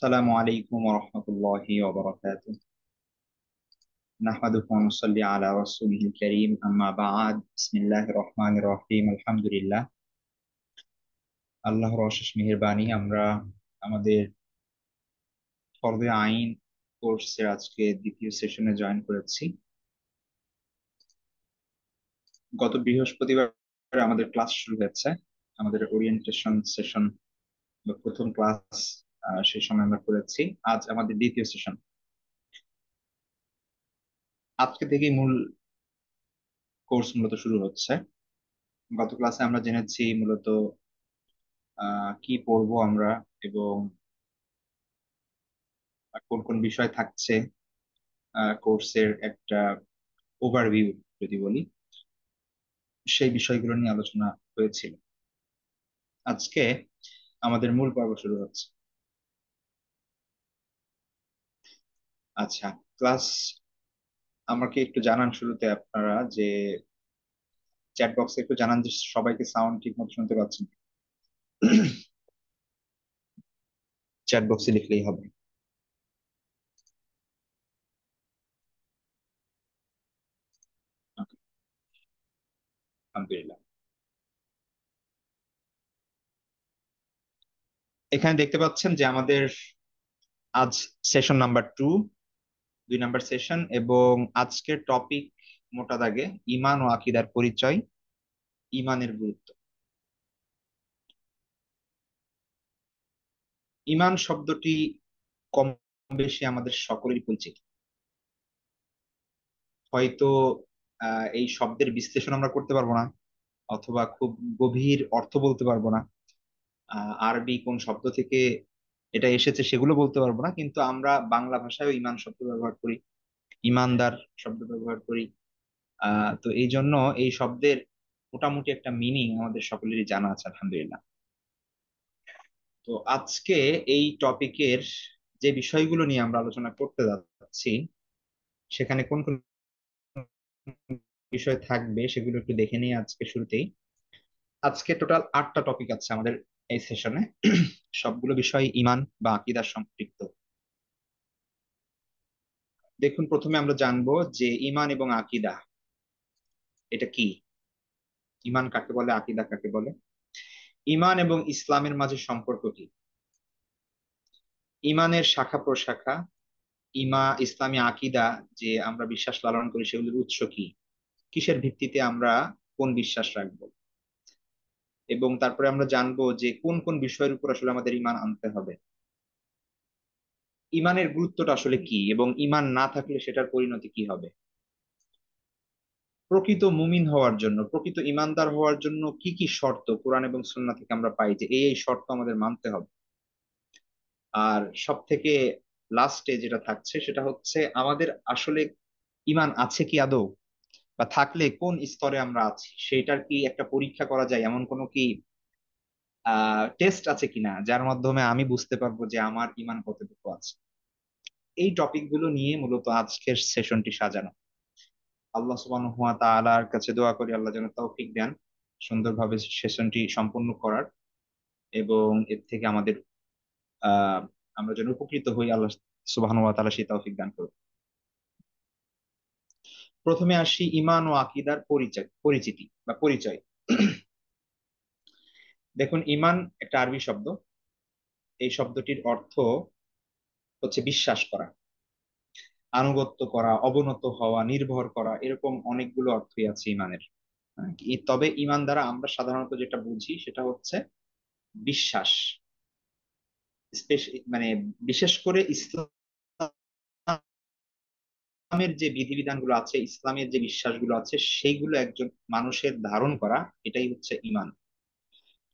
السلام عليكم ورحمة الله وبركاته. نحمده ونصلي على رسوله الكريم أما بعد بسم الله الرحمن الرحيم الحمد لله. আল্লাহর অশেষ মেহেরবানি আমরা আমাদের ফরদে আইন কোর্সের আজকে দ্বিতীয় সেশনে জয়েন করেছি। গত বৃহস্পতিবার আমাদের ক্লাস শুরু হয়েছে। আমাদের ওরিয়েন্টেশন সেশন বা প্রথম ক্লাস সেই সময় আমরা করেছি। আজ আমাদের দ্বিতীয় সেশন। আজকে থেকেই মূল কোর্স মূলত শুরু হচ্ছে। গত ক্লাসে আমরা জেনেছি মূলত কি পড়বো আমরা এবং কোন কোন বিষয় থাকছে। কোর্সের একটা ওভারভিউ যদি বলি, সেই বিষয়গুলো নিয়ে আলোচনা হয়েছিল। আজকে আমাদের মূল পর্ব শুরু হচ্ছে। আচ্ছা, ক্লাস আমাকে একটু জানান শুরুতে আপনারা যে চ্যাট বক্সে একটু জানান যে সবাইকে সাউন্ড ঠিক মতো শুনতে পাচ্ছেন। চ্যাট বক্সে লিখলেই হবে। Okay, আলহামদুলিল্লাহ। এখানে দেখতে পাচ্ছেন যে আমাদের আজ সেশন নাম্বার 2, 2 নাম্বার সেশন, এবং আজকের টপিক মোটা দাগে ঈমান ও আকীদার পরিচয়, ঈমানের গুরুত্ব। ঈমান শব্দটি কম বেশি আমাদের সকলেরই পরিচিত। হয়তো এই শব্দের বিশ্লেষণ আমরা করতে পারবো না, অথবা খুব গভীর অর্থ বলতে পারবো না। আরবি কোন শব্দ থেকে এটা এসেছে সেগুলো বলতে পারবো না, কিন্তু আমরা বাংলা ভাষায় ঈমান শব্দ ব্যবহার করি, ঈমানদার শব্দ ব্যবহার করি। তো এই জন্য এই শব্দের মোটামুটি একটা মিনিং আমাদের সকলেরই জানা আছে, আলহামদুলিল্লাহ। তো আজকে এই টপিকের যে বিষয়গুলো নিয়ে আমরা আলোচনা করতে যাচ্ছি, সেখানে কোন কোন বিষয় থাকবে সেগুলো একটু দেখে নিই আজকে শুরুতেই। আজকে টোটাল 8টা টপিক আছে আমাদের এই সেশনে। সবগুলো বিষয় ঈমান বা আকীদার সম্পৃক্ত। দেখুন, প্রথমে আমরা জানবো যে ঈমান এবং আকীদা এটা কি। ঈমান কাকে বলে, আকীদা কাকে বলে? ঈমান এবং ইসলামের মাঝে সম্পর্ক কি? ঈমানের শাখা প্রশাখা, ইসলামী আকীদা যে আমরা বিশ্বাস লালন করি সেগুলোর উৎস কি, কিসের ভিত্তিতে আমরা কোন বিশ্বাস রাখবো, এবং তারপরে আমরা জানবো যে কোন কোন বিষয়ের উপর আসলে আমাদের ঈমান আনতে হবে। ঈমানের গুরুত্বটা আসলে কি, এবং ঈমান না থাকলে সেটার পরিণতি কি হবে। প্রকৃত মুমিন হওয়ার জন্য, প্রকৃত ঈমানদার হওয়ার জন্য কি কি শর্ত কোরআন এবং সুন্নাহ থেকে আমরা পাই যে এই এই শর্ত আমাদের মানতে হবে। আর সব থেকে লাস্টে যেটা থাকছে সেটা হচ্ছে আমাদের আসলে ঈমান আছে কি আদৌ, বা থাকলে কোন স্তরে আমরা আছি সেটার কি একটা পরীক্ষা করা যায়, এমন কোনো কি টেস্ট আছে কিনা যার মাধ্যমে আমি বুঝতে পারবো যে আমার ঈমান কতটুকু আছে। এই টপিক গুলো নিয়ে মূলত আজকের সেশনটি সাজানো। আল্লাহ সুবহানাহু ওয়া তাআলার কাছে দোয়া করি আল্লাহ যেন তৌফিক দেন সুন্দরভাবে সেশনটি সম্পন্ন করার, এবং এর থেকে আমাদের আহ আমরা যেন উপকৃত হই। আল্লাহ সুবহানাহু ওয়া তাআলা সেই তৌফিক দান করুন। প্রথমে আসি ঈমান ও আকীদার পরিচিতি বা পরিচয়। দেখুন, ঈমান একটা আরবি শব্দ। এই শব্দটির অর্থ হচ্ছে বিশ্বাস করা, আনুগত্য করা, অবনত হওয়া, নির্ভর করা, এরকম অনেকগুলো অর্থই আছে ঈমানের। তবে ঈমান দ্বারা আমরা সাধারণত যেটা বুঝি সেটা হচ্ছে বিশ্বাস। মানে বিশেষ করে ইসলামের যে বিধিবিধানগুলো আছে, ইসলামের যে বিশ্বাসগুলো আছে, সেইগুলো একজন মানুষের ধারণ করা, এটাই হচ্ছে ঈমান।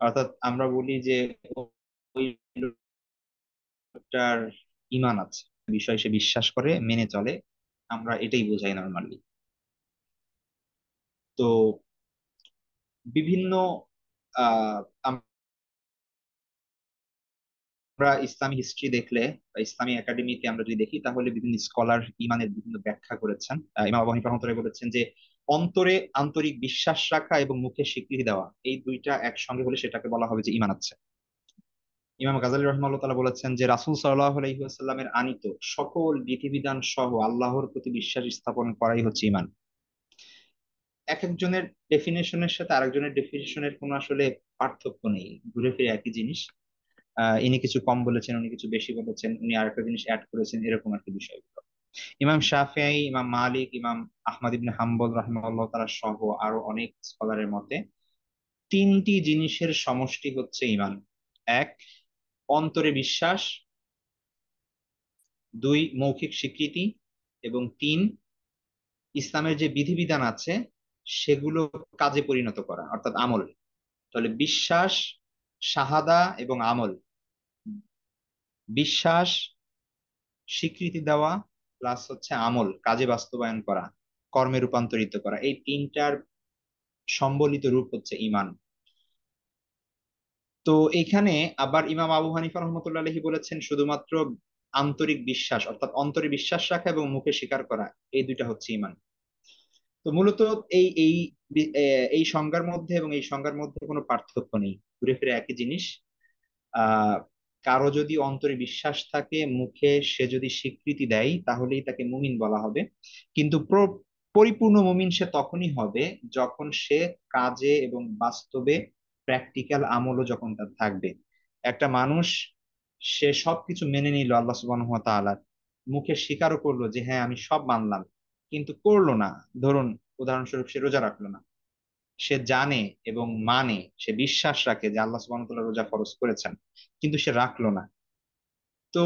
অর্থাৎ আমরা বলি যে ওই লোকটার ঈমান আছে, বিষয় সে বিশ্বাস করে মেনে চলে, আমরা এটাই বোঝাই নর্মালি। তো বিভিন্ন আহ আমরা ইসলামী হিস্ট্রি দেখলে বা ইসলামী একাডেমিতে আমরা যদি দেখি, তাহলে বিভিন্ন স্কলার ইমানের বিভিন্ন ব্যাখ্যা করেছেন। ইমাম আবু হানিফা রহমাতুল্লাহ বলেছেন যে অন্তরে আন্তরিক বিশ্বাস রাখা এবং মুখে স্বীকৃতি দেওয়া, এই দুইটা একসঙ্গে হলে সেটাকে বলা হবে যে ইমান আছে। ইমাম গাজালী রহমাল্লাহ তাআলা বলেছেন যে রাসূল সাল্লাল্লাহু আলাইহি ওয়াসাল্লামের আনিত সকল বিধিবিধান সহ আল্লাহর প্রতি বিশ্বাস স্থাপন করাই হচ্ছে ঈমান। এক একজনের ডেফিনেশনের সাথে আরেকজনের ডেফিনেশনের কোনো আসলে পার্থক্য নেই, ঘুরে ফিরে একই জিনিস। ইনি কিছু কম বলেছেন, উনি কিছু বেশি বলেছেন, উনি আরেকটা জিনিস অ্যাড করেছেন, এরকম আর কি বিষয়গুলো। ইমাম শাফিঈ, ইমাম মালিক, ইমাম আহমদ ইবনে হাম্বল রাহিমাহুল্লাহ তাআলা সহ আরো অনেক স্কলারের মতে তিনটি জিনিসের সমষ্টি হচ্ছে ঈমান। এক, অন্তরে বিশ্বাস। দুই, মৌখিক স্বীকৃতি। এবং তিন, ইসলামের যে বিধিবিধান আছে সেগুলো কাজে পরিণত করা, অর্থাৎ আমল। তাহলে বিশ্বাস, শাহাদা এবং আমল। বিশ্বাস, স্বীকৃতি দেওয়া, প্লাস হচ্ছে আমল, কাজে বাস্তবায়ন করা, কর্মে রূপান্তরিত করা, এই তিনটার সম্বলিত রূপ হচ্ছে ঈমান। তো এখানে আবার ইমাম আবু হানিফা রহমতুল্লাহ আলাইহি বলেছেন শুধুমাত্র আন্তরিক বিশ্বাস, অর্থাৎ অন্তরে বিশ্বাস রাখা এবং মুখে স্বীকার করা, এই দুইটা হচ্ছে ঈমান। তো মূলত এই এই এই সংজ্ঞার মধ্যে এবং এই সংজ্ঞার মধ্যে কোনো পার্থক্য নেই, ঘুরে ফিরে একই জিনিস। আহ কারো যদি অন্তরে বিশ্বাস থাকে, মুখে সে যদি স্বীকৃতি দেয়, তাহলেই তাকে মুমিন বলা হবে। কিন্তু পরিপূর্ণ মুমিন সে তখনই হবে যখন সে কাজে এবং বাস্তবে প্র্যাকটিক্যাল আমলও যখন তার থাকবে। একটা মানুষ সে সবকিছু মেনে নিল আল্লাহ সুবহানাহু ওয়া তাআলার, মুখে স্বীকারও করলো যে হ্যাঁ আমি সব মানলাম, কিন্তু করলো না। ধরুন, উদাহরণস্বরূপ সে রোজা রাখলো না। সে জানে এবং মানে, সে বিশ্বাস রাখে যে আল্লাহ সুবহানাহু ওয়া তাআলা রোজা ফরজ করেছেন, কিন্তু সে রাখলো না। তো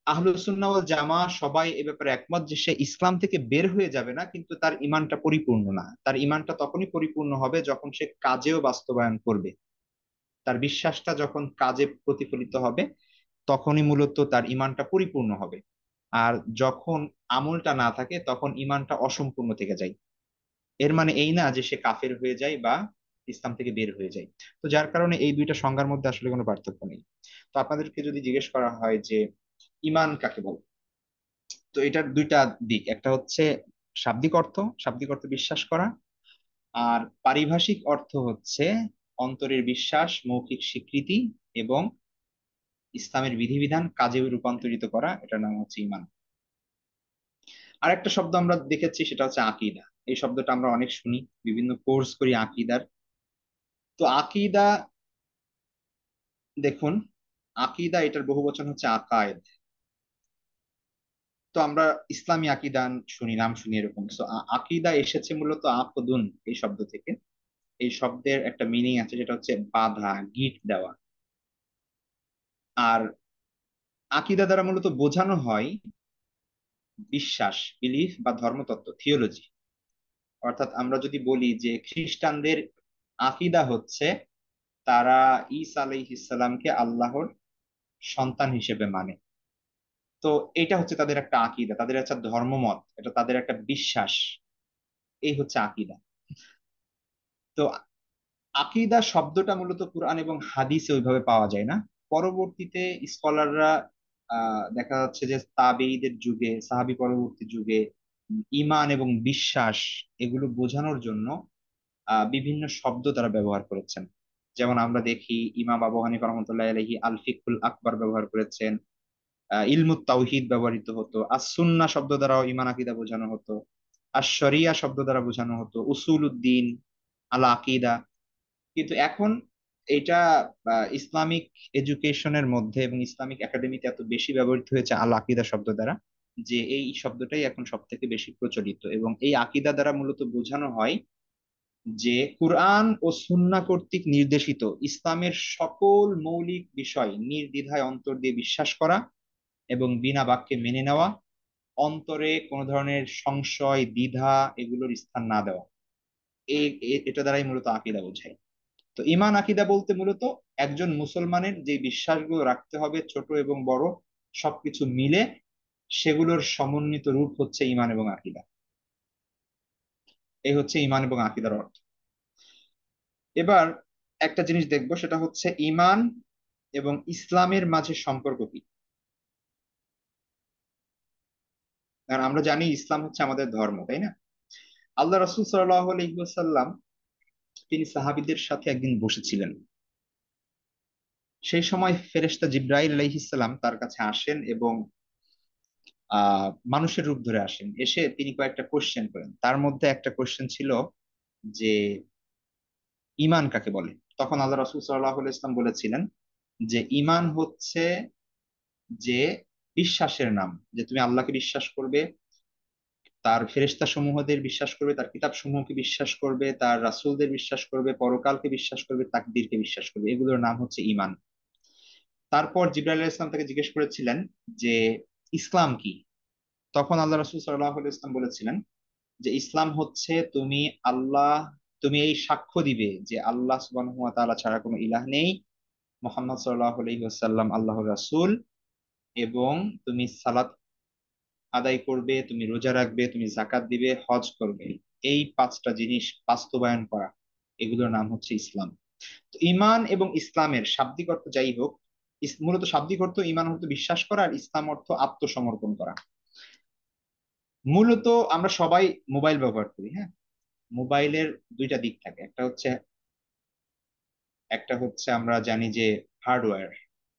আহলুস সুন্নাহ ওয়াল জামা সবাই এ ব্যাপারে একমত যে সে ইসলাম থেকে বের হয়ে যাবে না, কিন্তু তার ঈমানটা পরিপূর্ণ না। তার ঈমানটা তখনই পরিপূর্ণ হবে যখন সে কাজেও বাস্তবায়ন করবে। তার বিশ্বাসটা যখন কাজে প্রতিফলিত হবে, তখনই মূলত তার ঈমানটা পরিপূর্ণ হবে। আর যখন আমলটা না থাকে, তখন ঈমানটা অসম্পূর্ণ থেকে যায়। এর মানে এই না যে সে কাফের হয়ে যায় বা ইসলাম থেকে বের হয়ে যায়। তো যার কারণে এই দুইটা সংজ্ঞার মধ্যে আসলে কোনো পার্থক্য নেই। তো আপনাদেরকে যদি জিজ্ঞেস করা হয় যে ঈমান কাকে বলে, তো এটার দুইটা দিক, একটা হচ্ছে শাব্দিক অর্থ, শাব্দিক অর্থ বিশ্বাস করা। আর পারিভাষিক অর্থ হচ্ছে অন্তরের বিশ্বাস, মৌখিক স্বীকৃতি এবং ইসলামের বিধিবিধান কাজে রূপান্তরিত করা, এটার নাম হচ্ছে ঈমান। আর একটা শব্দ আমরা দেখেছি, সেটা হচ্ছে আকীদা। এই শব্দটা আমরা অনেক শুনি, বিভিন্ন কোর্স করি আকীদার। তো আকীদা, দেখুন, আকীদা এটার বহু বচন হচ্ছে আকায়েদ। তো আমরা ইসলামী আকীদা শুনি, নাম শুনি এরকম। তো আকীদা এসেছে মূলত আকদুন এই শব্দ থেকে। এই শব্দের একটা মিনিং আছে, যেটা হচ্ছে বাধা, গিট দেওয়া। আর আকীদা দ্বারা মূলত বোঝানো হয় বিশ্বাস, বিলিফ বা ধর্মতত্ত্ব, থিওলজি। অর্থাৎ আমরা যদি বলি যে খ্রিস্টানদের আকীদা হচ্ছে তারা ঈসা আলাইহিস সালামকে আল্লাহর সন্তান হিসেবে মানে। তো এটা হচ্ছে তাদের একটা আকীদা, তাদের একটা ধর্মমত, এটা তাদের একটা বিশ্বাস। এই হচ্ছে আকীদা। তো আকীদা শব্দটা মূলত কুরআন এবং হাদিসে ওইভাবে পাওয়া যায় না। পরবর্তীতে স্কলাররা দেখা যাচ্ছে যে তাবেঈদের যুগে, সাহাবী পরবর্তী যুগে ঈমান এবং বিশ্বাস এগুলো বোঝানোর জন্য বিভিন্ন শব্দ তারা ব্যবহার করেছেন। যেমন আমরা দেখি ইমাম আবু হানিফা রহমতুল্লাহ আলাইহি আল ফিকহুল আকবার ব্যবহার করেছেন, ইলমুত তাওহীদ ব্যবহৃত হতো, আস সুন্নাহ শব্দ দ্বারাও ঈমান আকীদা বোঝানো হতো, আশ শরিয়া শব্দ দ্বারা বোঝানো হতো উসুলুদ্দিন, আল আকীদা। কিন্তু এখন এটা ইসলামিক এডুকেশনের মধ্যে এবং ইসলামিক একাডেমিতে এত বেশি ব্যবহৃত হয়েছে আল আকীদা শব্দ দ্বারা, যে এই শব্দটাই এখন সব থেকে বেশি প্রচলিত। এবং এই আকীদা দ্বারা মূলত বোঝানো হয় যে কুরআন ও সুন্নাহ কর্তৃক নির্দেশিত ইসলামের সকল মৌলিক বিষয় নির্দ্বিধায় অন্তর দিয়ে বিশ্বাস করা এবং বিনা বাক্যে মেনে নেওয়া, অন্তরে কোনো ধরনের সংশয়, দ্বিধা এগুলোর স্থান না দেওয়া। এটা দ্বারাই মূলত আকীদা বোঝায়। তো ঈমান আকীদা বলতে মূলত একজন মুসলমানের যে বিশ্বাসগুলো রাখতে হবে, ছোট এবং বড় সবকিছু মিলে, সেগুলোর সমন্বিত রূপ হচ্ছে ঈমান এবং আকীদা। এই হচ্ছে ঈমান এবং আকীদার অর্থ। এবার একটা জিনিস দেখবো, সেটা হচ্ছে ঈমান এবং ইসলামের মাঝে সম্পর্ক কি। কারণ আমরা জানি ইসলাম হচ্ছে আমাদের ধর্ম, তাই না? আল্লাহ রাসূল সাল্লাল্লাহু আলাইহি ওয়াসাল্লাম তিনি সাহাবীদের সাথে একদিন বসেছিলেন। সেই সময় ফেরেশতা জিব্রাইল আলাইহিস সালাম তার কাছে আসেন এবং মানুষের রূপ ধরে আসেন। এসে তিনি কয়েকটা কোশ্চেন করেন, তার মধ্যে একটা কোশ্চেন ছিল যে ঈমান কাকে বলে। তখন আল্লাহ রাসূল সাল্লাল্লাহু আলাইহি ওয়াসাল্লাম বলেছিলেন যে ঈমান হচ্ছে যে বিশ্বাসের নাম, যে তুমি আল্লাহকে বিশ্বাস করবে, তার ফেরেশতা সমূহদের বিশ্বাস করবে, তার কিতাব সমূহকে বিশ্বাস করবে, তার রাসূলদের বিশ্বাস করবে, পরকালকে বিশ্বাস করবে, তাকদীরকে বিশ্বাস করবে। এগুলোর নাম হচ্ছে ঈমান। তারপর জিবরাইল আলাইহিস সালাম তাকে জিজ্ঞেস করেছিলেন যে ইসলাম কি। তখন আল্লাহ রাসূল সাল্লাল্লাহু আলাইহি ওয়াসাল্লাম বলেছিলেন যে ইসলাম হচ্ছে আল্লাহ তুমি এই সাক্ষ্য দিবে যে আল্লাহ সুবহানাহু ওয়া তাআলা ছাড়া কোনো ইলাহ নেই, মুহাম্মদ সাল্লাল্লাহু আলাইহি ওয়াসাল্লাম আল্লাহর রাসূল, এবং তুমি সালাত আদায় করবে, তুমি রোজা রাখবে, তুমি যাকাত দিবে, হজ করবে। এই পাঁচটা জিনিস বাস্তবায়ন করা, এগুলোর নাম হচ্ছে ইসলাম। তো ঈমান এবং ইসলামের শাব্দিক অর্থ যাই হোক, মূলত শাব্দিক অর্থ ঈমান অর্থ বিশ্বাস করা, আর ইসলাম অর্থ আত্মসমর্পণ করা। মূলত আমরা সবাই মোবাইল ব্যবহার করি, হ্যাঁ। মোবাইলের দুইটা দিক থাকে, একটা হচ্ছে আমরা জানি যে হার্ডওয়্যার,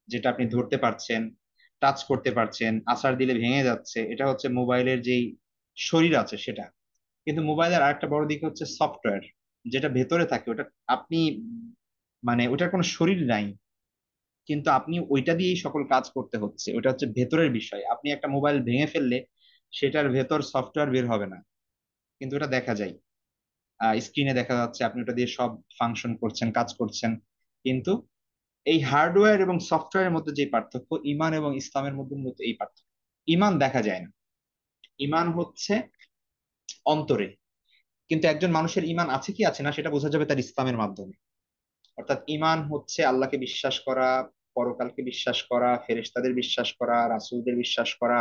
যেটা আপনি ধরতে পারছেন, টাচ করতে পারছেন, আছাড় দিলে ভেঙে যাচ্ছে, এটা হচ্ছে মোবাইলের যেই শরীর আছে সেটা। কিন্তু মোবাইলের আরেকটা বড় দিক হচ্ছে সফটওয়্যার, যেটা ভেতরে থাকে। ওটা আপনি মানে ওটার কোনো শরীর নাই, কিন্তু আপনি ওইটা দিয়েই সকল কাজ করতে হচ্ছে। ওটা হচ্ছে ভেতরের বিষয়। আপনি একটা মোবাইল ভেঙে ফেললে সেটার ভেতর সফটওয়্যার বের হবে না, কিন্তু ওটা দেখা যায়, স্ক্রিনে দেখা যাচ্ছে, আপনি ওটা দিয়ে সব ফাংশন করছেন, কাজ করছেন। কিন্তু এই হার্ডওয়্যার এবং সফটওয়্যারের মধ্যে যে পার্থক্য, ঈমান এবং ইসলামের মধ্যে মূলত এই পার্থক্য। ঈমান দেখা যায় না, ঈমান হচ্ছে অন্তরে। কিন্তু একজন মানুষের ঈমান আছে কি আছে না সেটা বোঝা যাবে তার ইসলামের মাধ্যমে। অর্থাৎ ঈমান হচ্ছে আল্লাহকে বিশ্বাস করা, পরকালকে বিশ্বাস করা, ফেরেশতাদের বিশ্বাস করা, রাসূলদের বিশ্বাস করা,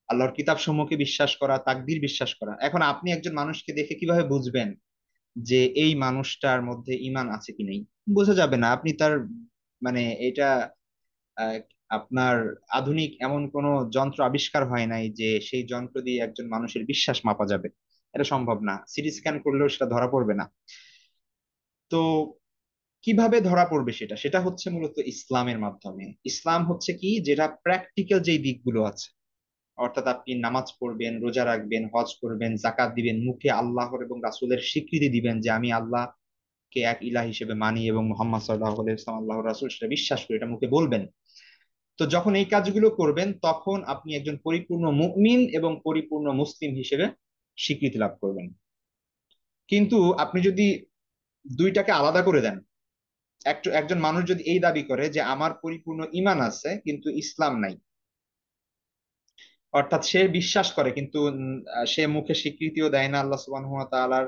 আল্লাহর কিতাব সমূহকে বিশ্বাস করা, তাকদীর বিশ্বাস করা। এখন আপনি একজন মানুষকে দেখে কিভাবে বুঝবেন যে এই মানুষটার মধ্যে ঈমান আছে কি নেই? বোঝা যাবে না। আপনি তার মানে এটা আহ, আপনার আধুনিক এমন কোনো যন্ত্র আবিষ্কার হয় নাই যে সেই যন্ত্র দিয়ে একজন মানুষের বিশ্বাস মাপা যাবে। এটা সম্ভব না, সিটি স্ক্যান করলেও সেটা ধরা পড়বে না। তো কিভাবে ধরা পড়বে সেটা, সেটা হচ্ছে মূলত ইসলামের মাধ্যমে। ইসলাম হচ্ছে কি, যেটা প্র্যাকটিক্যাল যেই দিকগুলো আছে, অর্থাৎ আপনি নামাজ পড়বেন, রোজা রাখবেন, হজ করবেন, জাকাত দিবেন, মুখে আল্লাহর এবং রাসূলের স্বীকৃতি দিবেন যে আমি আল্লাহকে এক ইলাহ হিসেবে মানি এবং মুহাম্মদ সাল্লাল্লাহু আলাইহি ওয়াসাল্লাম আল্লাহর রাসূল, সেটা বিশ্বাস করি, এটা মুখে বলবেন। তো যখন এই কাজগুলো করবেন তখন আপনি একজন পরিপূর্ণ মুমিন এবং পরিপূর্ণ মুসলিম হিসেবে স্বীকৃতি লাভ করবেন। কিন্তু আপনি যদি দুইটাকে আলাদা করে দেন, একজন মানুষ যদি এই দাবি করে যে আমার পরিপূর্ণ ঈমান আছে কিন্তু ইসলাম নাই, অর্থাৎ সে বিশ্বাস করে কিন্তু সে মুখে স্বীকৃতিও দেয় না আল্লাহ সুবহানাহু ওয়া তাআলার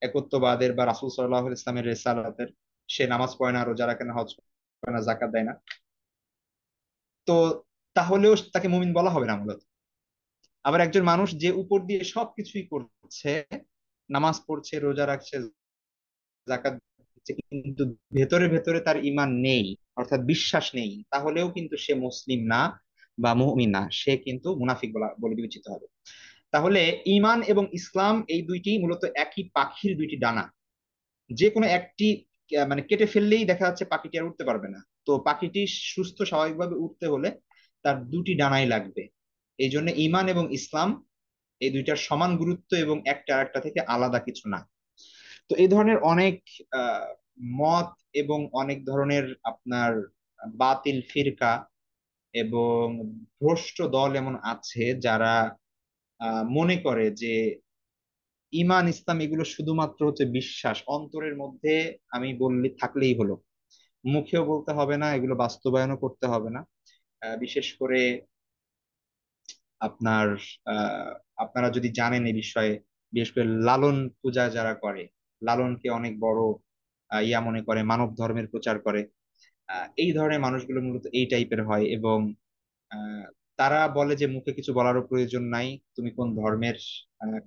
একত্ববাদের বা রাসূল সাল্লাল্লাহু আলাইহি ইসলামের রিসালাতের, সে নামাজ পড়ে না, রোজা রাখে না, হজ করে না, যাকাত দেয় না, তো তাহলেও তাকে মুমিন বলা হবে না মূলত। আবার একজন মানুষ যে উপর দিয়ে সবকিছুই করছে, নামাজ পড়ছে, রোজা রাখছে, যাকাত দিচ্ছে, কিন্তু ভেতরে ভেতরে তার ঈমান নেই, অর্থাৎ বিশ্বাস নেই, তাহলেও কিন্তু সে মুসলিম না বা মুমিন না, সে কিন্তু মুনাফিক বলে বিবেচিত হবে। তাহলে ঈমান এবং ইসলাম এই দুইটি মূলত একই পাখির দুইটি ডানা। যে কোনো একটি মানে কেটে ফেললেই দেখা যাচ্ছে পাখিটি আর উঠতে পারবে না। তো পাখিটি সুস্থ স্বাভাবিকভাবে উঠতে হলে তার দুটি ডানাই লাগবে। এই জন্য ঈমান এবং ইসলাম এই দুইটার সমান গুরুত্ব এবং একটা আরেকটা থেকে আলাদা কিছু না। তো এই ধরনের অনেক আহ, মত এবং অনেক ধরনের আপনার বাতিল ফিরকা এবং ভ্রষ্ট দল এমন আছে যারা মনে করে যে ঈমান ইসলাম এগুলো শুধুমাত্র হচ্ছে বিশ্বাস অন্তরের মধ্যে, আমি বললে থাকলেই হলো, মুখেও বলতে হবে না, এগুলো বাস্তবায়নও করতে হবে না। বিশেষ করে আপনার আহ আপনারা যদি জানেন এই বিষয়ে, বিশেষ করে লালন পূজা যারা করে, লালনকে অনেক বড় ইয়া মনে করে, মানব ধর্মের প্রচার করে, এই ধরনের মানুষগুলো মূলত এই টাইপের হয়। এবং আহ, তারা বলে যে মুখে কিছু বলারও প্রয়োজন নাই, তুমি কোন ধর্মের,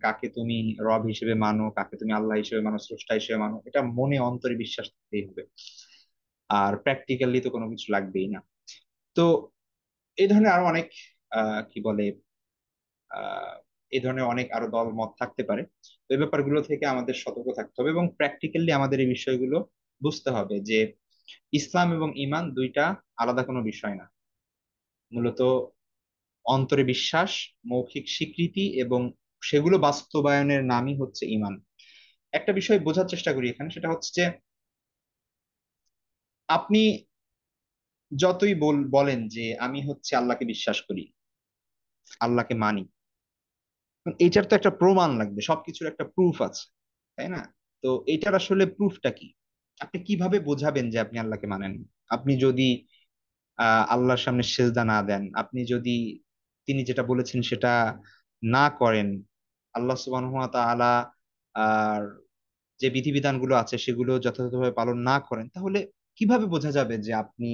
কাকে তুমি রব হিসেবে মানো, কাকে তুমি আল্লাহ হিসেবে মানো, স্রষ্টা হিসেবে মানো, এটা মনে অন্তরে বিশ্বাস থাকতেই হবে। আর প্র্যাকটিক্যালি তো কোনো কিছু লাগবেই না। তো এই ধরনের আরো অনেক কি বলে আহ এই ধরনের অনেক আরো দল মত থাকতে পারে। তো এই ব্যাপারগুলো থেকে আমাদের সতর্ক থাকতে হবে এবং প্র্যাকটিক্যালি আমাদের এই বিষয়গুলো বুঝতে হবে যে ইসলাম এবং ঈমান দুইটা আলাদা কোনো বিষয় না, মূলত অন্তরে বিশ্বাস, মৌখিক স্বীকৃতি এবং সেগুলো বাস্তবায়নের নামই হচ্ছে ঈমান। একটা বিষয় বোঝার চেষ্টা করি এখানে, সেটা হচ্ছে যে আপনি যতই বলেন যে আমি হচ্ছে আল্লাহকে বিশ্বাস করি, আল্লাহকে মানি, এটার তো একটা প্রমাণ লাগবে, সবকিছুর একটা প্রুফ আছে, তাই না? তো এটার আসলে প্রুফটা কি? আপনি কিভাবে বোঝাবেন যে আপনি আল্লাহকে মানেন? আপনি যদি আল্লাহর সামনে সেজদা না দেন, আপনি যদি তিনি যেটা বলেছেন সেটা না করেন, আল্লাহ সুবহানাহু ওয়া তাআলা আর যে বিধিবিধানগুলো আছে সেগুলো যথাযথভাবে পালন না করেন, তাহলে কিভাবে বোঝা যাবে যে আপনি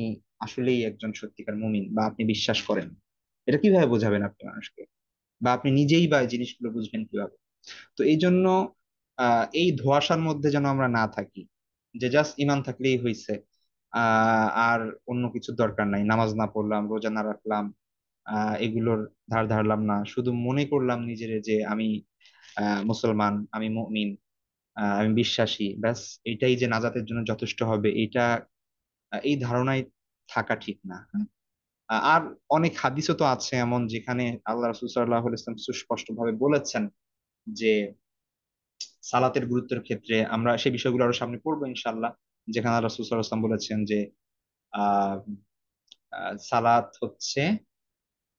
আসলেই একজন সত্যিকার মুমিন বা আপনি বিশ্বাস করেন? এটা কিভাবে বোঝাবেন আপনি মানুষকে? বা আপনি নিজেই বা এই জিনিসগুলো বুঝবেন কিভাবে? তো এই জন্য এই ধোঁয়াশার মধ্যে যেন আমরা না থাকি, যে জাস্ট ইমান থাকলেই হইছে, আর অন্য কিছুর দরকার নাই, নামাজ না পড়লাম, রোজা না রাখলাম, এগুলোর ধার ধারলাম না, শুধু মনে করলাম নিজেরে যে আমি মুসলমান, আমি মুমিন, আমি বিশ্বাসী, ব্যাস এটাই যে নাজাতের জন্য যথেষ্ট হবে, এটা এই ধারণায় থাকা ঠিক না। হ্যাঁ? আর অনেক হাদিসও তো আছে এমন, যেখানে আল্লাহ রাসূল সাল্লাল্লাহু আলাইহি ওয়াসাল্লাম সুস্পষ্ট ভাবে বলেছেন যে সালাতের গুরুত্বের ক্ষেত্রে, আমরা সেই বিষয়গুলো আরো সামনে পড়বো ইনশাল্লাহ, যেখানে আল্লাহ রাসূল সাল্লাল্লাহু আলাইহি ওয়াসাল্লাম বলেছেন যে আহ সালাত হচ্ছে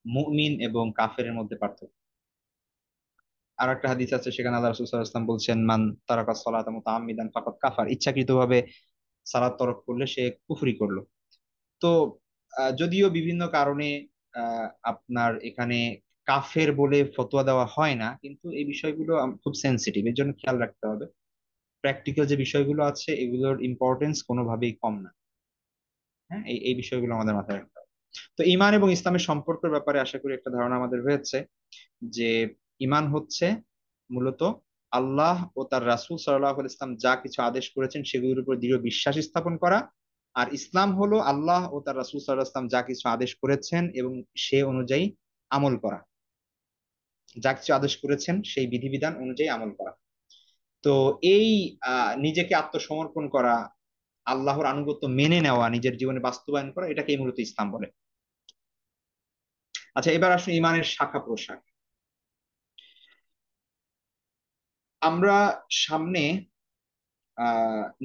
মুমিন এবং কাফেরের মধ্যে পার্থক্য। আর একটা হাদিস আছে, সেখানে আল্লাহ রাসূল সাল্লাল্লাহু আলাইহি ওয়াসাল্লাম বলছেন, মান তারাকা সালাতা মুতাআম্মিদান ফাকাদ কাফার, ইচ্ছাকৃতভাবে সালাত তরক করলে সে কুফরি করলো। তো যদিও বিভিন্ন কারণে আপনার এখানে কাফের বলে ফতোয়া দেওয়া হয় না, কিন্তু এই বিষয়গুলো খুব সেনসিটিভ, এর জন্য খেয়াল রাখতে হবে। প্র্যাকটিক্যাল যে বিষয়গুলো আছে এগুলোর ইম্পর্টেন্স কোনোভাবেই কম না। হ্যাঁ, এই বিষয়গুলো আমাদের মাথায় রাখতে হবে। তো ঈমান এবং ইসলামের সম্পর্কের ব্যাপারে আশা করি একটা ধারণা আমাদের হয়েছে, যে ঈমান হচ্ছে মূলত আল্লাহ ও তার রাসূল সাল্লাল্লাহু আলাইহি ইসলাম যা কিছু আদেশ করেছেন সেগুলোর উপর দৃঢ় বিশ্বাস স্থাপন করা। আর ইসলাম হলো আল্লাহ ও তার রাসূল সাল্লাল্লাহু আলাইহি ইসলাম যা কিছু আদেশ করেছেন এবং সে অনুযায়ী আমল করা, যা কিছু আদেশ করেছেন সেই বিধিবিধান অনুযায়ী আমল করা। তো এই নিজেকে আত্মসমর্পণ করা, আল্লাহর আনুগত্য মেনে নেওয়া, নিজের জীবনে বাস্তবায়ন করা, এটাকেই মূলত ইসলাম বলে। আচ্ছা, এবার আসুন ইমানের শাখা প্রশাখা। আমরা সামনে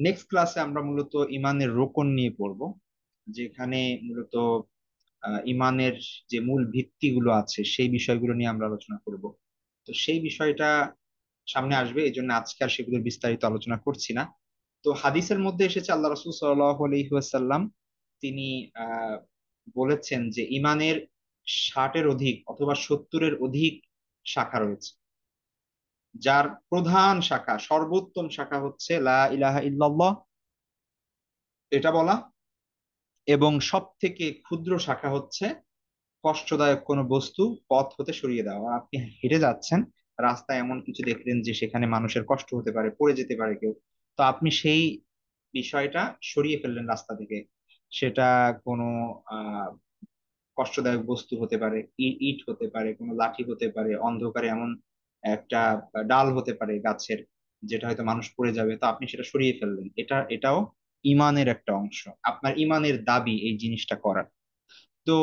নেক্সট ক্লাসে আমরা মূলত ইমানের রোকন নিয়ে পড়ব, যেখানে মূলত ইমানের যে মূল ভিত্তিগুলো আছে সেই বিষয়গুলো নিয়ে আমরা আলোচনা করব। তো সেই বিষয়টা সামনে আসবে, এই জন্য আজকে আর সেগুলোর বিস্তারিত আলোচনা করছি না। তো হাদিসের মধ্যে এসেছে আল্লাহ রাসূল সাল্লাল্লাহু আলাইহি ওয়াসাল্লাম তিনি আহ বলেছেন যে ইমানের 60-এর অধিক অথবা 70-এর অধিক শাখা রয়েছে, যার প্রধান শাখা, সর্বোত্তম শাখা হচ্ছে লা ইলাহা ইল্লাল্লাহ, এটা বলা, এবং সব থেকে ক্ষুদ্র শাখা হচ্ছে কষ্টদায়ক কোনো বস্তু পথ হতে সরিয়ে দেওয়া। আপনি হেঁটে যাচ্ছেন, রাস্তায় এমন কিছু দেখলেন যে সেখানে মানুষের কষ্ট হতে পারে, পড়ে যেতে পারে কেউ, তো আপনি সেই বিষয়টা সরিয়ে ফেললেন রাস্তা থেকে। সেটা কোনো আহ কষ্টদায়ক বস্তু হতে পারে, ইট হতে পারে, কোনো লাঠি হতে পারে, অন্ধকারে এমন একটা ডাল হতে পারে গাছের, যেটা হয়তো মানুষ পড়ে যাবে, তো আপনি সেটা সরিয়ে ফেললেন। এটাও ইমানের একটা অংশ, আপনার ইমানের দাবি এই জিনিসটা করা। তো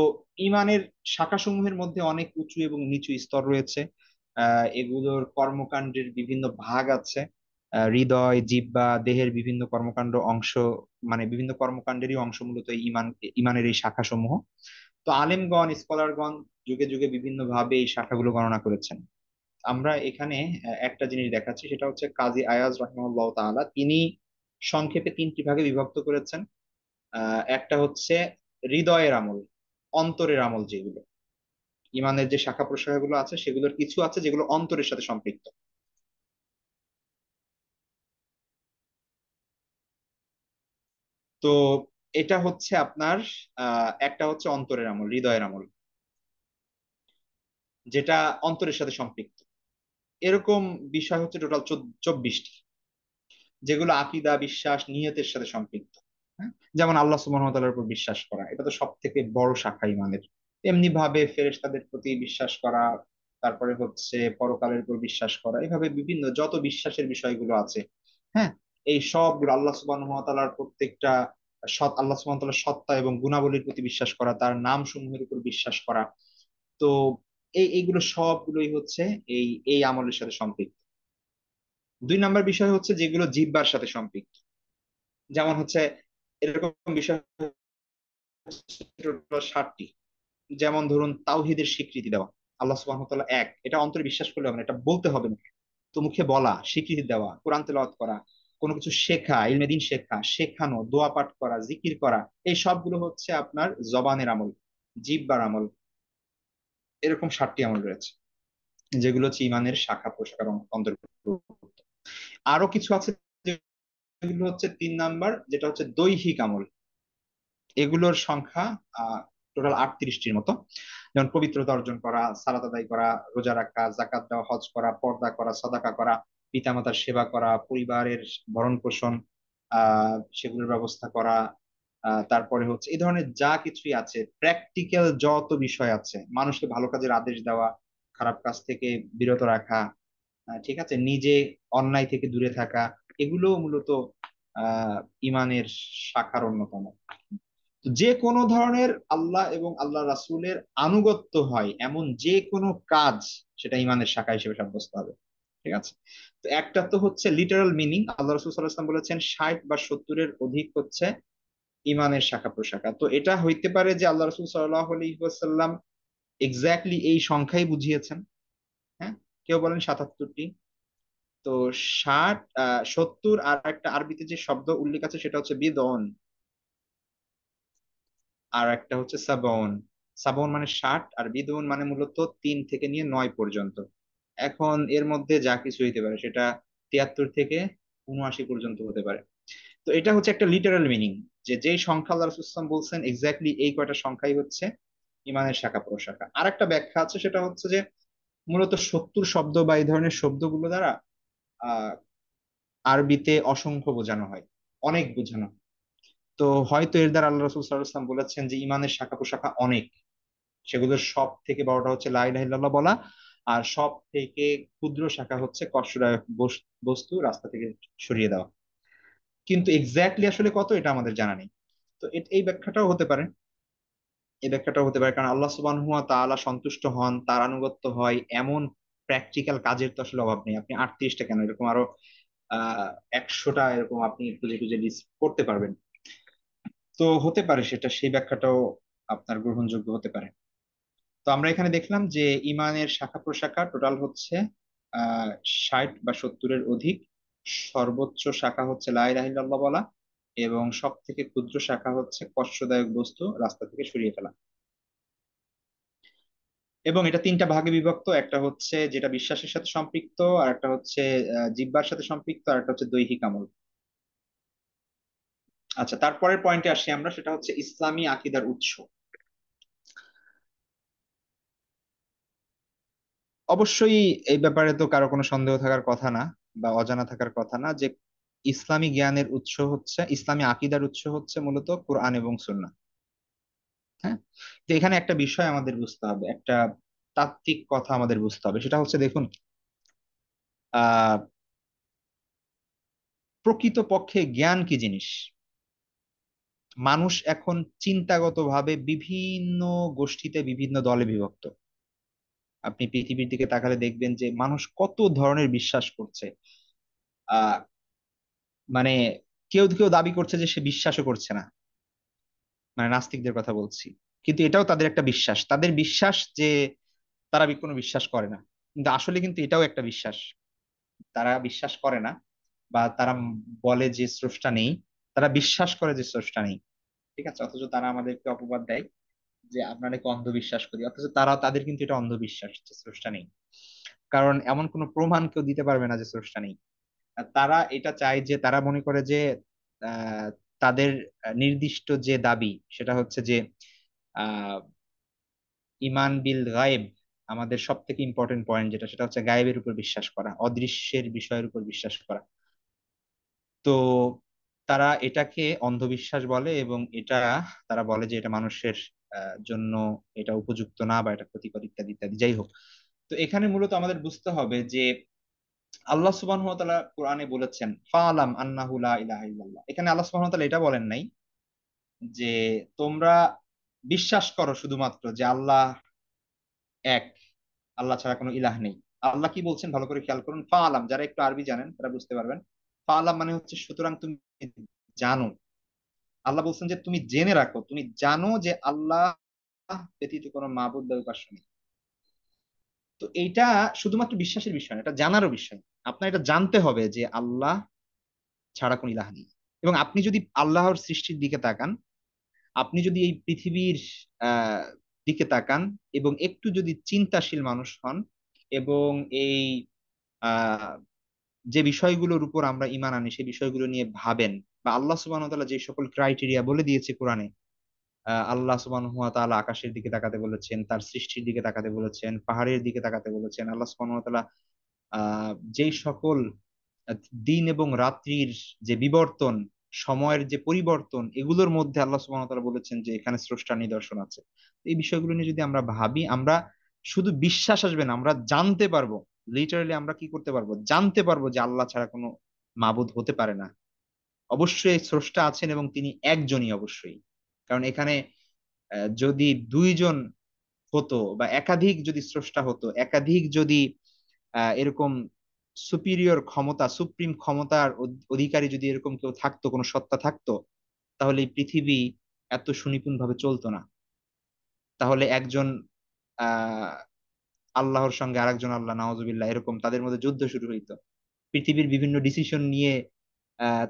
ইমানের শাখাসমূহের মধ্যে অনেক উঁচু এবং নিচু স্তর রয়েছে। এগুলোর কর্মকাণ্ডের বিভিন্ন ভাগ আছে। হৃদয়, জিহ্বা, দেহের বিভিন্ন কর্মকাণ্ড অংশ, মানে বিভিন্ন কর্মকাণ্ডেরই অংশ মূলত এই ইমানের এই শাখাসমূহ। তো আলেমগণ, স্কলারগণ যুগে যুগে বিভিন্ন ভাবে এই শাখাগুলো গণনা করেছেন। আমরা এখানে একটা জিনিস দেখাচ্ছি, সেটা হচ্ছে কাজী আয়াজ রাহিমাহুল্লাহ তাআলা তিনি সংক্ষেপে 3টি ভাগে বিভক্ত করেছেন। একটা হচ্ছে হৃদয়ের আমল, অন্তরের আমল, যেগুলো ইমানের যে শাখা প্রশাখাগুলো আছে সেগুলোর কিছু আছে যেগুলো অন্তরের সাথে সম্পৃক্ত। তো এটা হচ্ছে আপনার একটা হচ্ছে অন্তরের আমল, হৃদয়ের আমল, যেটা অন্তরের সাথে সম্পৃক্ত। এরকম বিষয় হচ্ছে টোটাল 24টি, যেগুলো আকীদা, বিশ্বাস, নিয়তের সাথে সম্পৃক্ত। হ্যাঁ? যেমন আল্লাহ সুবহানাহু ওয়া তাআলার উপর বিশ্বাস করা, এটা তো সব থেকে বড় শাখা ইমানের। এমনি ভাবে ফেরেশতাদের প্রতি বিশ্বাস করা, তারপরে হচ্ছে পরকালের উপর বিশ্বাস করা, এভাবে বিভিন্ন যত বিশ্বাসের বিষয়গুলো আছে, হ্যাঁ, এই সবগুলো আল্লাহ সুবহানাহু ওয়া তাআলার প্রত্যেকটা আল্লাহ সুবহানাহু ওয়া তাআলার সত্তা এবং গুণাবলীর প্রতি বিশ্বাস করা, তার নাম সমূহের উপর বিশ্বাস করা। তো এইগুলো সবগুলোই হচ্ছে এই এই আমলের সাথে সম্পৃক্ত। 2 নাম্বার বিষয় হচ্ছে যেগুলো জিহ্বার সাথে সম্পৃক্ত, যেমন হচ্ছে এরকম বিষয় হচ্ছে টোটাল 7টি। যেমন ধরুন তাওহীদের স্বীকৃতি দেওয়া, আল্লাহ সুবহানাহু ওয়া তাআলা এক, এটা অন্তরে বিশ্বাস করলে হবে না, এটা বলতে হবে না। তো মুখে বলা, স্বীকৃতি দেওয়া, কোরআন তেলাওয়াত করা, কোনো কিছু শেখা, ইলমে দিন শেখা, শেখানো, দোয়া পাঠ করা, জিকির করা, এই সবগুলো হচ্ছে আপনার জবানের আমল, জিহ্বার আমল। এরকম 7টি আমল রয়েছে যেগুলো হচ্ছে ইমানের শাখা প্রশাখার অন্তর্ভুক্ত। আরো কিছু আছে যেগুলো হচ্ছে 3 নাম্বার, যেটা হচ্ছে দৈহিক আমল। এগুলোর সংখ্যা টোটাল 38টির মতো। যেমন পবিত্রতা অর্জন করা, সালাত আদায় করা, রোজা রাখা, জাকাত দেওয়া, হজ করা, পর্দা করা, সাদাকা করা, পিতামাতার সেবা করা, পরিবারের ভরণ পোষণ সেগুলোর ব্যবস্থা করা। তারপরে হচ্ছে এই ধরনের যা কিছুই আছে, প্র্যাকটিক্যাল যত বিষয় আছে, মানুষকে ভালো কাজের আদেশ দেওয়া, খারাপ কাজ থেকে বিরত রাখা, ঠিক আছে, নিজে অন্যায় থেকে দূরে থাকা, এগুলো মূলত ইমানের শাখার অন্যতম। যে কোনো ধরনের আল্লাহ এবং আল্লাহ রাসূলের আনুগত্য হয় এমন যে কোনো কাজ, সেটা ইমানের শাখা হিসেবে সাব্যস্ত হবে। ঠিক আছে। তো একটা তো হচ্ছে লিটারাল মিনিং, আল্লাহ রাসূল সাল্লাল্লাহু আলাইহি ওয়াসাল্লাম বলেছেন 60 বা 70-এর অধিক হচ্ছে ইমানের শাখা প্রশাখা। তো এটা হইতে পারে যে আল্লাহ রাসূল সাল্লাল্লাহু আলাইহি ওয়াসাল্লাম এক্স্যাক্টলি এই সংখ্যাই বুঝিয়েছেন। হ্যাঁ, কেউ বলেন 77টি। তো 70 আর একটা আরবিতে যে শব্দ উল্লেখ আছে সেটা হচ্ছে বিদন, আর একটা হচ্ছে সাবন। সাবন মানে 60, আর বিদুন মানে মূলত 3 থেকে নিয়ে 9 পর্যন্ত। এখন এর মধ্যে যা কিছু হইতে পারে, সেটা 73 থেকে 79 পর্যন্ত হতে পারে। তো এটা হচ্ছে একটা লিটারাল মিনিং, যে যেই সংখ্যা আল্লাহ রাসূলুল্লাহ সাল্লাল্লাহু আলাইহি ওয়াসাল্লাম বলছেন এক্স্যাক্টলি এই কয়টা সংখ্যাই হচ্ছে ইমানের শাখা প্রশাখা। আর একটা ব্যাখ্যা আছে, সেটা হচ্ছে যে মূলত 70 শব্দ বা এই ধরনের শব্দগুলো দ্বারা আহ আরবিতে অসংখ্য বোঝানো হয়, অনেক বোঝানো হয়। তো হয়তো এর দ্বারা আল্লাহ রাসূল সাল্লাল্লাহু আলাইহি ওয়াসাল্লাম বলেছেন যে ইমানের শাখা প্রশাখা অনেক, সেগুলোর সব থেকে বড়টা হচ্ছে লা ইলাহা ইল্লাল্লাহ বলা, আর সব থেকে ক্ষুদ্র শাখা হচ্ছে কষ্টদায়ক বস্তু রাস্তা থেকে সরিয়ে দেওয়া। কিন্তু এক্স্যাক্টলি আসলে কত, এটা আমাদের জানা নেই। তো এই ব্যাখ্যাটাও হতে পারে, এই ব্যাখ্যাটাও হতে পারে, কারণ আল্লাহ সুবহানাহু ওয়া তাআলা সন্তুষ্ট হন, তার আনুগত্য হয় এমন প্র্যাকটিক্যাল কাজের তো আসলে অভাব নেই। আপনি 38টা কেন, এরকম আরো 100টা এরকম আপনি খুঁজে খুঁজে লিস্ট করতে পারবেন। তো হতে পারে সেটা, সেই ব্যাখ্যাটাও আপনার গ্রহণযোগ্য হতে পারে। তো আমরা এখানে দেখলাম যে ইমানের শাখা প্রশাখা টোটাল হচ্ছে আহ 60 বা 70-এর অধিক। সর্বোচ্চ শাখা হচ্ছে লা ইলাহা ইল্লাল্লাহ বলা, এবং সব থেকে ক্ষুদ্র শাখা হচ্ছে কষ্টদায়ক বস্তু রাস্তা থেকে সরিয়ে ফেলা। এবং এটা 3টা ভাগে বিভক্ত, একটা হচ্ছে যেটা বিশ্বাসের সাথে সম্পৃক্ত, আর একটা হচ্ছে জিহ্বার সাথে সম্পৃক্ত, আর একটা হচ্ছে দৈহিক আমল। আচ্ছা, তারপরের পয়েন্টে আসি আমরা, সেটা হচ্ছে ইসলামী আকীদার উৎস। অবশ্যই এই ব্যাপারে তো কারো কোনো সন্দেহ থাকার কথা না, বা অজানা থাকার কথা না, যে ইসলামী জ্ঞানের উৎস হচ্ছে, ইসলামী আকীদার উৎস হচ্ছে মূলত কোরআন এবং সুন্নাহ। হ্যাঁ। তো এখানে একটা বিষয় আমাদের বুঝতে হবে, একটা তাত্ত্বিক কথা আমাদের বুঝতে হবে, সেটা হচ্ছে দেখুন, আহ প্রকৃতপক্ষে জ্ঞান কি জিনিস। মানুষ এখন চিন্তাগতভাবে বিভিন্ন গোষ্ঠীতে, বিভিন্ন দলে বিভক্ত। আপনি পৃথিবীর দিকে তাকালে দেখবেন যে মানুষ কত ধরনের বিশ্বাস করছে। আহ মানে কেউ কেউ দাবি করছে যে সে বিশ্বাসও করছে না, মানে নাস্তিকদের কথা বলছি। কিন্তু এটাও তাদের একটা বিশ্বাস, তাদের বিশ্বাস যে তারা কোনো বিশ্বাস করে না, কিন্তু আসলে কিন্তু এটাও একটা বিশ্বাস। তারা বিশ্বাস করে না, বা তারা বলে যে স্রষ্টা নেই, তারা বিশ্বাস করে যে স্রষ্টা নেই। ঠিক আছে, অথচ তারা আমাদেরকে অপবাদ দেয় যে আমরা নাকি অন্ধবিশ্বাস করি, অথচ তাদের কিন্তু এটা অন্ধবিশ্বাস যে স্রষ্টা নেই। কারণ এমন কোনো প্রমাণ কেউ দিতে পারবে না যে স্রষ্টা নেই। আর তারা এটা চায়, যে তারা মনে করে যে আহ, তাদের নির্দিষ্ট যে দাবি, সেটা হচ্ছে যে আহ ইমান বিল গায়েব, আমাদের সব থেকে ইম্পর্টেন্ট পয়েন্ট যেটা, সেটা হচ্ছে গায়েবের উপর বিশ্বাস করা, অদৃশ্যের বিষয়ের উপর বিশ্বাস করা। তো তারা এটাকে অন্ধবিশ্বাস বলে, এবং এটা তারা বলে যে এটা মানুষের জন্য এটা উপযুক্ত না, বা এটা ক্ষতিকর, ইত্যাদি ইত্যাদি। যাই হোক, তো এখানে মূলত আমাদের বুঝতে হবে যে আল্লাহ সুবহানাহু ওয়া তাআলা কোরআনে বলেছেন ফালাম আন্নাহু লা ইলাহা ইল্লাল্লাহ। এখানে আল্লাহ সুবহানাহু ওয়া তাআলা এটা বলেন নাই যে তোমরা বিশ্বাস করো শুধুমাত্র যে আল্লাহ এক, আল্লাহ ছাড়া কোনো ইলাহ নেই। আল্লাহ কি বলছেন ভালো করে খেয়াল করুন। ফা আলাম, যারা একটু আরবি জানেন তারা বুঝতে পারবেন। ফা আলাম মানে হচ্ছে সুতরাং তুমি জানো। আল্লাহ বলছেন যে তুমি জেনে রাখো, তুমি জানো যে আল্লাহ ব্যতীত কোনো মাবুদ বা উপাস্য নেই। তো এইটা শুধুমাত্র বিশ্বাসের বিষয় না, এটা জানারও বিষয়। আপনার এটা জানতে হবে যে আল্লাহ ছাড়া কোনো ইলাহ নেই। এবং আপনি যদি আল্লাহর সৃষ্টির দিকে তাকান, আপনি যদি এই পৃথিবীর আহ দিকে তাকান এবং একটু যদি চিন্তাশীল মানুষ হন, এবং এই আহ যে বিষয়গুলোর উপর আমরা ঈমান আনি সেই বিষয়গুলো নিয়ে ভাবেন, বা আল্লাহ সুবহানাহু ওয়া তাআলা যে সকল ক্রাইটেরিয়া বলে দিয়েছে কোরআনে, আল্লাহ সুবহানাহু ওয়া তাআলা আকাশের দিকে তাকাতে বলেছেন, তার সৃষ্টির দিকে তাকাতে বলেছেন, পাহাড়ের দিকে তাকাতে বলেছেন। আল্লাহ সুবহানাহু ওয়া তাআলা যেই সকল আহ, দিন এবং রাত্রির যে বিবর্তন, সময়ের যে পরিবর্তন, এগুলোর মধ্যে আল্লাহ সুবহানাহু ওয়া তাআলা বলেছেন যে এখানে স্রষ্টার নিদর্শন আছে। এই বিষয়গুলো নিয়ে যদি আমরা ভাবি, আমরা শুধু বিশ্বাস আসবে না, আমরা জানতে পারবো। লিটারালি আমরা কি করতে পারবো, জানতে পারবো যে আল্লাহ ছাড়া কোনো মাবুদ হতে পারে না। অবশ্যই স্রষ্টা আছেন এবং তিনি একজনই অবশ্যই। কারণ এখানে যদি দুইজন হতো বা একাধিক যদি স্রষ্টা হতো, একাধিক যদি এরকম সুপিরিয়র ক্ষমতা, সুপ্রিম ক্ষমতার অধিকারী যদি এরকম কেউ থাকতো, কোনো সত্তা থাকতো, তাহলে এই পৃথিবী এত সুনিপুণ ভাবে চলতো না। তাহলে একজন আহ আল্লাহর সঙ্গে আরেকজন আল্লাহ, নাউজুবিল্লাহ, এরকম তাদের মধ্যে যুদ্ধ শুরু হইতো। পৃথিবীর বিভিন্ন ডিসিশন নিয়ে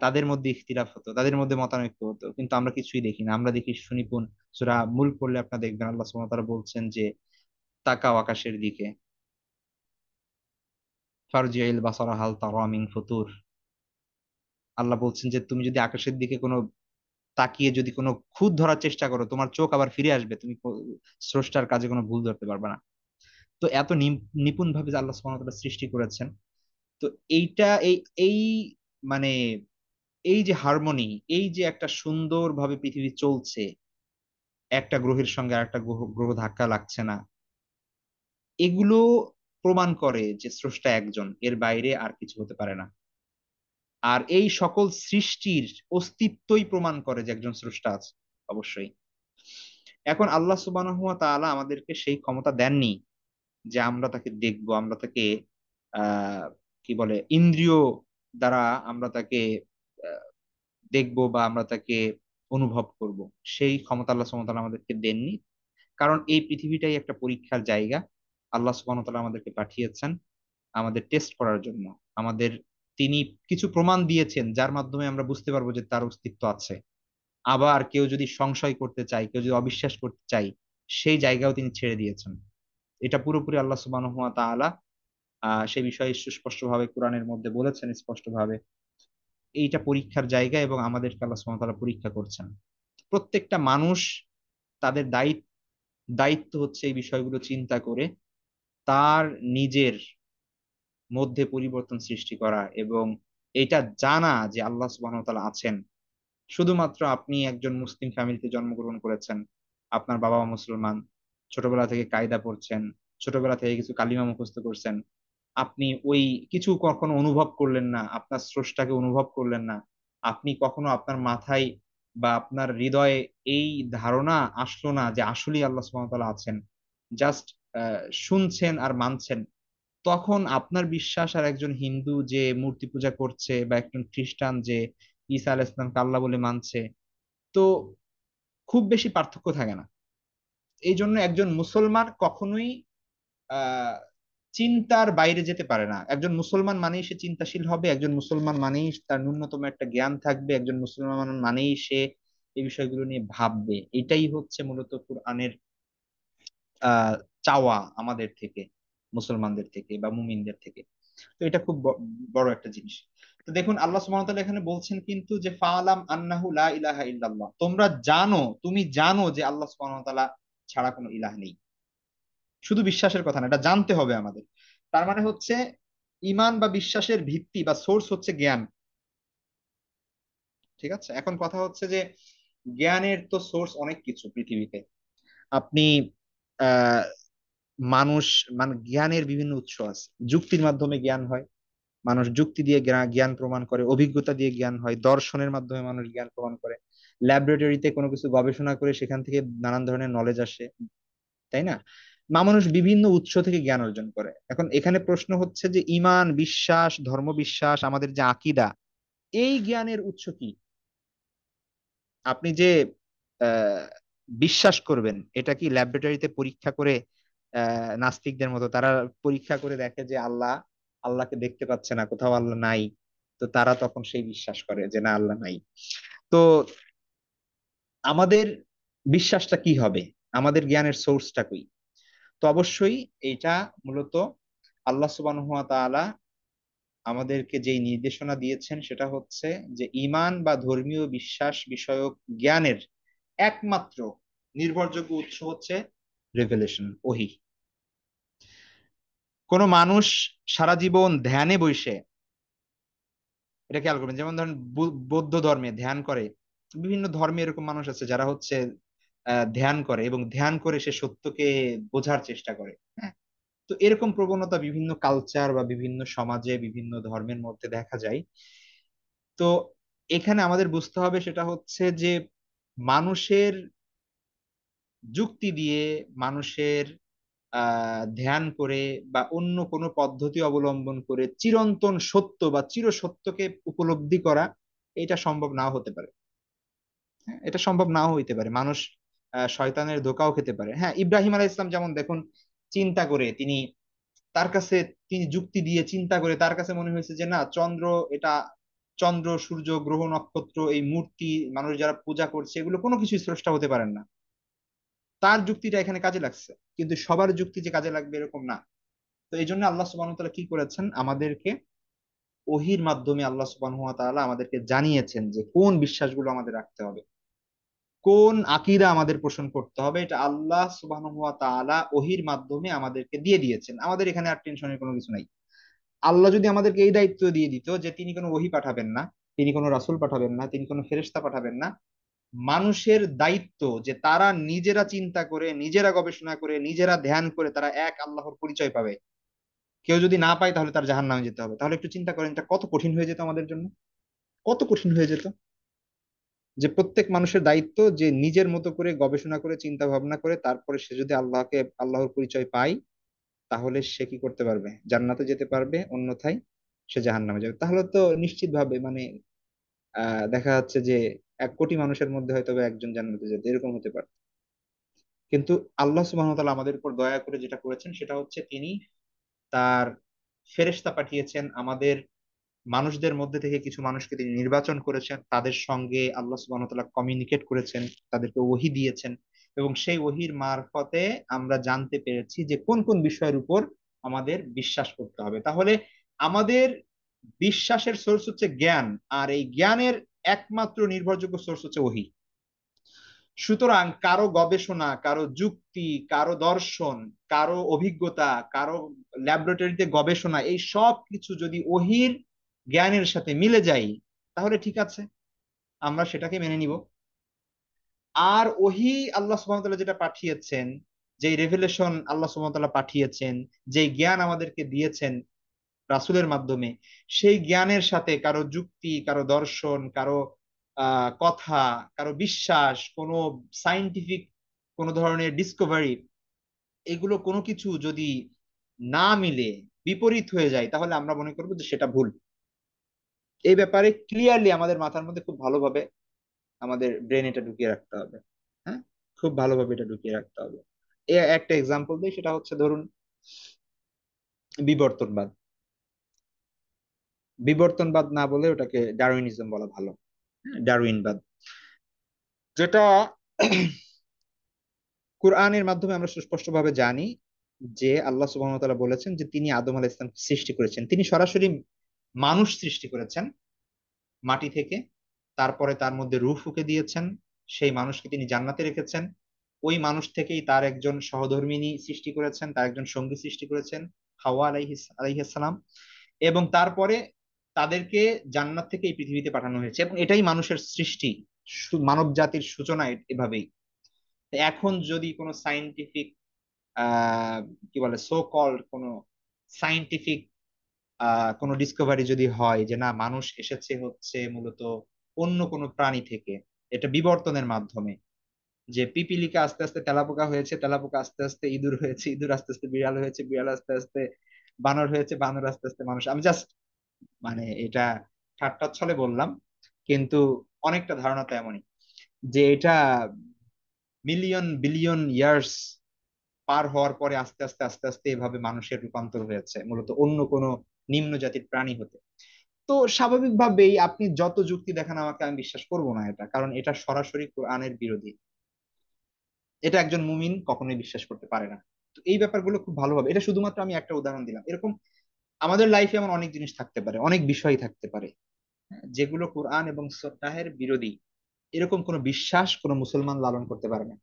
তাদের মধ্যে ইখতিলাফ হতো, তাদের মধ্যে মতানৈক্য হতো। কিন্তু আমরা কিছুই দেখি না, আমরা দেখি সুনিপুণ। সূরা মুল্ক পড়লে আপনারা দেখবেন আল্লাহ সুবহানাহু ওয়া তাআলা বলছেন যে তাকাও আকাশের দিকে, ফারজিইল বাসারা হাল তারা মিন ফুতুর। আল্লাহ বলছেন যে তুমি যদি আকাশের দিকে কোনো তাকিয়ে যদি কোনো খুঁত ধরার চেষ্টা করো, তোমার চোখ আবার ফিরে আসবে, তুমি স্রষ্টার কাজে কোনো ভুল ধরতে পারবে না। তো এত নিপুণ ভাবে যে আল্লাহ সুবহানাহু ওয়া তাআলা সৃষ্টি করেছেন। তো এইটা এই এই মানে এই যে হারমোনি, এই যে একটা সুন্দর ভাবে পৃথিবী চলছে, একটা গ্রহের সঙ্গে আরেকটা গ্রহ গ্রহ ধাক্কা লাগছে না, এগুলো প্রমাণ করে যে স্রষ্টা একজন, এর বাইরে আর কিছু হতে পারে না। আর এই সকল সৃষ্টির অস্তিত্বই প্রমাণ করে যে একজন স্রষ্টা আছে অবশ্যই। এখন আল্লাহ সুবহানাহু ওয়া তাআলা আমাদেরকে সেই ক্ষমতা দেননি যে আমরা তাকে দেখবো, আমরা তাকে আহ কি বলে ইন্দ্রিয় দ্বারা আমরা তাকে আহ, দেখবো বা আমরা তাকে অনুভব করব। সেই ক্ষমতা আল্লাহ সুবহানাহু ওয়া তাআলা আমাদেরকে দেননি। কারণ এই পৃথিবীটাই একটা পরীক্ষার জায়গা। আল্লাহ সুবহানাহু ওয়া তাআলা আমাদেরকে পাঠিয়েছেন আমাদের টেস্ট করার জন্য। আমাদের তিনি কিছু প্রমাণ দিয়েছেন যার মাধ্যমে আমরা বুঝতে পারবো যে তার অস্তিত্ব আছে। আবার কেউ যদি সংশয় করতে চায়, কেউ যদি অবিশ্বাস করতে চায়, সেই জায়গাও তিনি ছেড়ে দিয়েছেন। এটা পুরোপুরি আল্লাহ সুবহানাহু ওয়া তাআলা সেই বিষয়ে সুস্পষ্টভাবে কোরআনের মধ্যে বলেছেন স্পষ্টভাবে। এইটা পরীক্ষার জায়গা এবং আমাদেরকে আল্লাহ সুবহানাহু ওয়া তাআলা পরীক্ষা করছেন। প্রত্যেকটা মানুষ তাদের দায়িত্ব হচ্ছে এই বিষয়গুলো চিন্তা করে তার নিজের মধ্যে পরিবর্তন সৃষ্টি করা, এবং এটা জানা যে আল্লাহ সুবহানাহু ওয়া তাআলা আছেন। শুধুমাত্র আপনি একজন মুসলিম ফ্যামিলিতে জন্মগ্রহণ করেছেন, আপনার বাবা মা মুসলমান, ছোটবেলা থেকে কায়দা পড়ছেন, ছোটবেলা থেকে কিছু কালিমা মুখস্থ করছেন, আপনি ওই কিছু কখনো অনুভব করলেন না, আপনার স্রষ্টাকে অনুভব করলেন না, আপনি কখনো আপনার মাথায় বা আপনার হৃদয়ে এই ধারণা আসলো না যে আসলেই আল্লাহ সুবহানাহু ওয়া তাআলা আছেন, জাস্ট শুনছেন আর মানছেন। তখন আপনার বিশ্বাস আর একজন হিন্দু যে মূর্তি পূজা করছে বা একজন খ্রিস্টান যে ঈসা আলাইহিস সালামকে আল্লাহ বলে মানছে, তো খুব বেশি পার্থক্য থাকে না। এই জন্য একজন মুসলমান কখনোই আহ চিন্তার বাইরে যেতে পারে না। একজন মুসলমান মানেই সে চিন্তাশীল হবে, একজন মুসলমান মানেই তার ন্যূনতম একটা জ্ঞান থাকবে, একজন মুসলমান মানেই সে এই বিষয়গুলো নিয়ে ভাববে। এটাই হচ্ছে মূলত কোরআনের আহ চাওয়া আমাদের থেকে, মুসলমানদের থেকে বা মুমিনদের থেকে। তো এটা খুব বড় একটা জিনিস। তো দেখুন আল্লাহ সুবহানাহু ওয়া তাআলা এখানে বলছেন কিন্তু যে ফাআলাম আন্নাহু লা ইলাহা ইল্লাল্লাহ, তোমরা জানো, তুমি জানো যে আল্লাহ সুবহানাহু ওয়া তাআলা ছাড়া কোনো ইলাহ নেই। শুধু বিশ্বাসের কথা না, এটা জানতে হবে আমাদের। তার মানে হচ্ছে ইমান বা বিশ্বাসের ভিত্তি বা সোর্স হচ্ছে জ্ঞান। ঠিক আছে, এখন কথা হচ্ছে যে জ্ঞানের তো সোর্স অনেক কিছু পৃথিবীতে। আপনি আহ মানুষ মানে জ্ঞানের বিভিন্ন উৎস আছে। যুক্তির মাধ্যমে জ্ঞান হয়, মানুষ যুক্তি দিয়ে জ্ঞান প্রমাণ করে, অভিজ্ঞতা দিয়ে জ্ঞান হয়, দর্শনের মাধ্যমে মানুষ জ্ঞান প্রমাণ করে। ল্যাবরেটরিতে কোনো কিছু গবেষণা করে সেখান থেকে নানান ধরনের নলেজ আসে, তাই না? মানুষ বিভিন্ন উৎস থেকে জ্ঞান অর্জন করে। এখন এখানে প্রশ্ন হচ্ছে যে ইমান, বিশ্বাস, ধর্মবিশ্বাস, আমাদের যে আকীদা, এই জ্ঞানের উৎস কি? আপনি যে আহ, বিশ্বাস করবেন, এটা কি ল্যাবরেটরিতে পরীক্ষা করে, নাস্তিকদের মতো তারা পরীক্ষা করে দেখে যে আল্লাহকে দেখতে পাচ্ছে না, কোথাও আল্লাহ নাই, তো তারা তখন সেই বিশ্বাস করে যে না, আল্লাহ নাই। তো আমাদের বিশ্বাসটা কি হবে, আমাদের জ্ঞানের সোর্সটা কি? তো অবশ্যই এটা মূলত আল্লাহ সুবহানাহু ওয়া তাআলা আমাদেরকে যেই নির্দেশনা দিয়েছেন সেটা হচ্ছে যে ঈমান বা ধর্মীয় বিশ্বাস বিষয়ক জ্ঞানের একমাত্র নির্ভরযোগ্য উৎস হচ্ছে রেভেলেশন, ওহী। কোন মানুষ সারা জীবন ধ্যানে বসে, এটা খেয়াল করবেন, যেমন ধরেন বৌদ্ধ ধর্মে ধ্যান করে, বিভিন্ন ধর্মে এরকম মানুষ আছে যারা হচ্ছে ধ্যান করে এবং ধ্যান করে সে সত্যকে বোঝার চেষ্টা করে, হ্যাঁ। তো এরকম প্রবণতা বিভিন্ন কালচার বা বিভিন্ন সমাজে বিভিন্ন ধর্মের মধ্যে দেখা যায়। তো এখানে আমাদের বুঝতে হবে সেটা হচ্ছে যে মানুষের যুক্তি দিয়ে, মানুষের ধ্যান করে বা অন্য কোনো পদ্ধতি অবলম্বন করে চিরন্তন সত্য বা চিরসত্যকে উপলব্ধি করা, এটা সম্ভব নাও হতে পারে। হ্যাঁ, এটা সম্ভব নাও হইতে পারে। মানুষ শয়তানের ধোঁকাও খেতে পারে। হ্যাঁ, ইব্রাহিম আলাইহিস সালাম যেমন দেখুন, চিন্তা করে তিনি, তার কাছে, তিনি যুক্তি দিয়ে চিন্তা করে তার কাছে মনে হয়েছে যে না, চন্দ্র, এটা চন্দ্র, সূর্য, গ্রহ, নক্ষত্র, এই মূর্তি, মানুষ যারা পূজা করছে, এগুলো কোনো কিছু স্রষ্টা হতে পারেন না। তার যুক্তিটা এখানে কাজে লাগছে, কিন্তু সবার যুক্তি যে কাজে লাগবে এরকম না। তো এই জন্য আল্লাহ সুবহানাহু ওয়া তাআলা কি করেছেন, আমাদেরকে ওহীর মাধ্যমে আল্লাহ সুবহানাহু ওয়া তাআলা আমাদেরকে জানিয়েছেন যে কোন বিশ্বাসগুলো আমাদের রাখতে হবে, কোন আকীদা আমাদের পোষণ করতে হবে, এটা আল্লাহ সুবহানাহু ওয়া তাআলা ওহীর মাধ্যমে আমাদেরকে দিয়ে দিয়েছেন। আমাদের এখানে আর টেনশনের কোনো কিছু নাই। আল্লাহ যদি আমাদেরকে এই দায়িত্ব দিয়ে দিত যে তিনি কোনো ওহী পাঠাবেন না, তিনি কোনো রাসূল পাঠাবেন না, তিনি কোনো ফেরেশতা পাঠাবেন না, মানুষের দায়িত্ব যে তারা নিজেরা চিন্তা করে, নিজেরা গবেষণা করে, নিজেরা ধ্যান করে তারা এক আল্লাহর পরিচয় পাবে, কেউ যদি না পায় তাহলে তার জাহান্নামে যেতে হবে, তাহলে একটু চিন্তা করেন এটা কত কঠিন হয়ে যেত আমাদের জন্য, কত কঠিন হয়ে যেত। যে প্রত্যেক মানুষের দায়িত্ব যে নিজের মতো করে গবেষণা করে চিন্তা ভাবনা করে তারপরে সে যদি আল্লাহর পরিচয় পায়, তাহলে সে কি করতে পারবে, জান্নাতে যেতে পারবে, অন্যথায় সে জাহান্নামে যাবে। তাহলে তো নিশ্চিত ভাবে মানে দেখা যাচ্ছে যে 1 কোটি মানুষের মধ্যে হয়তো বা একজন জান্নাতে যেত, এরকম হতে পারে। কিন্তু আল্লাহ সুবহানাহু ওয়া তাআলা আমাদের উপর দয়া করে যেটা করেছেন সেটা হচ্ছে তিনি তার ফেরেশতা পাঠিয়েছেন, আমাদের মানুষদের মধ্যে থেকে কিছু মানুষকে তিনি নির্বাচন করেছেন, তাদের সঙ্গে আল্লাহ সুবহানাহু ওয়া তাআলা কমিউনিকেট করেছেন, তাদেরকে ওহী দিয়েছেন, এবং সেই ওহীর মারফতে আমরা জানতে পেরেছি যে কোন কোন বিষয়ের উপর আমাদের বিশ্বাস করতে হবে। তাহলে আমাদের বিশ্বাসের সোর্স হচ্ছে জ্ঞান, আর এই জ্ঞানের একমাত্র নির্ভরযোগ্য সোর্স হচ্ছে ওহী। সুতরাং কারো গবেষণা, কারো যুক্তি, কারো দর্শন, কারো অভিজ্ঞতা, কারো ল্যাবরেটরিতে গবেষণা, এই সব কিছু যদি ওহীর জ্ঞানের সাথে মিলে যায়, তাহলে ঠিক আছে, আমরা সেটাকে মেনে নিব। আর ওহী আল্লাহ সুবহানাহু ওয়া তাআলা যেটা পাঠিয়েছেন, যে রেভেলেশন আল্লাহ সুবহানাহু ওয়া তাআলা পাঠিয়েছেন, যে জ্ঞান আমাদেরকে দিয়েছেন রাসূলের মাধ্যমে, সেই জ্ঞানের সাথে কারো যুক্তি, কারো দর্শন, কারো কথা, কারো বিশ্বাস, কোনো সায়েন্টিফিক কোনো ধরনের ডিসকভারি, এগুলো কোনো কিছু যদি না মিলে, বিপরীত হয়ে যায়, তাহলে আমরা মনে করবো যে সেটা ভুল। এই ব্যাপারে ক্লিয়ারলি আমাদের মাথার মধ্যে খুব ভালোভাবে আমাদের ব্রেন এটা ঢুকিয়ে রাখতে হবে। হ্যাঁ, খুব ভালোভাবে এটা ঢুকিয়ে রাখতে হবে। এ একটা এক্সাম্পল দিই, সেটা হচ্ছে ধরুন বিবর্তনবাদ। বিবর্তনবাদ না বলে ওটাকে ডারউইনিজম বলা ভালো। হ্যাঁ, ডারউইনবাদ, যেটা কোরআনের মাধ্যমে আমরা সুস্পষ্টভাবে জানি যে আল্লাহ সুবহানাহু ওয়া তাআলা বলেছেন যে তিনি আদম আলাইহিস সালামকে সৃষ্টি করেছেন, তিনি সরাসরি মানুষ সৃষ্টি করেছেন মাটি থেকে, তারপরে তার মধ্যে রূহ ফুঁকে দিয়েছেন, সেই মানুষকে তিনি জান্নাতে রেখেছেন, ওই মানুষ থেকেই তার একজন সহধর্মিণী সৃষ্টি করেছেন, তার একজন সঙ্গী সৃষ্টি করেছেন, হাওয়া আলাইহিস সালাম, এবং তারপরে তাদেরকে জান্নাত থেকে এই পৃথিবীতে পাঠানো হয়েছে, এবং এটাই মানুষের সৃষ্টি, মানব জাতির সূচনা এভাবেই। এখন যদি কোনো সাইন্টিফিক আহ কি বলে, সো কল্ড কোনো সাইন্টিফিক কোনো ডিসকভারি যদি হয় যে না, মানুষ এসেছে হচ্ছে মূলত অন্য কোনো প্রাণী থেকে, এটা বিবর্তনের মাধ্যমে, যে পিপিলিকা আস্তে আস্তে তেলাপোকা হয়েছে, তেলাপোকা আস্তে আস্তে ইঁদুর হয়েছে, ইঁদুর আস্তে আস্তে বিড়াল হয়েছে, বিড়াল আস্তে আস্তে বানর হয়েছে, বানর আস্তে আস্তে মানুষ। আমি জাস্ট মানে এটা ঠাট্টার ছলে বললাম, কিন্তু অনেকটা ধারণা তো এমনই, যে এটা মিলিয়ন বিলিয়ন ইয়ার্স পার হওয়ার পরে আস্তে আস্তে আস্তে আস্তে এভাবে মানুষের রূপান্তর হয়েছে মূলত অন্য কোনো নিম্ন জাতির প্রাণী হতে। তো স্বাভাবিকভাবেই আপনি যত যুক্তি দেখান আমাকে, আমি বিশ্বাস করব না এটা, কারণ এটা সরাসরি কোরআনের বিরোধী। এটা একজন মুমিন কখনোই বিশ্বাস করতে পারে না। তো এই ব্যাপারগুলো খুব ভালোভাবে, এটা শুধুমাত্র আমি একটা উদাহরণ দিলাম, এরকম আমাদের লাইফে এমন অনেক জিনিস থাকতে পারে, অনেক বিষয় থাকতে পারে, হ্যাঁ, যেগুলো কোরআন এবং সুন্নাহের বিরোধী। এরকম কোনো বিশ্বাস কোনো মুসলমান লালন করতে পারে না।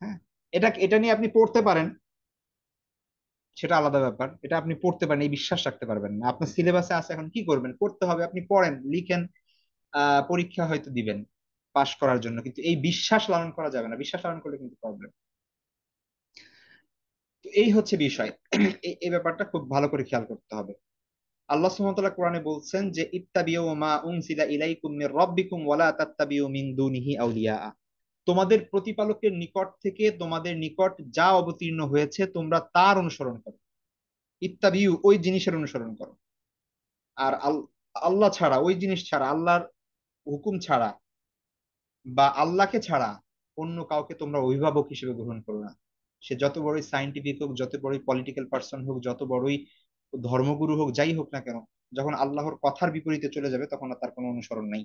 হ্যাঁ, এটা এটা নিয়ে আপনি পড়তে পারেন, সেটা আলাদা ব্যাপার। এটা আপনি পড়তে পারেন, এই বিশ্বাস রাখতে পারবেন না। আপনার সিলেবাসে আছে, এখন কি করবেন, পড়তে হবে, আপনি পড়েন, লিখেন, পরীক্ষা হয়তো দিবেন পাশ করার জন্য, কিন্তু এই বিশ্বাস লালন করা যাবে না। বিশ্বাস লালন করলে কিন্তু প্রবলেম। তো এই হচ্ছে বিষয়। এই ব্যাপারটা খুব ভালো করে খেয়াল করতে হবে। আল্লাহ সুবহানাহু ওয়া তাআলা কোরআনে বলছেন যে ইত্তাবিউ মা উনজিলা ইলাইকুম মির রাব্বিকুম ওয়ালা তাত্তাবিউ মিন দুনিহি আউলিয়া। তোমাদের প্রতিপালকের নিকট থেকে তোমাদের নিকট যা অবতীর্ণ হয়েছে তোমরা তার অনুসরণ করো। ইত্তাবিউ ওই জিনিসের অনুসরণ করো। আর আল্লাহ ছাড়া, ওই জিনিস ছাড়া, আল্লাহর হুকুম ছাড়া বা আল্লাহকে ছাড়া অন্য কাউকে তোমরা অভিভাবক হিসেবে গ্রহণ করো না। সে যত বড়ই সাইন্টিফিক হোক, যত বড়ই পলিটিক্যাল পার্সন হোক, যত বড়ই ধর্মগুরু হোক, যাই হোক না কেন, যখন আল্লাহর কথার বিপরীতে চলে যাবে তখন আর তার কোনো অনুসরণ নাই।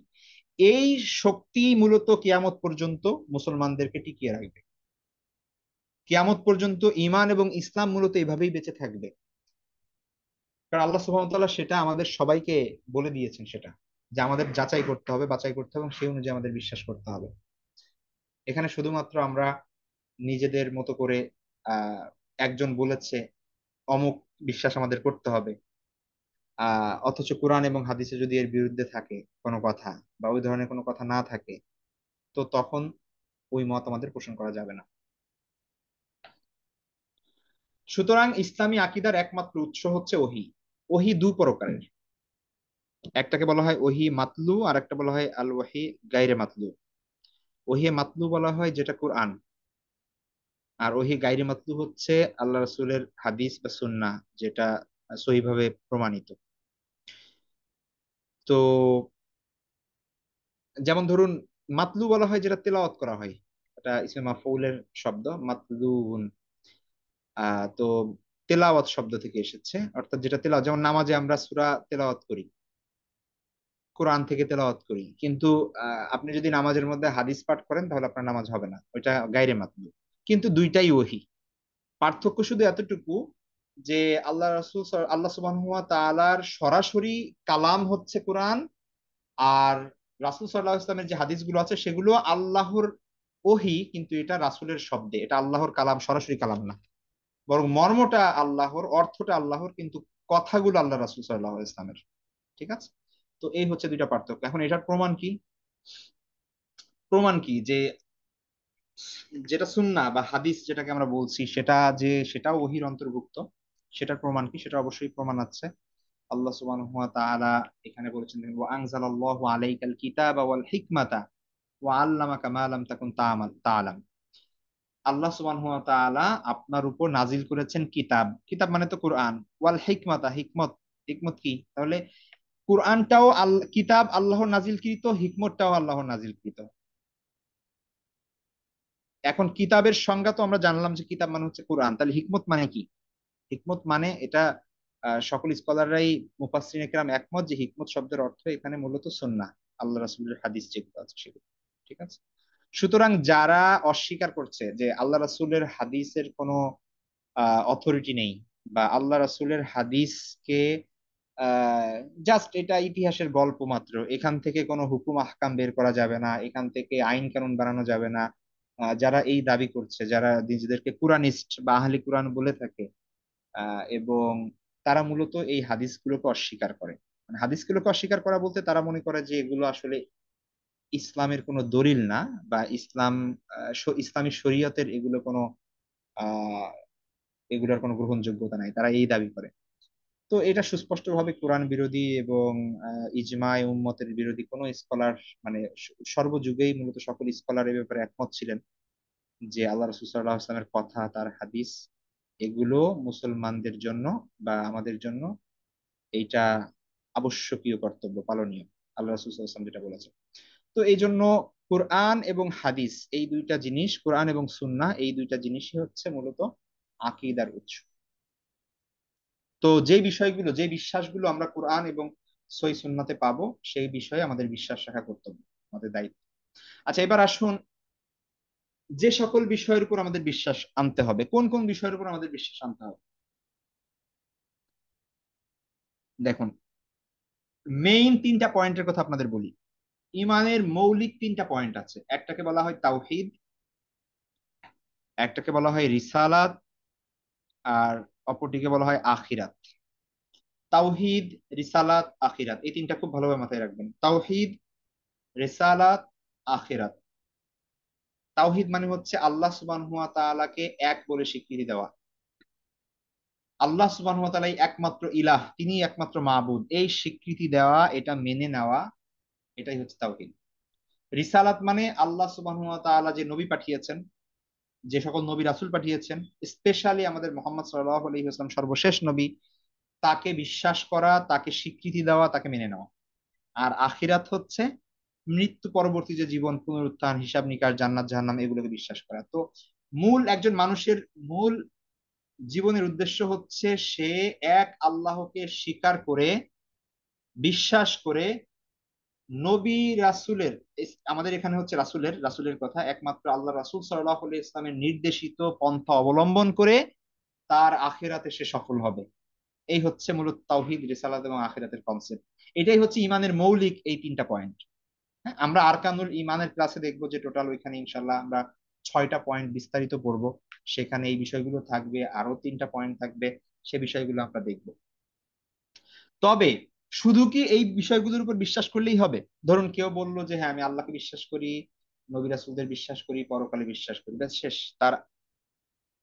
এই শক্তি মূলত কিয়ামত পর্যন্ত মুসলমানদেরকে টিকিয়ে রাখবে। কিয়ামত পর্যন্ত ঈমান এবং ইসলাম মূলত এইভাবেই বেঁচে থাকবে। কারণ আল্লাহ সুবহানাহু ওয়া তাআলা সেটা আমাদের সবাইকে বলে দিয়েছেন, সেটা যে আমাদের যাচাই করতে হবে, বাছাই করতে হবে, এবং সেই অনুযায়ী আমাদের বিশ্বাস করতে হবে। এখানে শুধুমাত্র আমরা নিজেদের মতো করে একজন বলেছে অমুক বিশ্বাস আমাদের করতে হবে, অথচ কোরআন এবং হাদিসে যদি এর বিরুদ্ধে থাকে কোনো কথা, বা ওই ধরনের কোনো কথা না থাকে, তো তখন ওই মত আমাদের পোষণ করা যাবে না। সুতরাং ইসলামী আকিদার একমাত্র উৎস হচ্ছে ওহী। ওহী দু প্রকারের, একটাকে বলা হয় ওহী মাতলু, আর একটা বলা হয় আল ওয়াহি গায়রে মাতলু। ওহী মাতলু বলা হয় যেটা কোরআন, আর ওহী গায়রে মাতলু হচ্ছে আল্লাহ রাসূলের হাদিস বা সুন্নাহ, যেটা সহিভাবে প্রমাণিত। তো যেমন ধরুন, মাতলু বলা হয় যেটা তেলাওয়াত করা হয়, এটা ইসমে মাফউলের শব্দ মাতলুন। তো তেলাওয়াত শব্দ থেকে এসেছে, অর্থাৎ যেটা তেলাওয়াত, যেমন নামাজে আমরা সূরা তেলাওয়াত করি, কোরআন থেকে তেলাওয়াত করি, কিন্তু আপনি যদি নামাজের মধ্যে হাদিস পাঠ করেন তাহলে আপনার নামাজ হবে না, ওইটা গায়রে মাতলু। কিন্তু দুইটাই ওহী। পার্থক্য শুধু এতটুকু যে আল্লাহ সুবহানাহু ওয়া তাআলার সরাসরি কালাম হচ্ছে কোরআন, আর রাসূল সাল্লাল্লাহু আলাইহি ওয়াসাল্লামের যে হাদিসগুলো আছে সেগুলো আল্লাহর ওহী, কিন্তু এটা রাসূলের শব্দে, এটা আল্লাহর কালাম, সরাসরি কালাম না। বরং মর্মটা আল্লাহর, অর্থটা আল্লাহর, কিন্তু কথাগুলো আল্লাহ রাসূল সাল্লাল্লাহু আলাইহি ওয়াসাল্লামের। ঠিক আছে? তো এই হচ্ছে দুইটা পার্থক্য। এখন এটার প্রমাণ কি? প্রমাণ কি যে যেটা সুন্নাহ বা হাদিস যেটাকে আমরা বলছি, সেটা যে সেটাও ওহীর অন্তর্ভুক্ত, সেটার প্রমাণ কি? সেটা অবশ্যই প্রমাণ আছে। আল্লাহ সুবহানাহু ওয়া তাআলা এখানে বলেছেন, ওয়া আনজালাল্লাহু আলাইকাল কিতাবা ওয়াল হিকমাতা ওয়া আল্লামাকা মা লাম তাকুন তা'লাম। আল্লাহ সুবহানাহু ওয়া তাআলা আপনার উপর নাজিল করেছেন কিতাব, কিতাব মানে তো কোরআন, ওয়াল হিকমাতা, হিকমত। হিকমত কি তাহলে? কোরআনটাও কিতাব আল্লাহর নাজিলকৃত, হিকমতটাও আল্লাহর নাজিলকৃত। এখন কিতাবের সংজ্ঞা তো আমরা জানলাম যে কিতাব মানে হচ্ছে কোরআন, তাহলে হিকমত মানে কি? হিকমত মানে এটা সকল স্কলাররাই, মুফাসসিরিনে কেরাম একমত যে হিকমত শব্দের অর্থ এখানে মূলত সুন্নাহ, আল্লাহ রাসূলের হাদিস যেগুলো আছে সেগুলো। ঠিক আছে? সুতরাং যারা অস্বীকার করছে যে আল্লাহ রাসূলের হাদিসের কোনো অথরিটি নেই, বা আল্লাহ রাসূলের হাদিসকে জাস্ট এটা ইতিহাসের গল্প মাত্র, এখান থেকে কোনো হুকুম আহকাম বের করা যাবে না, এখান থেকে আইন কানুন বানানো যাবে না, যারা এই দাবি করছে, যারা নিজেদেরকে কুরানিস্ট বা আহলে কুরআন বলে থাকে, এবং তারা মূলত এই হাদিসগুলোকে অস্বীকার করে। মানে হাদিসগুলোকে অস্বীকার করা বলতে তারা মনে করে যে এগুলো আসলে ইসলামের কোনো দলিল না, বা ইসলামী শরীয়তের এগুলো কোনো আহ এগুলোর কোনো গ্রহণযোগ্যতা নাই, তারা এই দাবি করে। তো এটা সুস্পষ্টভাবে কোরআন বিরোধী এবং ইজমায় উম্মতের বিরোধী কোনো স্কলার, মানে সর্বযুগেই মূলত সকল স্কলার এ ব্যাপারে একমত ছিলেন যে আল্লাহ রাসূল সাল্লাল্লাহু আলাইহি ওয়াসাল্লামের কথা, তার হাদিস, এগুলো মুসলমানদের জন্য বা আমাদের জন্য এইটা আবশ্যকীয়, কর্তব্য, পালনীয়। আল্লাহ রাসূল সাল্লাল্লাহু আলাইহি ওয়াসাল্লাম যেটা বলেছেন। তো এই জন্য কোরআন এবং হাদিস, এই দুইটা জিনিস, কোরআন এবং সুন্নাহ, এই দুইটা জিনিসই হচ্ছে মূলত আকীদার উৎস। তো যে বিষয়গুলো, যে বিশ্বাসগুলো আমরা কোরআন এবং সহিহ সুন্নাতে পাবো, সেই বিষয়ে আমাদের বিশ্বাস রাখা কর্তব্য, আমাদের দায়িত্ব। আচ্ছা, এবার আসুন, যে সকল বিষয়ের উপর আমাদের বিশ্বাস আনতে হবে, কোন কোন বিষয়ের উপর আমাদের বিশ্বাস আনতে হবে? দেখুন, মেইন তিনটা পয়েন্টের কথা আপনাদের বলি। ইমানের মৌলিক তিনটা পয়েন্ট আছে। একটাকে বলা হয় তাওহীদ, একটাকে বলা হয় রিসালাত, আর অপরটিকে বলা হয় আখিরাত। তাওহীদ, রিসালাত, আখিরাত, এই তিনটা খুব ভালোভাবে মাথায় রাখবেন। তাওহীদ, রিসালাত, আখিরাত। তাওহীদ মানে হচ্ছে আল্লাহ সুবহানাহু ওয়া তাআলাকে এক বলে স্বীকৃতি দেওয়া। আল্লাহ সুবহানাহু ওয়া তাআলাই একমাত্র ইলাহ, তিনি একমাত্র মাবুদ, এই স্বীকৃতি দেওয়া, এটা মেনে নেওয়া, এটাই হচ্ছে তাওহীদ। রিসালাত মানে আল্লাহ সুবহানাহু ওয়া তাআলা যে নবী পাঠিয়েছেন, যে সকল নবী রাসূল পাঠিয়েছেন, স্পেশালি আমাদের মুহাম্মদ সাল্লাল্লাহু আলাইহি ওয়াসাল্লাম সর্বশেষ নবী, তাকে বিশ্বাস করা, তাকে স্বীকৃতি দেওয়া, তাকে মেনে নেওয়া। আর আখিরাত হচ্ছে মৃত্যু পরবর্তী যে জীবন, পুনরুত্থান, হিসাব নিকাশ, জান্নাত জাহান্নাম, এগুলোকে বিশ্বাস করা। তো মূল, একজন মানুষের মূল জীবনের উদ্দেশ্য হচ্ছে সে এক আল্লাহকে স্বীকার করে, বিশ্বাস করে, নবী রাসূলের, আমাদের এখানে হচ্ছে রাসূলের, রাসূলের কথা, একমাত্র আল্লাহ রাসূল সাল্লাল্লাহু আলাইহি ইসলামের নির্দেশিত পন্থা অবলম্বন করে তার আখিরাতে সে সফল হবে। এই হচ্ছে মূলত তাওহীদ, রিসালাত এবং আখিরাতের কনসেপ্ট। এটাই হচ্ছে ইমানের মৌলিক এই তিনটা পয়েন্ট। হ্যাঁ, আমরা আরকানুল ইমানের ক্লাসে দেখবো যে টোটাল ওইখানে ইনশাল্লাহ আমরা 6টা পয়েন্ট বিস্তারিত পড়বো। সেখানে এই বিষয়গুলো থাকবে, আরো 3টা পয়েন্ট থাকবে, সে বিষয়গুলো আমরা দেখবো। তবে শুধু কি এই বিষয়গুলোর উপর বিশ্বাস করলেই হবে? ধরুন কেউ বললো যে হ্যাঁ, আমি আল্লাহকে বিশ্বাস করি, নবী রাসূলদের বিশ্বাস করি, পরকালে বিশ্বাস করি, ব্যাস শেষ, তার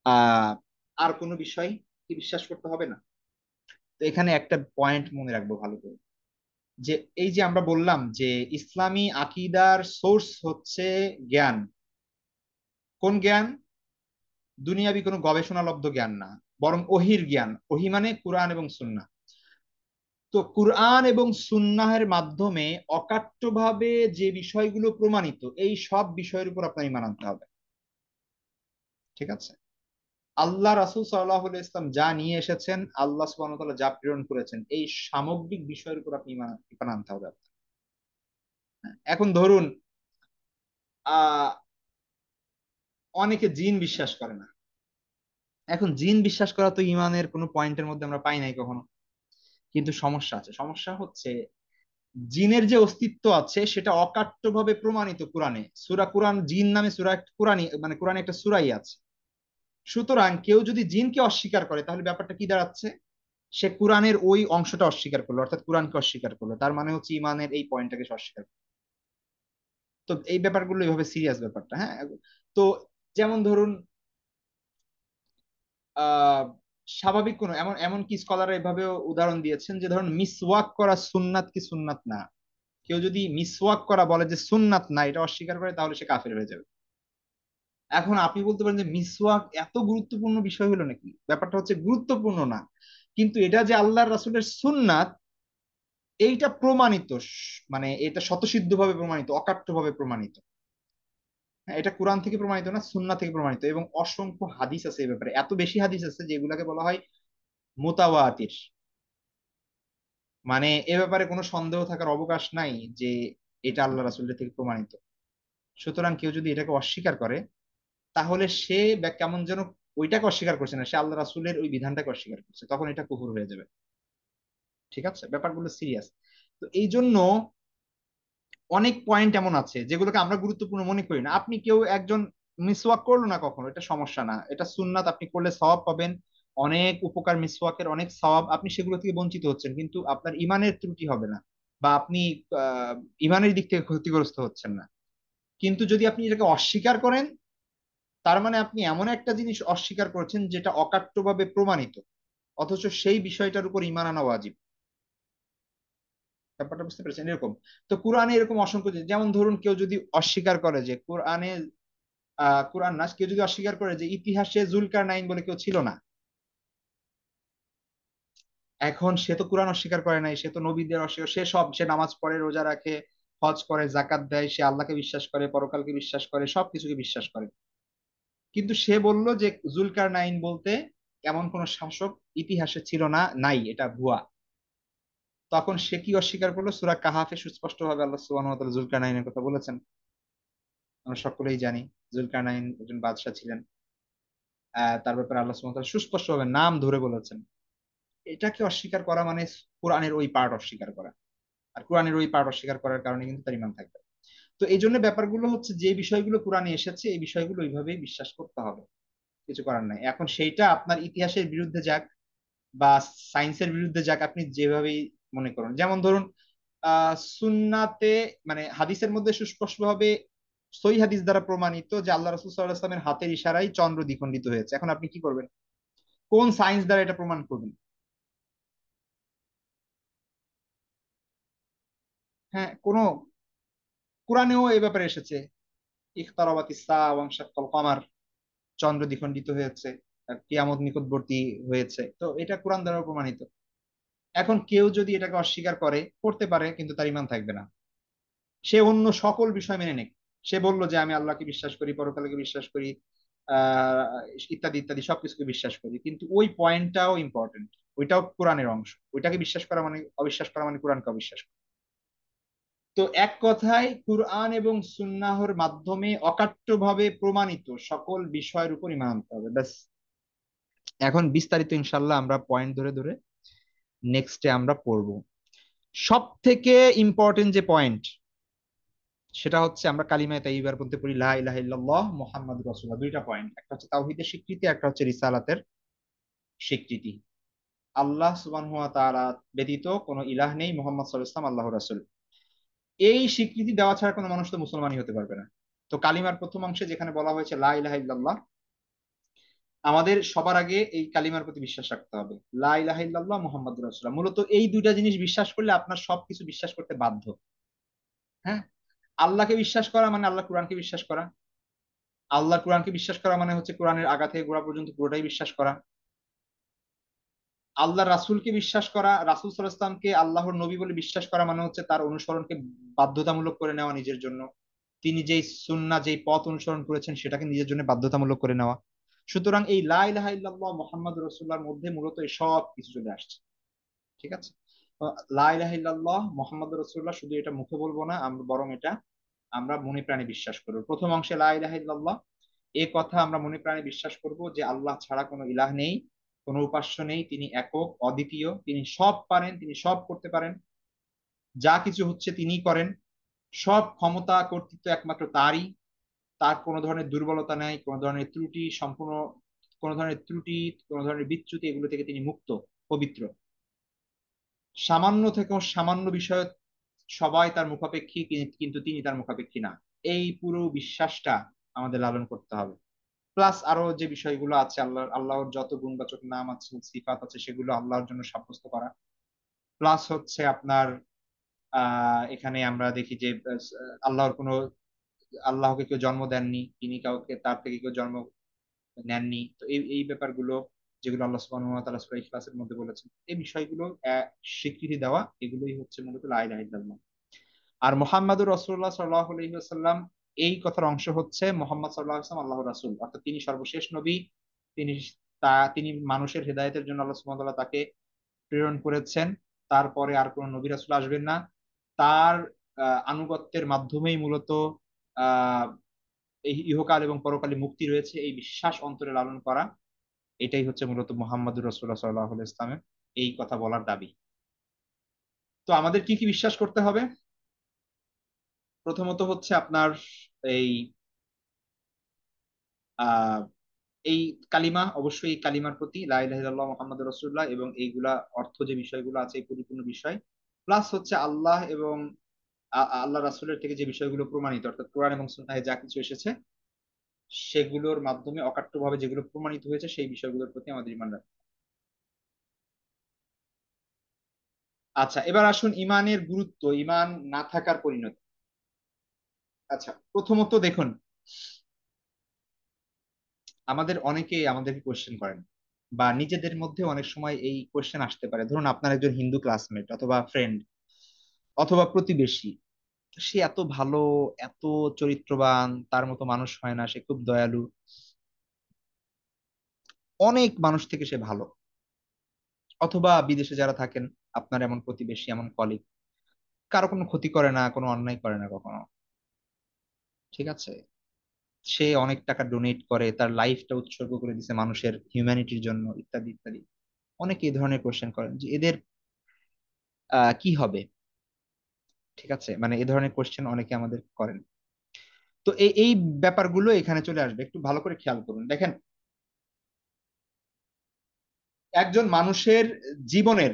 আহ আর কোনো বিষয় কি বিশ্বাস করতে হবে না? তো এখানে একটা পয়েন্ট মনে রাখবো ভালো করে, যে এই যে আমরা বললাম যে ইসলামী আকিদার সোর্স হচ্ছে জ্ঞান। কোন জ্ঞান? দুনিয়াবি কোনো গবেষণালব্ধ জ্ঞান না, বরং ওহির জ্ঞান। ওহি মানে কুরআন এবং সুন্নাহ। তো কুরআন এবং সুন্নাহের মাধ্যমে অকাট্যভাবে যে বিষয়গুলো প্রমাণিত, এই সব বিষয়ের উপর আপনার ঈমান আনতে হবে। ঠিক আছে? আল্লাহ রাসূল সাল্লাল্লাহু আলাইহি ইসলাম যা নিয়ে এসেছেন, আল্লাহ সুবহানাহু ওয়া তাআলা যা প্রেরণ করেছেন, এই সামগ্রিক বিষয়ের উপর আপনি ঈমান আনতে হবে আপনার। এখন ধরুন, আহ অনেকে জিন বিশ্বাস করে না। এখন জিন বিশ্বাস করা তো ইমানের কোনো পয়েন্টের মধ্যে আমরা পাই নাই কখনো। কিন্তু সমস্যা আছে, সমস্যা হচ্ছে জিনের যে অস্তিত্ব আছে সেটা অকাট্যভাবে প্রমাণিত কোরআনে। সূরা কুরআন, জিন নামে সূরা কোরআনই, মানে কোরআনে একটা সূরাই আছে। সুতরাং কেউ যদি জিনকে অস্বীকার করে, তাহলে ব্যাপারটা কি দাঁড়াচ্ছে? সে কোরআনের ওই অংশটা অস্বীকার করলো, অর্থাৎ কোরআনকে অস্বীকার করলো। তার মানে হচ্ছে ইমানের এই পয়েন্টটাকে সে অস্বীকার করলো। তো এই ব্যাপারগুলো এইভাবে সিরিয়াস ব্যাপারটা, হ্যাঁ। তো যেমন ধরুন, আহ স্বাভাবিক কোনো এমন এমন কি স্কলাররা এভাবেও উদাহরণ দিয়েছেন যে ধরুন মিসওয়াক করা সুন্নাত কি সুন্নাত না। কেউ যদি মিসওয়াক করা বলে যে সুন্নাত না, এটা অস্বীকার করে, তাহলে সে কাফের হয়ে যাবে। এখন আপনি বলতে পারেন যে মিসওয়াক এত গুরুত্বপূর্ণ বিষয় হলো নাকি? ব্যাপারটা হচ্ছে গুরুত্বপূর্ণ না, কিন্তু এটা যে আল্লাহর রাসূলের সুন্নাত, এইটা প্রমাণিত, মানে এটা শতসিদ্ধ ভাবে প্রমাণিত, অকাট্য ভাবে প্রমাণিত। হ্যাঁ, এটা কোরআন থেকে প্রমাণিত না, সুন্নাহ থেকে প্রমাণিত, এবং অসংখ্য হাদিস আছে এই ব্যাপারে, এত বেশি হাদিস আছে যেগুলাকে বলা হয় মুতাওয়াতির। মানে এ ব্যাপারে কোনো সন্দেহ থাকার অবকাশ নাই যে এটা আল্লাহ রাসূলের থেকে প্রমাণিত। সুতরাং কেউ যদি এটাকে অস্বীকার করে, তাহলে সে কেমন যেন ওইটাকে অস্বীকার করছে না, সে আল্লাহ রাসূলের ওই বিধানটাকে অস্বীকার করছে, তখন এটা কুফর হয়ে যাবে। ঠিক আছে? ব্যাপারগুলো সিরিয়াস। তো এই জন্য অনেক পয়েন্ট এমন আছে যেগুলোকে আমরা গুরুত্বপূর্ণ মনে করি না। আপনি কেউ একজন মিসওয়াক করলো না কখনো, এটা সমস্যা না, এটা সুন্নাত, আপনি করলে সওয়াব পাবেন, অনেক উপকার, মিসওয়াকের অনেক সওয়াব, আপনি সেগুলো থেকে বঞ্চিত হচ্ছেন, কিন্তু আপনার ইমানের ত্রুটি হবে না, বা আপনি আহ ইমানের দিক থেকে ক্ষতিগ্রস্ত হচ্ছেন না। কিন্তু যদি আপনি এটাকে অস্বীকার করেন, তার মানে আপনি এমন একটা জিনিস অস্বীকার করছেন যেটা অকাট্যভাবে প্রমাণিত। অথচ সেই বিষয়টার উপর ঈমান আনা ওয়াজিব। ব্যাপারটা বুঝতে পেরেছেন? এরকম তো কোরআনে এরকম অসংখ্য যেমন ধরুন কেউ যদি অস্বীকার করে যে কোরআনে কোরআন না, কেউ যদি অস্বীকার করে যে ইতিহাসে জুলকার নাইন বলে কেউ ছিল না, এখন সে তো কোরআন অস্বীকার করে নাই, সে তো নবীদের অস্বীকার, সে নামাজ পড়ে, রোজা রাখে, হজ করে, জাকাত দেয়, সে আল্লাহকে বিশ্বাস করে, পরকালকে বিশ্বাস করে, সবকিছুকে বিশ্বাস করে। কিন্তু সে বলল যে জুলকার নাইন বলতে এমন কোন শাসক ইতিহাসে ছিল না, নাই, এটা ভুয়া। তখন সে কি অস্বীকার করলো? সূরা কাহাফে সুস্পষ্ট ভাবে আল্লাহ সুবহানাহু ওয়া তাআলা জুলকার নাইনের কথা বলেছেন। আমরা সকলেই জানি জুলকার নাইন একজন বাদশা ছিলেন। তার ব্যাপারে আল্লাহ সুবহানাহু ওয়া তাআলা সুস্পষ্ট ভাবে নাম ধরে বলেছেন। এটাকে অস্বীকার করা মানে কোরআনের ওই পার্ট অস্বীকার করা। আর কোরআনের ওই পার্ট অস্বীকার করার কারণে কিন্তু তার ঈমান থাকবে। তো এই জন্য ব্যাপারগুলো হচ্ছে যে বিষয়গুলো কোরআনে এসেছে এই বিষয়গুলো ওইভাবেই বিশ্বাস করতে হবে, কিছু করার নাই। এখন সেইটা আপনার ইতিহাসের বিরুদ্ধে যাক বা সায়েন্সের বিরুদ্ধে যাক, আপনি যেভাবেই মনে করুন। যেমন ধরুন সুন্নাতে মানে হাদিসের মধ্যে সুস্পষ্টভাবে সহিহ হাদিস দ্বারা প্রমাণিত যে আল্লাহ রাসূল সাল্লাল্লাহু আলাইহি ওয়াসাল্লামের হাতের ইশারায় চন্দ্র দ্বিখণ্ডিত হয়েছে। এখন আপনি কি করবেন? কোন সায়েন্স দ্বারা এটা প্রমাণ করবেন? হ্যাঁ, কোন কোরআনেও এই ব্যাপারে এসেছে, ইখতারাবাতিস সাআ ওয়ানশাক্কাল কমার, চন্দ্র দ্বিখণ্ডিত হয়েছে, কিয়ামত নিকটবর্তী হয়েছে, তো এটা কোরআন দ্বারা প্রমাণিত। এখন কেউ যদি এটাকে অস্বীকার করে, করতে পারে, কিন্তু তার ঈমান থাকবে না। সে অন্য সকল বিষয় মেনে নেয়, সে বলল যে আমি আল্লাহকে বিশ্বাস করি, পরকালকে বিশ্বাস করি, আহ ইত্যাদি ইত্যাদি সবকিছুকে বিশ্বাস করি, কিন্তু ওই পয়েন্টটাও ইম্পর্টেন্ট, ওইটাও কোরআনের অংশ। ওইটাকে বিশ্বাস করা মানে, অবিশ্বাস করা মানে কোরআনকে অবিশ্বাস করা। তো এক কথায় কুরআন এবং সুন্নাহর মাধ্যমে অকাট্যভাবে প্রমাণিত সকল বিষয়ের উপর ঈমান আনতে হবে, ব্যাস। এখন বিস্তারিত ইনশাল্লাহ আমরা পয়েন্ট ধরে ধরে নেক্সটে আমরা পড়বো। সব থেকে ইম্পর্টেন্ট যে পয়েন্ট, সেটা হচ্ছে আমরা কালিমায়ে তাইয়্যিবার মধ্যে পড়ি লা ইলাহা ইল্লাল্লাহ মুহাম্মাদুর রাসূলুল্লাহ। দুইটা পয়েন্ট, একটা হচ্ছে তাওহীদের স্বীকৃতি, একটা হচ্ছে রিসালাতের স্বীকৃতি। আল্লাহ সুবহানাহু ওয়া তাআলা ব্যতীত কোনো ইলাহ নেই, মুহাম্মদ সাল্লাল্লাহু আলাইহি ওয়াসাল্লাম আল্লাহর রাসূল। এই স্বীকৃতি দেওয়া ছাড়া কোনো মানুষ তো মুসলমানই হতে পারবে না। তো কালিমার প্রথম অংশে যেখানে বলা হয়েছে লা ইলাহা ইল্লাল্লাহ, আমাদের সবার আগে এই কালিমার প্রতি বিশ্বাস রাখতে হবে। লা ইলাহা ইল্লাল্লাহ মুহাম্মাদুর রাসূলুল্লাহ, মূলত এই দুইটা জিনিস বিশ্বাস করলে আপনার সবকিছু বিশ্বাস করতে বাধ্য। হ্যাঁ, আল্লাহকে বিশ্বাস করা মানে আল্লাহ কোরআনকে বিশ্বাস করা। আল্লাহ কোরআনকে বিশ্বাস করা মানে হচ্ছে কোরআনের আগা থেকে গোড়া পর্যন্ত পুরোটাই বিশ্বাস করা। আল্লাহ রাসূলকে বিশ্বাস করা, রাসূল সাল্লাল্লাহু আলাইহি ওয়াসাল্লামকে আল্লাহর নবী বলে বিশ্বাস করা মানে হচ্ছে তার অনুসরণকে বাধ্যতামূলক করে নেওয়া নিজের জন্য। তিনি যেই সুন্নাহ, যেই পথ অনুসরণ করেছেন সেটাকে নিজের জন্য বাধ্যতামূলক করে নেওয়া। সুতরাং এই লা ইলাহা ইল্লাল্লাহ মুহাম্মাদুর রাসূলুল্লাহর মধ্যে মূলত এই সব কিছু চলে আসছে। ঠিক আছে? লা ইলাহা ইল্লাল্লাহ মুহাম্মাদুর রাসূলুল্লাহ শুধু এটা মুখে বলবো না, আমরা বরং এটা আমরা মনে প্রাণে বিশ্বাস করব। প্রথম অংশে লা ইলাহা ইল্লাল্লাহ, এই কথা আমরা মনে প্রাণে বিশ্বাস করব যে আল্লাহ ছাড়া কোনো ইলাহ নেই, কোনো উপাস্য নেই, তিনি একক অদ্বিতীয়, তিনি সব পারেন, তিনি সব করতে পারেন, যা কিছু হচ্ছে তিনিই করেন, সব ক্ষমতা কর্তৃত্ব একমাত্র তারই, তার কোনো ধরনের দুর্বলতা নাই, কোনো ধরনের ত্রুটি সম্পূর্ণ, কোনো ধরনের ত্রুটি, কোনো ধরনের বিচ্যুতি এগুলো থেকে তিনি মুক্ত, পবিত্র। সামান্য থেকেও সামান্য বিষয় সবাই তার মুখাপেক্ষী, কিন্তু তিনি তার মুখাপেক্ষী না। এই পুরো বিশ্বাসটা আমাদের লালন করতে হবে। প্লাস আরো যে বিষয়গুলো আছে, আল্লাহর যত গুণবাচক নাম আছে, সিফাত আছে, সেগুলো আল্লাহর জন্য সাব্যস্ত করা। প্লাস হচ্ছে আপনার এখানে আমরা দেখি যে আল্লাহর কোনো, আল্লাহকে কেউ জন্ম দেননি, তিনি কাউকে তার থেকে কেউ জন্ম নেননি। তো এই এই ব্যাপারগুলো যেগুলো আল্লাহ সুবহানাহু ওয়া তাআলা সূরা ইখলাসের মধ্যে বলেছেন, এই বিষয়গুলো স্বীকৃতি দেওয়া, এগুলোই হচ্ছে মূলত লা ইলাহা ইল্লাল্লাহ। আর মুহাম্মাদুর রাসূলুল্লাহ সাল্লাল্লাহু আলাইহি ওয়াসাল্লাম, এই কথার অংশ হচ্ছে মুহাম্মদ সাল্লাল্লাহু আলাইহি ওয়াসাল্লাম আল্লাহর রাসূল, অর্থাৎ তিনি সর্বশেষ নবী। তিনি তিনি মানুষের হেদায়েতের জন্য আল্লাহ সুবহানাহু ওয়া তাআলা তাকে প্রেরণ করেছেন। তারপরে আর কোন নবী রাসূল আসবেন না। তার আনুগত্যের মাধ্যমেই মূলত আহ এই ইহকাল এবং পরকালে মুক্তি রয়েছে, এই বিশ্বাস অন্তরে লালন করা, এটাই হচ্ছে মূলত মুহাম্মাদুর রাসূলুল্লাহ সাল্লাল্লাহু আলাইহি ওয়াসাল্লামের এই কথা বলার দাবি। তো আমাদের কি কি বিশ্বাস করতে হবে? প্রথমত হচ্ছে আপনার এই আহ এই কালিমা, অবশ্যই এই কালিমার প্রতি লা ইলাহা ইল্লাল্লাহ মুহাম্মাদুর রাসূলুল্লাহ এবং এইগুলা অর্থ যে বিষয়গুলো আছে এই পরিপূর্ণ বিষয়। প্লাস হচ্ছে আল্লাহ এবং আল্লাহ রাসূলের থেকে যে বিষয়গুলো প্রমাণিত, অর্থাৎ কোরআন এবং সুন্নাহে যা কিছু এসেছে সেগুলোর মাধ্যমে অকাট্যভাবে যেগুলো প্রমাণিত হয়েছে সেই বিষয়গুলোর প্রতি আমাদের ঈমান রাখা। আচ্ছা, এবার আসুন ইমানের গুরুত্ব, ইমান না থাকার পরিণতি। আচ্ছা, প্রথমত দেখুন, আমাদের অনেকে আমাদেরকে কোশ্চেন করেন, বা নিজেদের মধ্যে অনেক সময় এই কোশ্চেন আসতে পারে। ধরুন আপনার একজন হিন্দু ক্লাসমেট অথবা ফ্রেন্ড অথবা প্রতিবেশী, সে এত ভালো, এত চরিত্রবান, তার মতো মানুষ হয় না, সে খুব দয়ালু, অনেক মানুষ থেকে সে ভালো। অথবা বিদেশে যারা থাকেন, আপনার এমন প্রতিবেশী, এমন কলিগ, কারো কোনো ক্ষতি করে না, কোনো অন্যায় করে না কখনো, ঠিক আছে, সে অনেক টাকা ডোনেট করে, তার লাইফটা উৎসর্গ করে দিছে মানুষের হিউম্যানিটির জন্য, ইত্যাদি ইত্যাদি। অনেকে এই ধরনের কোশ্চেন করেন যে এদের কি হবে, ঠিক আছে, মানে এই ধরনের কোশ্চেন অনেকে আমাদের করেন। তো এই এই ব্যাপারগুলো এখানে চলে আসবে, একটু ভালো করে খেয়াল করুন। দেখেন, একজন মানুষের জীবনের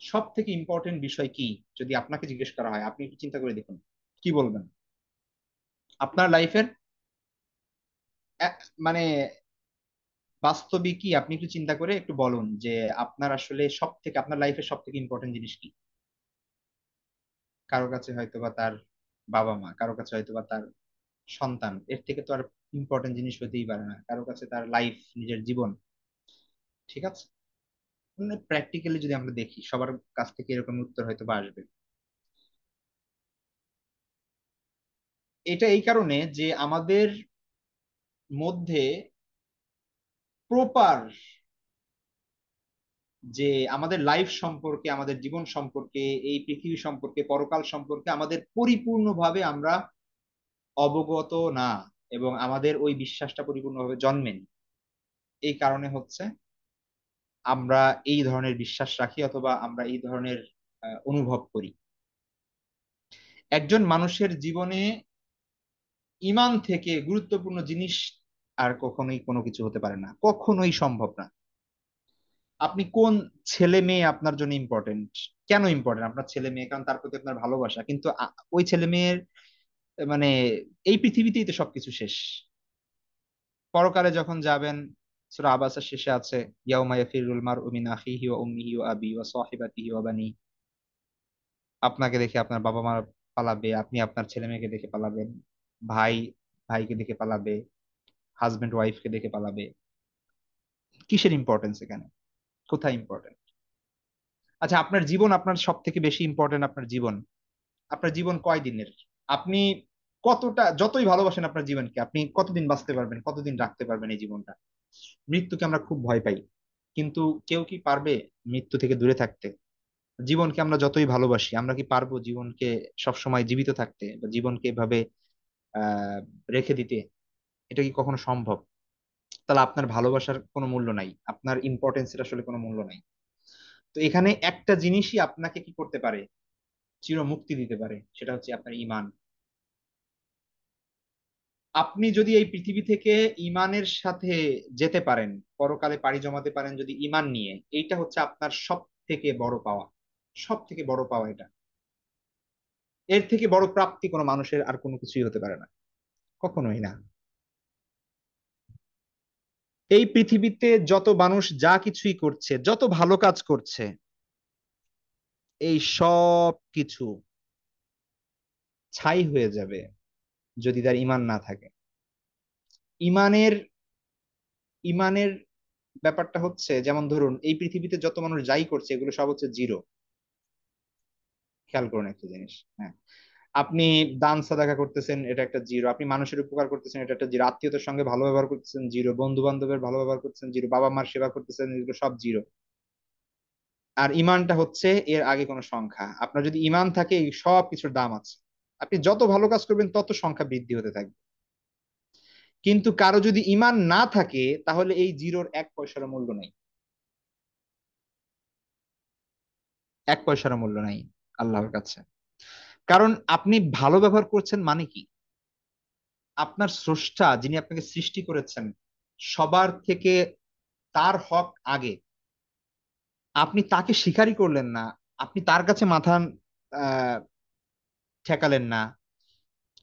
সব থেকে ইম্পর্টেন্ট বিষয় কি, যদি আপনাকে জিজ্ঞেস করা হয়, আপনি একটু চিন্তা করে দেখুন, কি বলবেন? আপনার লাইফের মানে বাস্তবিক কি, আপনি একটু চিন্তা করে একটু বলুন যে আপনার আসলে সব থেকে, আপনার লাইফের সব থেকে ইম্পর্টেন্ট জিনিস কি? কারো কাছে হয়তো বা তার বাবা মা, কারো কাছে হয়তো বা তার সন্তান, এর থেকে তো আর ইম্পর্টেন্ট জিনিস হতেই পারে না। কারো কাছে তার লাইফ, নিজের জীবন, ঠিক আছে। মানে প্র্যাকটিক্যালি যদি আমরা দেখি, সবার কাছ থেকে এরকম উত্তর হয়তো বা আসবে। এটা এই কারণে যে আমাদের মধ্যে প্রপার, যে আমাদের লাইফ সম্পর্কে, আমাদের জীবন সম্পর্কে, এই পৃথিবী সম্পর্কে, পরকাল সম্পর্কে আমাদের পরিপূর্ণভাবে আমরা অবগত না, এবং আমাদের ওই বিশ্বাসটা পরিপূর্ণভাবে জন্মেনি। এই কারণে হচ্ছে আমরা এই ধরনের বিশ্বাস রাখি, অথবা আমরা এই ধরনের অনুভব করি। একজন মানুষের জীবনে ইমান থেকে গুরুত্বপূর্ণ জিনিস আর কখনোই কোনো কিছু হতে পারে না, কখনোই সম্ভব না। আপনি কোন ছেলে মেয়ে আপনার জন্য ইম্পর্টেন্ট, কেন ইম্পর্টেন্ট আপনার ছেলে মেয়ে? কারণ তার প্রতি আপনার ভালোবাসা, কিন্তু ওই ছেলে মেয়ের মানে এই পৃথিবীতেই তো সবকিছু শেষ। পরকালে যখন যাবেন, সূরা আবাসের শেষে আছে, ইয়াউমা ইয়াফিরুল মারউ মিন আখিহি ওয়া উম্মিহি ওয়া আবিহি ওয়া সাহিবাতিহি ওয়া বানি। আপনাকে দেখে আপনার বাবা মা পালাবে, আপনি আপনার ছেলে মেয়েকে দেখে পালাবেন, ভাই ভাইকে দেখে পালাবে, হাজবেন্ড ওয়াইফকে দেখে পালাবে। কিসের ইম্পর্টেন্স এখানে? কোথায় ইম্পর্টেন্ট? আচ্ছা, আপনার জীবন, আপনার সব থেকে বেশি ইম্পর্টেন্ট আপনার জীবন। আপনার জীবন কয় দিনের? আপনি কতটা, যতই ভালোবাসেন আপনার জীবনকে, আপনি কতদিন বাঁচতে পারবেন, কতদিন রাখতে পারবেন এই জীবনটা? মৃত্যুকে আমরা খুব ভয় পাই, কিন্তু কেউ কি পারবে মৃত্যু থেকে দূরে থাকতে? জীবনকে আমরা যতই ভালোবাসি, আমরা কি পারবো জীবনকে সবসময় জীবিত থাকতে, বা জীবনকে এভাবে আহ রেখে দিতে? এটা কি কখনো সম্ভব? তাহলে আপনার ভালোবাসার কোনো মূল্য নাই, আপনার ইম্পর্টেন্সের আসলে কোনো মূল্য নাই। তো এখানে একটা জিনিসই আপনাকে কি করতে পারে, চির মুক্তি দিতে পারে, সেটা হচ্ছে আপনার ইমান। আপনি যদি এই পৃথিবী থেকে ইমানের সাথে যেতে পারেন, পরকালে পাড়ি জমাতে পারেন যদি ইমান নিয়ে, এইটা হচ্ছে আপনার সব থেকে বড় পাওয়া। সব থেকে বড় পাওয়া এটা। এর থেকে বড় প্রাপ্তি কোনো মানুষের আর কোনো কিছুই হতে পারে না, কখনোই না। এই পৃথিবীতে যত মানুষ যা কিছুই করছে, যত ভালো কাজ করছে, এই সব কিছু ছাই হয়ে যাবে যদি তার ইমান না থাকে। ইমানের ইমানের ব্যাপারটা হচ্ছে, যেমন ধরুন এই পৃথিবীতে যত মানুষ যাই করছে, এগুলো সব হচ্ছে জিরো। খেয়াল করুন একটা জিনিস, হ্যাঁ, আপনি দান সাদাকা করতেছেন, এটা একটা জিরো। আপনি মানুষের উপকার করতেছেন, এটা একটা জিরো। আত্মীয়তার সঙ্গে ভালো ব্যবহার করতেছেন, জিরো। বন্ধু বান্ধবের ভালো ব্যবহার করতেছেন, জিরো। বাবা মার সেবা করতেছেন, এগুলো সব জিরো। আর ইমানটা হচ্ছে এর আগে কোনো সংখ্যা। আপনার যদি ইমান থাকে, এই সব কিছুর দাম আছে। আপনি যত ভালো কাজ করবেন, তত সংখ্যা বৃদ্ধি হতে থাকবে। কিন্তু কারো যদি ইমান না থাকে, তাহলে এই জিরোর এক পয়সার মূল্য নাই। এক পয়সার মূল্য নাই আল্লাহর কাছে। কারণ আপনি ভালো ব্যবহার করছেন মানে কি? আপনার স্রষ্টা, যিনি আপনাকে সৃষ্টি করেছেন, সবার থেকে তার হক আগে, আপনি তাকে স্বীকারই করলেন না, আপনি তার কাছে মাথা আহ ঠেকালেন না,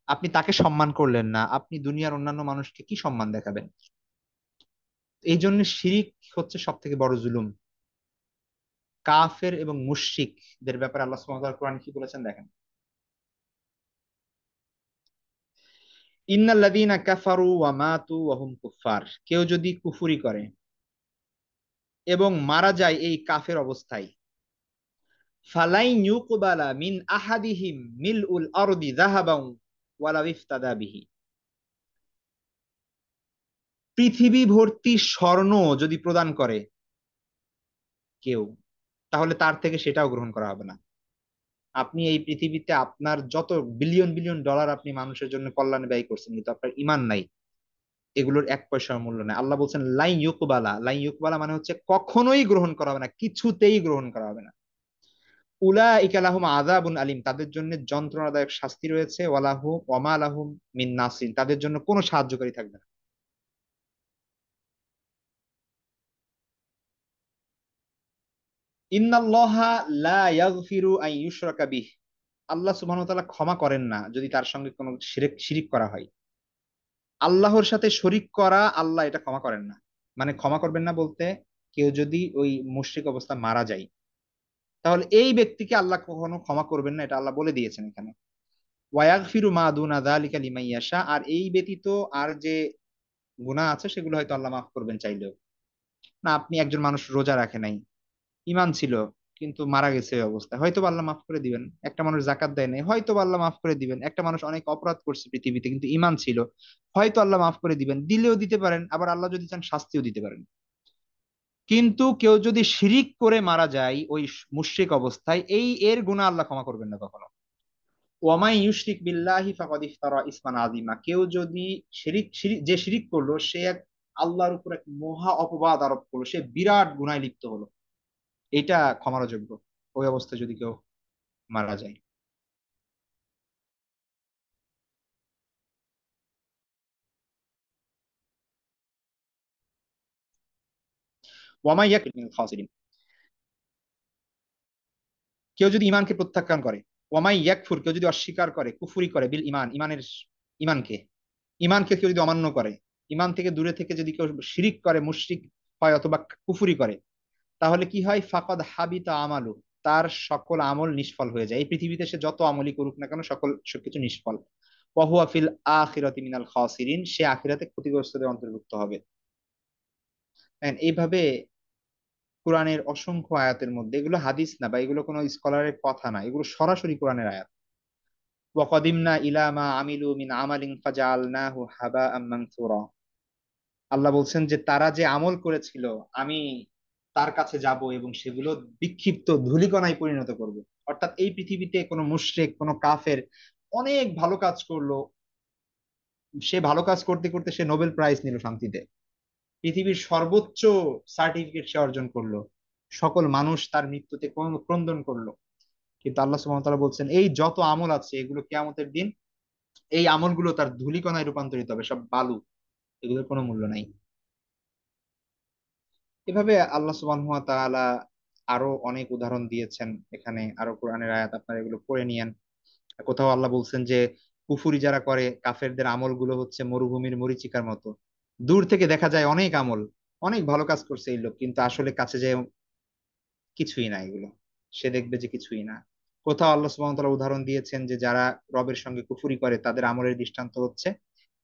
আপনি তাকে সম্মান করলেন না, আপনি দুনিয়ার অন্যান্য মানুষকে কি সম্মান দেখাবেন? এই জন্য শিরিক হচ্ছে সব থেকে বড় জুলুম। কাফের এবং মুশরিকদের ব্যাপারে আল্লাহ সুবহানাহু ওয়া তাআলা কোরআনে কি বলেছেন দেখেন, ইন্নাল্লাযীনা কাফারু ওয়া মাতু ওয়া হুম কুফফার, কেউ যদি কুফরি করে এবং মারা যায় এই কাফের অবস্থায়, ফালাই ইউকবালা মিন আহাদিহিম মিলউল আরদি যাহাবান ওয়ালাউ ইফতাদা বিহি, পৃথিবী ভর্তি স্বর্ণ যদি প্রদান করে কেউ, তাহলে তার থেকে সেটাও গ্রহণ করা হবে না। আপনি এই পৃথিবীতে আপনার যত বিলিয়ন বিলিয়ন ডলার আপনি মানুষের জন্য কল্যাণে ব্যয় করছেন, কিন্তু আপনার ইমান নাই, এগুলোর এক পয়সার মূল্য নাই। আল্লাহ বলছেন লাই ইউকবালা, লাই ইউকবালা মানে হচ্ছে কখনোই গ্রহণ করা হবে না, কিছুতেই গ্রহণ করা হবে না। উলাইকা লাহুম আযাবুন আলিম, তাদের জন্য যন্ত্রণাদায়ক শাস্তি রয়েছে, ওয়ালাহু ওয়ামা লাহুম মিন নাসির, তাদের জন্য কোনো সাহায্যকারী থাকবে না। ইন্নাল্লাহা লা ইয়াগফিরু আন ইউশরাকা বিহ, আল্লাহ সুবহানাহু ওয়া তাআলা ক্ষমা করেন না যদি তার সঙ্গে কোনো শিরিক করা হয়। আল্লাহর সাথে শরিক করা আল্লাহ এটা ক্ষমা করেন না। মানে ক্ষমা করবেন না বলতে, কেউ যদি ওই মুশরিক অবস্থা মারা যায়, তাহলে এই ব্যক্তিকে আল্লাহ কখনো ক্ষমা করবেন না, এটা আল্লাহ বলে দিয়েছেন এখানে। ওয়ায়াগফিরু মা দুনা যালিকা লিমান ইয়াশা, আর এই ব্যতীত আর যে গুনাহ আছে সেগুলো হয়তো আল্লাহ মাফ করবেন চাইলেও। না, আপনি একজন মানুষ রোজা রাখে নাই, ইমান ছিল কিন্তু মারা গেছে এই অবস্থায়, হয়তো বা আল্লাহ মাফ করে দিবেন। একটা মানুষ জাকাত দেয় নাই, হয়তো বা আল্লাহ মাফ করে দিবেন। একটা মানুষ অনেক অপরাধ করছে পৃথিবীতে কিন্তু ইমান ছিল, হয়তো আল্লাহ মাফ করে দিবেন, দিলেও দিতে পারেন, আবার আল্লাহ যদি চান শাস্তিও দিতে পারেন। কিন্তু কেউ যদি শিরিক করে মারা যায় ওই মুশরিক অবস্থায়, এই এর গুনাহ আল্লাহ ক্ষমা করবেন না কখনো। ওয়ামাই ইউশরিক বিল্লাহি ফাকাদ ইফতারা ইসমান আযীমা, কেউ যদি যে শিরিক করলো সে এক আল্লাহর উপর এক মহা অপবাদ আরোপ করলো, সে বিরাট গুনায় লিপ্ত হলো, এটা ক্ষমার যোগ্য ওই অবস্থায় যদি কেউ মারা যায়। ওয়ামাই ইয়াকুল মিনাল খাসিরিন, কেউ যদি ইমানকে প্রত্যাখ্যান করে, ওয়ামাই ইয়াকফুর, কেউ যদি অস্বীকার করে, কুফরি করে, বিল ইমান, ইমানকে ইমানকে কেউ যদি অমান্য করে, ইমান থেকে দূরে থেকে যদি কেউ শিরিক করে, মুশরিক হয় অথবা কুফরি করে, তাহলে কি হয়, ফাকাদ হাবিতা আমালু, তার সকল আমল নিষ্ফল হয়ে যায়। এই পৃথিবীতে সে যত আমলই করুক না কেন সকল সবকিছু নিষ্ফল। ওয়াহুয়া ফিল আখিরাতি মিনাল খাসিরিন, সে আখিরাতে ক্ষতিগ্রস্তদের অন্তর্ভুক্ত হবে। এইভাবে কোরআনের অসংখ্য আয়াতের মধ্যে, এগুলো হাদিস না বা এগুলো কোনো স্কলারের কথা না, এগুলো সরাসরি কোরআনের আয়াত। ওয়াকাদিমনা ইলা মা আমিলু মিন আমালিন ফাজআলনাহু হাবাআম মানসুরা, আল্লাহ বলছেন যে তারা যে আমল করেছিল আমি তার কাছে যাব এবং সেগুলো বিক্ষিপ্ত ধূলিকণায় পরিণত করব। অর্থাৎ এই পৃথিবীতে কোনো মুশরিক কোনো কাফের অনেক ভালো কাজ করলো, সে ভালো কাজ করতে করতে সে নোবেল প্রাইজ নিল শান্তিতে, পৃথিবীর সর্বোচ্চ সার্টিফিকেট সে অর্জন করলো, সকল মানুষ তার মৃত্যুতে ক্রন্দন করলো, কিন্তু আল্লাহ সুবহানাহু ওয়া তাআলা বলছেন এই যত আমল আছে এগুলো কিয়ামতের দিন এই আমলগুলো তার ধূলিকণায় রূপান্তরিত হবে, সব বালু, এগুলোর কোনো মূল্য নাই। এভাবে আল্লাহ সুবহানাহু ওয়া তাআলা আরো অনেক উদাহরণ দিয়েছেন, এখানে আরো কোরআনের আয়াত আপনারা এগুলো পড়ে নিয়েন। কোথাও আল্লাহ বলছেন যে কুফরি যারা করে কাফেরদের আমলগুলো হচ্ছে মরুভূমির মরীচিকার মতো, দূর থেকে দেখা যায় অনেক আমল, অনেক ভালো কাজ করছে এই লোক, কিন্তু আসলে কাছে যে কিছুই না এগুলো, সে দেখবে যে কিছুই না। কোথাও আল্লাহ সুবহানাহু ওয়া তাআলা উদাহরণ দিয়েছেন যে যারা রবের সঙ্গে কুফরি করে তাদের আমলের দৃষ্টান্ত হচ্ছে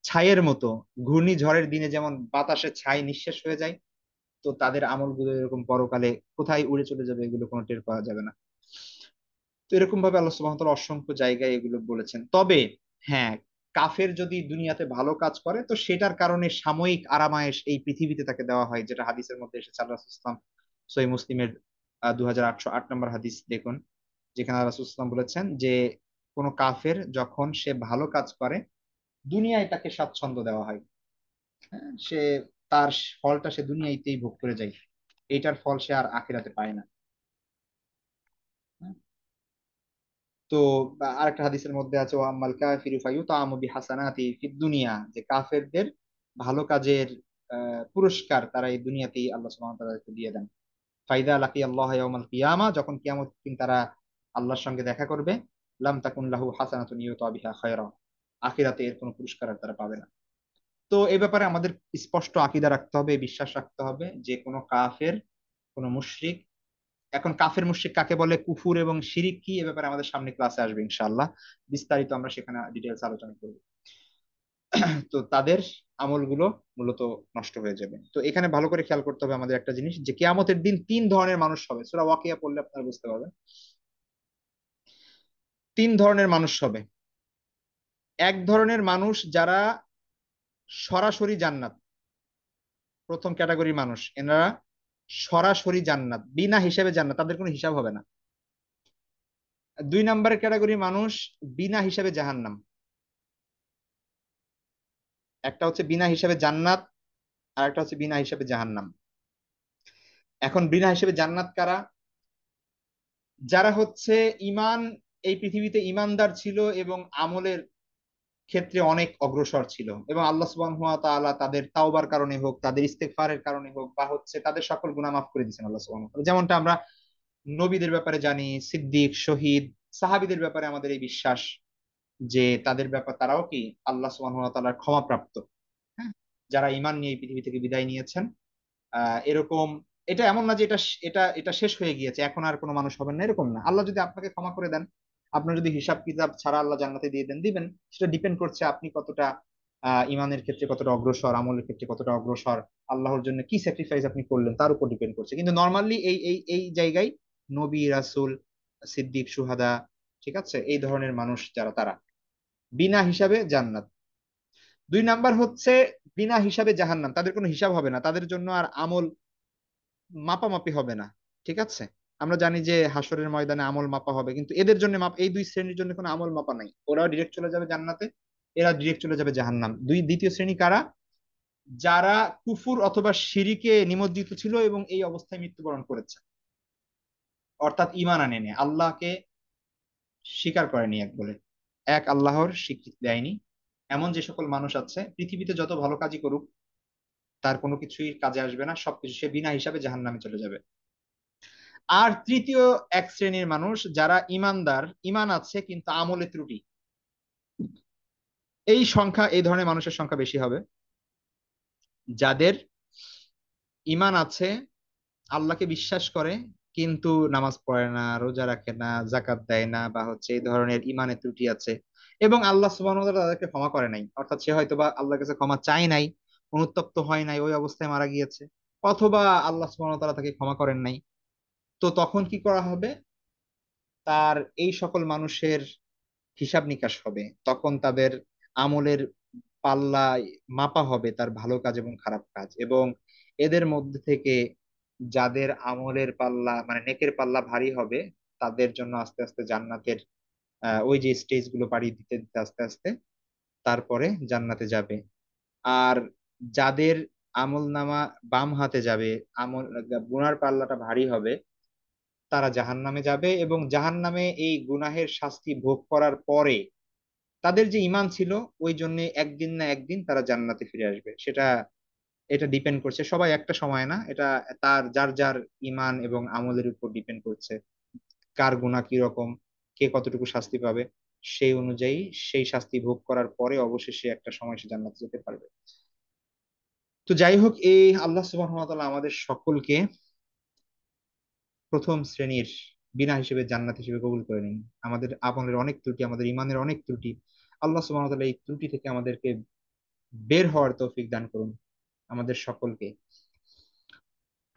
ছাইয়ের মতো, ঘূর্ণিঝড়ের দিনে যেমন বাতাসে ছাই নিঃশেষ হয়ে যায়, তো তাদের আমলগুলো এরকম পরকালে কোথায় উড়ে চলে যাবে এগুলো কোনো টের পাওয়া যাবে না। তো এরকম ভাবে আল্লাহ সুবহানাহু ওয়া তাআলা অসংখ্য জায়গায় এগুলো বলেছেন। তবে হ্যাঁ, কাফের যদি দুনিয়াতে ভালো কাজ করে তো সেটার কারণে সাময়িক আরামায়েশ এই পৃথিবীতে তাকে দেওয়া হয়, যেটা হাদিসের মধ্যে এসেছে। আল্লাহ রাসূল সাল্লাল্লাহু আলাইহি ওয়াসাল্লাম সহিহ মুসলিমের 2808 নম্বর হাদিস দেখুন, যেখানে আল্লাহ রাসূল সাল্লাল্লাহু আলাইহি ওয়াসাল্লাম বলেছেন যে কোন কাফের যখন সে ভালো কাজ করে দুনিয়ায় তাকে স্বাচ্ছন্দ্য দেওয়া হয়, হ্যাঁ, সে তার ফলটা সে দুনিয়াতেই ভোগ করে যায়, এইটার ফল সে আর আখিরাতে পায় না। হ্যাঁ? তো আরেকটা হাদিসের মধ্যে আছে ওয়াম্মাল কাফিরু ফায়ুতামু বিহাসানাতি ফিদ দুনিয়া, যে কাফেরদের ভালো কাজের পুরস্কার তারা এই দুনিয়াতেই আল্লাহ সুবহানাহু ওয়া তাআলাকে দিয়ে দেন। ফাইদা লাকি আল্লাহ ইয়াউমাল কিয়ামা, যখন কিয়ামত দিন তারা আল্লাহর সঙ্গে দেখা করবে, লাম তাকুন লাহু হাসানাতুন ইউতা বিহা খায়রা, আখিরাতে এর কোনো পুরস্কার আর তারা পাবে না। তো এই ব্যাপারে আমাদের স্পষ্ট আকীদা রাখতে হবে, বিশ্বাস রাখতে হবে যে কোনো কাফের, কোনো মুশরিক এখন কাফের মুশরিক কাকে বলে, কুফুর এবং শিরিক কি, এ ব্যাপারে আমাদের সামনে ক্লাসে আসবে ইনশাআল্লাহ, বিস্তারিত আমরা সেখানে ডিটেলস আলোচনা করব। তো তাদের আমলগুলো মূলত নষ্ট হয়ে যাবে। তো এখানে ভালো করে খেয়াল করতে হবে আমাদের একটা জিনিস, যে কিয়ামতের দিন তিন ধরনের মানুষ হবে, সূরা ওয়াকিয়া পড়লে আপনারা বুঝতে পারবেন। তিন ধরনের মানুষ হবে। এক ধরনের মানুষ যারা সরাসরি জান্নাত, প্রথম ক্যাটাগরির মানুষ এনারা সরাসরি জান্নাত, বিনা হিসাবে জান্নাত, তাদের কোনো হিসাব হবে না। দুই নম্বরের ক্যাটাগরির মানুষ বিনা হিসাবে জাহান্নাম। একটা হচ্ছে বিনা হিসাবে জান্নাত, আর একটা হচ্ছে বিনা হিসাবে জাহান্নাম। এখন বিনা হিসাবে জান্নাত কারা? যারা হচ্ছে ইমান, এই পৃথিবীতে ইমানদার ছিল এবং আমলের ক্ষেত্রে অনেক অগ্রসর ছিল, এবং আল্লাহ সুবহানাহু ওয়া তাআলা তাদের তাওবার কারণে হোক, তাদের ইস্তেগফারের কারণে হোক, বা হচ্ছে তাদের সকল গুনাহ মাফ করে দিয়েছেন আল্লাহ সুবহানাহু ওয়া তাআলা। যেমনটা আমরা নবীদের ব্যাপারে জানি, সিদ্দিক, শহীদ, সাহাবীদের ব্যাপারে আমাদের এই বিশ্বাস যে তাদের ব্যাপার, তারাও কি আল্লাহ সুবহানাহু ওয়া তাআলার ক্ষমাপ্রাপ্ত। হ্যাঁ, যারা ঈমান নিয়ে এই পৃথিবী থেকে বিদায় নিয়েছেন। এরকম, এটা এমন না যে এটা এটা এটা শেষ হয়ে গিয়েছে, এখন আর কোনো মানুষ হবেন না, এরকম না। আল্লাহ যদি আপনাকে ক্ষমা করে দেন, আপনার যদি হিসাব কিতাব ছাড়া আল্লাহ জান্নাতে দিয়ে দেন, দিবেন। সেটা ডিপেন্ড করছে আপনি কতটা ইমানের ক্ষেত্রে কতটা অগ্রসর, আমলের ক্ষেত্রে কতটা অগ্রসর, আল্লাহর জন্য কি স্যাক্রিফাইস আপনি করলেন তার উপর ডিপেন্ড করছে। কিন্তু নর্মালি এই জায়গায় নবী, রাসূল, সিদ্দিক, সুহাদা, ঠিক আছে, এই ধরনের মানুষ যারা, তারা বিনা হিসাবে জান্নাত। দুই নাম্বার হচ্ছে বিনা হিসাবে জাহান্নাম, তাদের কোনো হিসাব হবে না, তাদের জন্য আর আমল মাপামাপি হবে না। ঠিক আছে, আমরা জানি যে হাসরের ময়দানে আমল মাপা হবে, কিন্তু এদের জন্য এই দুই শ্রেণীর জন্য কোনো আমল মাপা নাই, ওরাও ডিরেক্ট চলে যাবে জান্নাতে, এরা ডিরেক্ট চলে যাবে জাহান্নাম। দ্বিতীয় শ্রেণী কারা? যারা কুফুর অথবা শিরিকে নিমজ্জিত ছিল এবং এই অবস্থায় মৃত্যুবরণ করেছে, অর্থাৎ ঈমান আনেনি, আল্লাহকে স্বীকার করেনি, এক বলে এক আল্লাহর স্বীকৃতি দেয়নি। এমন যে সকল মানুষ আছে, পৃথিবীতে যত ভালো কাজই করুক তার কোনো কিছুই কাজে আসবে না, সবকিছু সে বিনা হিসাবে জাহান্নামে চলে যাবে। আর তৃতীয় এক শ্রেণীর মানুষ যারা ইমানদার, ইমান আছে কিন্তু আমলে ত্রুটি, এই সংখ্যা, এই ধরনের মানুষের সংখ্যা বেশি হবে। যাদের ইমান আছে, আল্লাহকে বিশ্বাস করে, কিন্তু নামাজ পড়ে না, রোজা রাখে না, জাকাত দেয় না, বা হচ্ছে এই ধরনের ইমানের ত্রুটি আছে, এবং আল্লাহ সুবহানাহু ওয়া তাআলা তাদেরকে ক্ষমা করে নাই, অর্থাৎ সে হয়তো বা আল্লাহর কাছে ক্ষমা চায় নাই, অনুতপ্ত হয় নাই, ওই অবস্থায় মারা গিয়েছে, অথবা আল্লাহ সুবহানাহু ওয়া তাআলা তাকে ক্ষমা করেন নাই। তো তখন কি করা হবে? তার এই সকল মানুষের হিসাব নিকাশ হবে, তখন তাদের আমলের পাল্লায় মাপা হবে তার ভালো কাজ এবং খারাপ কাজ, এবং এদের মধ্যে থেকে যাদের আমলের পাল্লা, মানে নেকের পাল্লা ভারী হবে, তাদের জন্য আস্তে আস্তে জান্নাতের ওই যে স্টেজ গুলো পাড়ি দিতে দিতে আস্তে আস্তে তারপরে জান্নাতে যাবে। আর যাদের আমল নামা বাম হাতে যাবে, আমল গুনার পাল্লাটা ভারী হবে, তারা জাহান্নামে যাবে, এবং জাহান্নামে এই গুনাহের শাস্তি ভোগ করার পরে তাদের যে ইমান ছিল, ওই জন্য একদিন না একদিন তারা জান্নাতে ফিরে আসবে। সেটা, এটা ডিপেন্ড করছে, সবাই একটা সময় না, এটা তার যার যার ইমান এবং আমলের উপর ডিপেন্ড করছে, কার গুনাহ কি রকম, কে কতটুকু শাস্তি পাবে, সেই অনুযায়ী সেই শাস্তি ভোগ করার পরে অবশেষে একটা সময় সে জান্নাতে যেতে পারবে। তো যাই হোক, এই আল্লাহ সুবহানাহু ওয়া তাআলা আমাদের সকলকে প্রথম শ্রেণীর বিনা হিসেবে জান্নাত হিসেবে কবুল করে নিন। আমাদের আমলের অনেক ত্রুটি, আমাদের ইমানের অনেক ত্রুটি, আল্লাহ সুবহানাহু ওয়া তাআলা এই ত্রুটি থেকে আমাদেরকে বের হওয়ার তৌফিক দান করুন আমাদের সকলকে।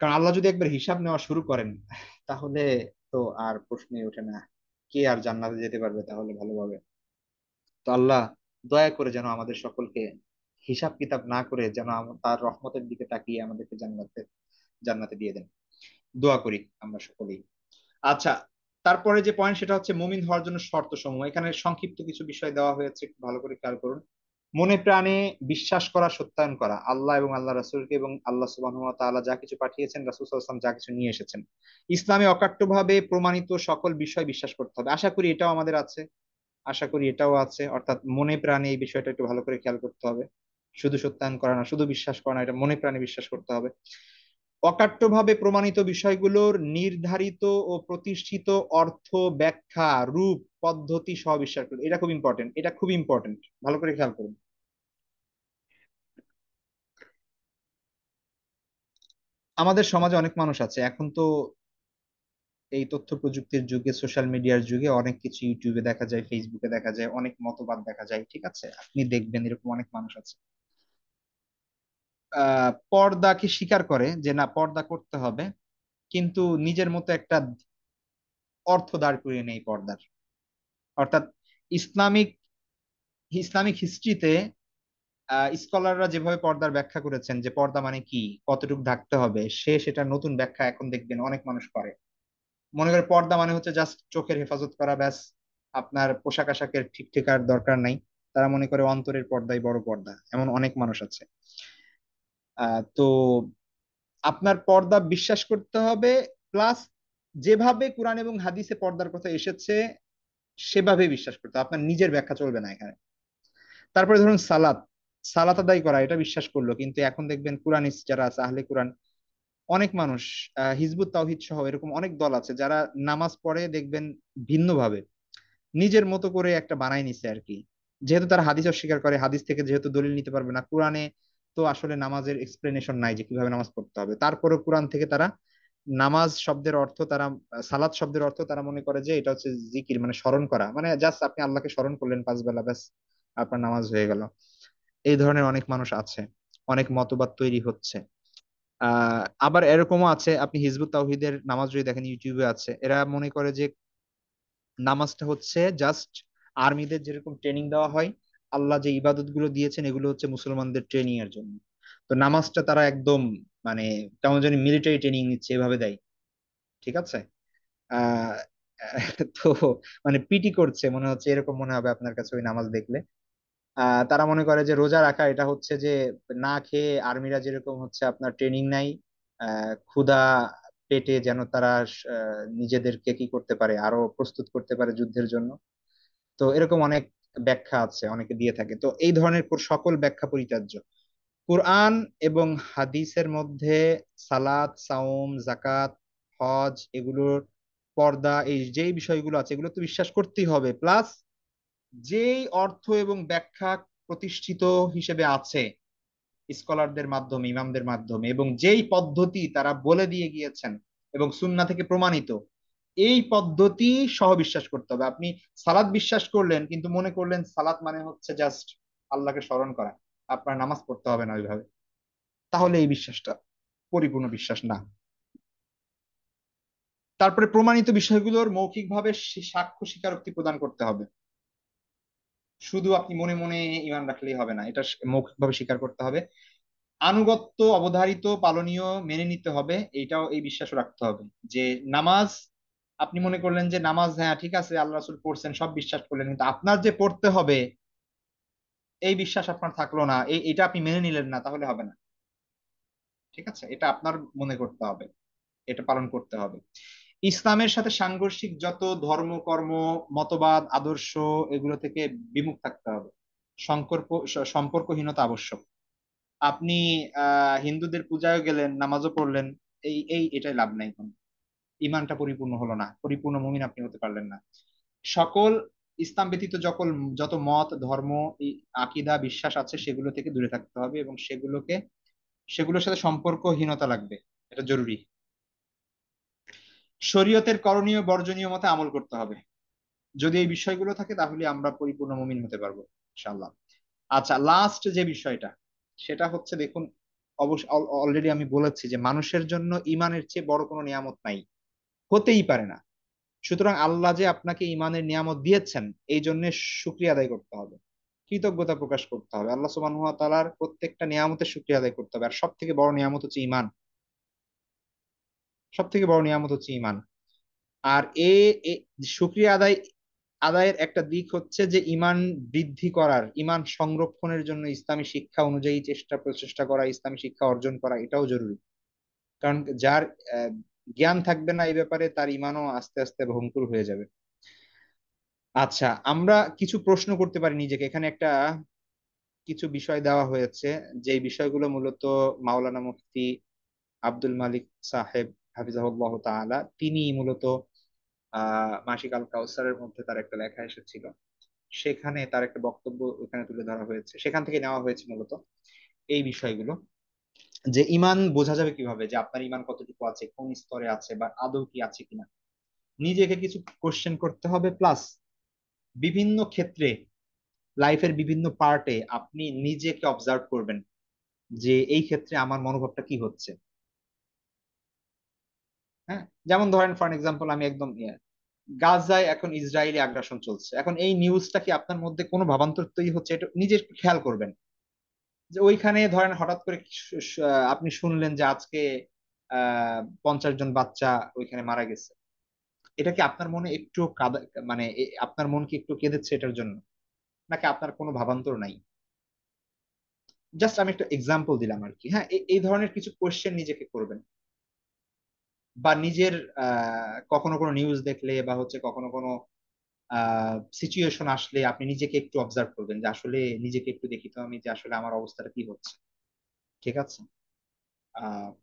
কারণ আল্লাহ যদি একবার হিসাব নেওয়া শুরু করেন, তাহলে তো আর প্রশ্নই ওঠে না, কে আর জান্নাতে যেতে পারবে তাহলে ভালোভাবে। তো আল্লাহ দয়া করে যেন আমাদের সকলকে হিসাব কিতাব না করে যেন তার রহমতের দিকে তাকিয়ে আমাদেরকে জান্নাতে জান্নাতে দিয়ে দেন। দোয়া করি আমরা সকলেই। আচ্ছা, তারপরে যে পয়েন্ট সেটা হচ্ছে মুমিন হওয়ার জন্য শর্ত সমূহ, এখানে সংক্ষিপ্ত কিছু বিষয় দেওয়া হয়েছে, একটু ভালো করে খেয়াল করুন। মনে প্রাণে বিশ্বাস করা, সত্যায়ন করা আল্লাহ এবং আল্লাহ রাসূলকে, এবং আল্লাহ সুবহানাহু ওয়া তাআলা যা কিছু পাঠিয়েছেন, রাসূল সাল্লাল্লাহু আলাইহি ওয়াসাল্লাম যা কিছু নিয়ে এসেছেন, ইসলামে অকাট্যভাবে প্রমাণিত সকল বিষয় বিশ্বাস করতে হবে। আশা করি এটাও আমাদের আছে, আশা করি এটাও আছে, অর্থাৎ মনে প্রাণে এই বিষয়টা একটু ভালো করে খেয়াল করতে হবে। শুধু সত্যায়ন করা না, শুধু বিশ্বাস করা না, এটা মনে প্রাণে বিশ্বাস করতে হবে। অকাট্যভাবে প্রমাণিত বিষয়গুলোর নির্ধারিত ও প্রতিষ্ঠিত অর্থ, ব্যাখ্যা, রূপ, পদ্ধতি সহ বিশ্বাস করতে, এটা খুব ইম্পর্টেন্ট, এটা খুব ইম্পর্টেন্ট, ভালো করে খেয়াল করুন। আমাদের সমাজে অনেক মানুষ আছে এখন তো, এই তথ্য প্রযুক্তির যুগে, সোশ্যাল মিডিয়ার যুগে অনেক কিছু ইউটিউবে দেখা যায়, ফেসবুকে দেখা যায়, অনেক মতবাদ দেখা যায়, ঠিক আছে? আপনি দেখবেন এরকম অনেক মানুষ আছে পর্দাকে স্বীকার করে যে না, পর্দা করতে হবে, কিন্তু নিজের মতো একটা অর্থ দাঁড় করিয়ে নেই পর্দার। অর্থাৎ ইসলামিক ইসলামিক হিস্ট্রিতে স্কলাররা যেভাবে পর্দার ব্যাখ্যা করেছেন যে পর্দা মানে কি, কতটুকু ঢাকতে হবে, সে সেটা নতুন ব্যাখ্যা এখন দেখবেন অনেক মানুষ করে। মনে করে পর্দা মানে হচ্ছে জাস্ট চোখের হেফাজত করা, ব্যাস, আপনার পোশাক আশাকের ঠিক ঠিকার দরকার নাই। তারা মনে করে অন্তরের পর্দাই বড় পর্দা, এমন অনেক মানুষ আছে। তো আপনার পর্দা বিশ্বাস করতে হবে, প্লাস যেভাবে কোরআন এবং হাদিসে পর্দার কথা এসেছে সেভাবে বিশ্বাস করতে হবে। আপনার নিজের ব্যাখ্যা চলবে না এখানে। তারপরে ধরুন সালাত, সালাত আদায় করা, এটা বিশ্বাস করলো, কিন্তু এখন দেখবেন কোরআনিস্ট যারা আছে, আহলে কোরআন, অনেক মানুষ, হিজবুত তাওহিদ সহ এরকম অনেক দল আছে যারা নামাজ পড়ে দেখবেন ভিন্নভাবে, নিজের মতো করে একটা বানাই নিছে আর কি। যেহেতু তারা হাদিস অস্বীকার করে, হাদিস থেকে যেহেতু দলিল নিতে পারবে না, কোরআনে তো আসলে নামাজের এক্সপ্লেনেশন নাই যে কিভাবে নামাজ পড়তে হবে, তারপরে কোরআন থেকে তারা নামাজ শব্দের অর্থ তারা, সালাত শব্দের অর্থ তারা মনে করে যে এটা হচ্ছে জিকির, মানে স্মরণ করা, মানে জাস্ট আপনি আল্লাহকে স্মরণ করলেন 5 বেলা, ব্যাস আপনার নামাজ হয়ে গেল। এই ধরনের অনেক মানুষ আছে, অনেক মতবাদ তৈরি হচ্ছে। আবার এরকমও আছে, আপনি হিজবুত তাওহিদের নামাজ যদি দেখেন, ইউটিউবে আছে, এরা মনে করে যে নামাজটা হচ্ছে জাস্ট আর্মিদের যেরকম ট্রেনিং দেওয়া হয়, আল্লাহ যে ইবাদত গুলো দিয়েছেন এগুলো হচ্ছে মুসলমানদের ট্রেনিং এর জন্য। তো নামাজটা তারা একদম মানে কেমন জানি মিলিটারি ট্রেনিং নিচ্ছে এভাবে দেয়, ঠিক আছে? আহ তো মানে পিটি করছে মনে হচ্ছে, এরকম মনে হবে আপনার কাছে ওই নামাজ দেখলে। তারা মনে করে যে রোজা রাখা এটা হচ্ছে যে না খেয়ে আর্মিরা যেরকম হচ্ছে আপনার ট্রেনিং নাই, ক্ষুধা পেটে যেন তারা নিজেদেরকে কি করতে পারে, আরো প্রস্তুত করতে পারে যুদ্ধের জন্য। তো এরকম অনেক ব্যাখ্যা আছে, অনেকে দিয়ে থাকে। তো এই ধরনের সকল ব্যাখ্যা পরিত্যাজ্য। কোরআন এবং হাদিসের মধ্যে সালাত, সাওম, জাকাত, হজ, এগুলোর পর্দা, এই যেই বিষয়গুলো আছে এগুলো তো বিশ্বাস করতেই হবে, প্লাস যেই অর্থ এবং ব্যাখ্যা প্রতিষ্ঠিত হিসেবে আছে স্কলারদের মাধ্যমে, ইমামদের মাধ্যমে, এবং যেই পদ্ধতি তারা বলে দিয়ে গিয়েছেন এবং সুন্নাহ থেকে প্রমাণিত, এই পদ্ধতি সহ বিশ্বাস করতে হবে। আপনি সালাত বিশ্বাস করলেন কিন্তু মনে করলেন সালাত মানে হচ্ছে জাস্ট আল্লাহকে স্মরণ করা, আপনার নামাজ পড়তে হবে না ওইভাবে, তাহলে এই বিশ্বাসটা পরিপূর্ণ বিশ্বাস না। তারপরে প্রমাণিত বিষয়গুলোর মৌখিকভাবে সাক্ষ্য স্বীকারোক্তি প্রদান করতে হবে। শুধু আপনি মনে মনে ইমান রাখলেই হবে না, এটা মৌখিকভাবে স্বীকার করতে হবে। আনুগত্য অবধারিত পালনীয় মেনে নিতে হবে, এইটাও, এই বিশ্বাসও রাখতে হবে যে নামাজ, আপনি মনে করলেন যে নামাজ হ্যাঁ ঠিক আছে আল্লাহ রাসূল পড়ছেন, সব বিশ্বাস করলেন, কিন্তু আপনার যে পড়তে হবে এই বিশ্বাস আপনার থাকলো না, এটা আপনি মেনে নিলেন না, তাহলে হবে না। ঠিক আছে, এটা আপনার মনে করতে হবে, এটা পালন করতে হবে। ইসলামের সাথে সাংঘর্ষিক যত ধর্ম, কর্ম, মতবাদ, আদর্শ, এগুলো থেকে বিমুখ থাকতে হবে। সম্পর্কহীনতা আবশ্যক। আপনি হিন্দুদের পূজায় গেলেন, নামাজও পড়লেন, এটাই লাভ নাই কোনো, ইমানটা পরিপূর্ণ হলো না, পরিপূর্ণ মুমিন আপনি হতে পারলেন না। সকল ইসলাম ব্যতীত যত মত, ধর্ম, আকীদা, বিশ্বাস আছে সেগুলো থেকে দূরে থাকতে হবে, এবং সেগুলোর সাথে সম্পর্কহীনতা লাগবে, এটা জরুরি। শরীয়তের করণীয় বর্জনীয় মতে আমল করতে হবে। যদি এই বিষয়গুলো থাকে তাহলে আমরা পরিপূর্ণ মুমিন হতে পারবো ইনশাআল্লাহ। আচ্ছা, লাস্ট যে বিষয়টা, সেটা হচ্ছে দেখুন, অবশ্য অলরেডি আমি বলেছি যে মানুষের জন্য ইমানের চেয়ে বড় কোনো নিয়ামত নাই, হতেই পারে না। সুতরাং আল্লাহ যে আপনাকে ইমানের নিয়ামত দিয়েছেন, এই জন্য শুকরিয়া আদায় করতে হবে, কৃতজ্ঞতা প্রকাশ করতে হবে, আল্লাহ সুবহানাহু ওয়া তাআলার প্রত্যেকটা নিয়ামতের শুকরিয়া আদায় করতে হবে। আর সব থেকে বড় নিয়ামত হচ্ছে ইমান, সব থেকে বড় নিয়ামত হচ্ছে ইমান। আর এ শুকরিয়া আদায়ের একটা দিক হচ্ছে যে ইমান বৃদ্ধি করার, ইমান সংরক্ষণের জন্য ইসলামী শিক্ষা অনুযায়ী প্রচেষ্টা করা, ইসলামী শিক্ষা অর্জন করা, এটাও জরুরি। কারণ যার আহ, জ্ঞান থাকবে না এই ব্যাপারে, তার ইমানও আস্তে আস্তে ভঙ্গুর হয়ে যাবে। আচ্ছা, আমরা কিছু প্রশ্ন করতে পারি নিজেকে। এখানে একটা কিছু বিষয় দেওয়া হয়েছে, যে বিষয়গুলো মূলত মাওলানা মুফতি আব্দুল মালিক সাহেব হাফিজাহুল্লাহ তাআলা, তিনি মূলত মাসিক আল কাউসারের মধ্যে তার একটা লেখা এসেছিল, সেখানে তার একটা বক্তব্য ওখানে তুলে ধরা হয়েছে, সেখান থেকে নেওয়া হয়েছে মূলত এই বিষয়গুলো। যে ইমান বোঝা যাবে কিভাবে, যে আপনার ইমান কতটুকু আছে, কোন স্তরে আছে, বা আদৌ কি আছে কিনা। নিজেকে কিছু কোশ্চেন করতে হবে, প্লাস বিভিন্ন ক্ষেত্রে লাইফের বিভিন্ন পার্টে আপনি নিজেকে অবজার্ভ করবেন যে এই ক্ষেত্রে আমার মনোভাবটা কি হচ্ছে। হ্যাঁ, যেমন ধরেন ফর এক্সাম্পল আমি একদম গাজায় এখন ইসরায়েলি আগ্রাসন চলছে, এখন এই নিউজটা কি আপনার মধ্যে কোনো ভাবান্তর তৈরি হচ্ছে, এটা নিজে একটু খেয়াল করবেন। যে ওইখানে ধরেন হঠাৎ করে আপনি শুনলেন যে আজকে 50 জন বাচ্চা ওইখানে মারা গেছে, এটা কি আপনার মনে একটু কাদা, মানে আপনার মন কি একটু কেঁদেছে এটার জন্য, নাকি আপনার কোনো ভাবান্তর নাই? জাস্ট আমি একটা এক্সাম্পল দিলাম আর কি। হ্যাঁ, এই ধরনের কিছু কোয়েশ্চেন নিজেকে করবেন। বা নিজের কখনো কোনো নিউজ দেখলে বা হচ্ছে কখনো কোনো সিচুয়েশন আসলে আপনি নিজেকে একটু অবজার্ভ করবেন যে আসলে নিজেকে একটু দেখি তো আমি যে আসলে আমার অবস্থাটা কি হচ্ছে। ঠিক আছে?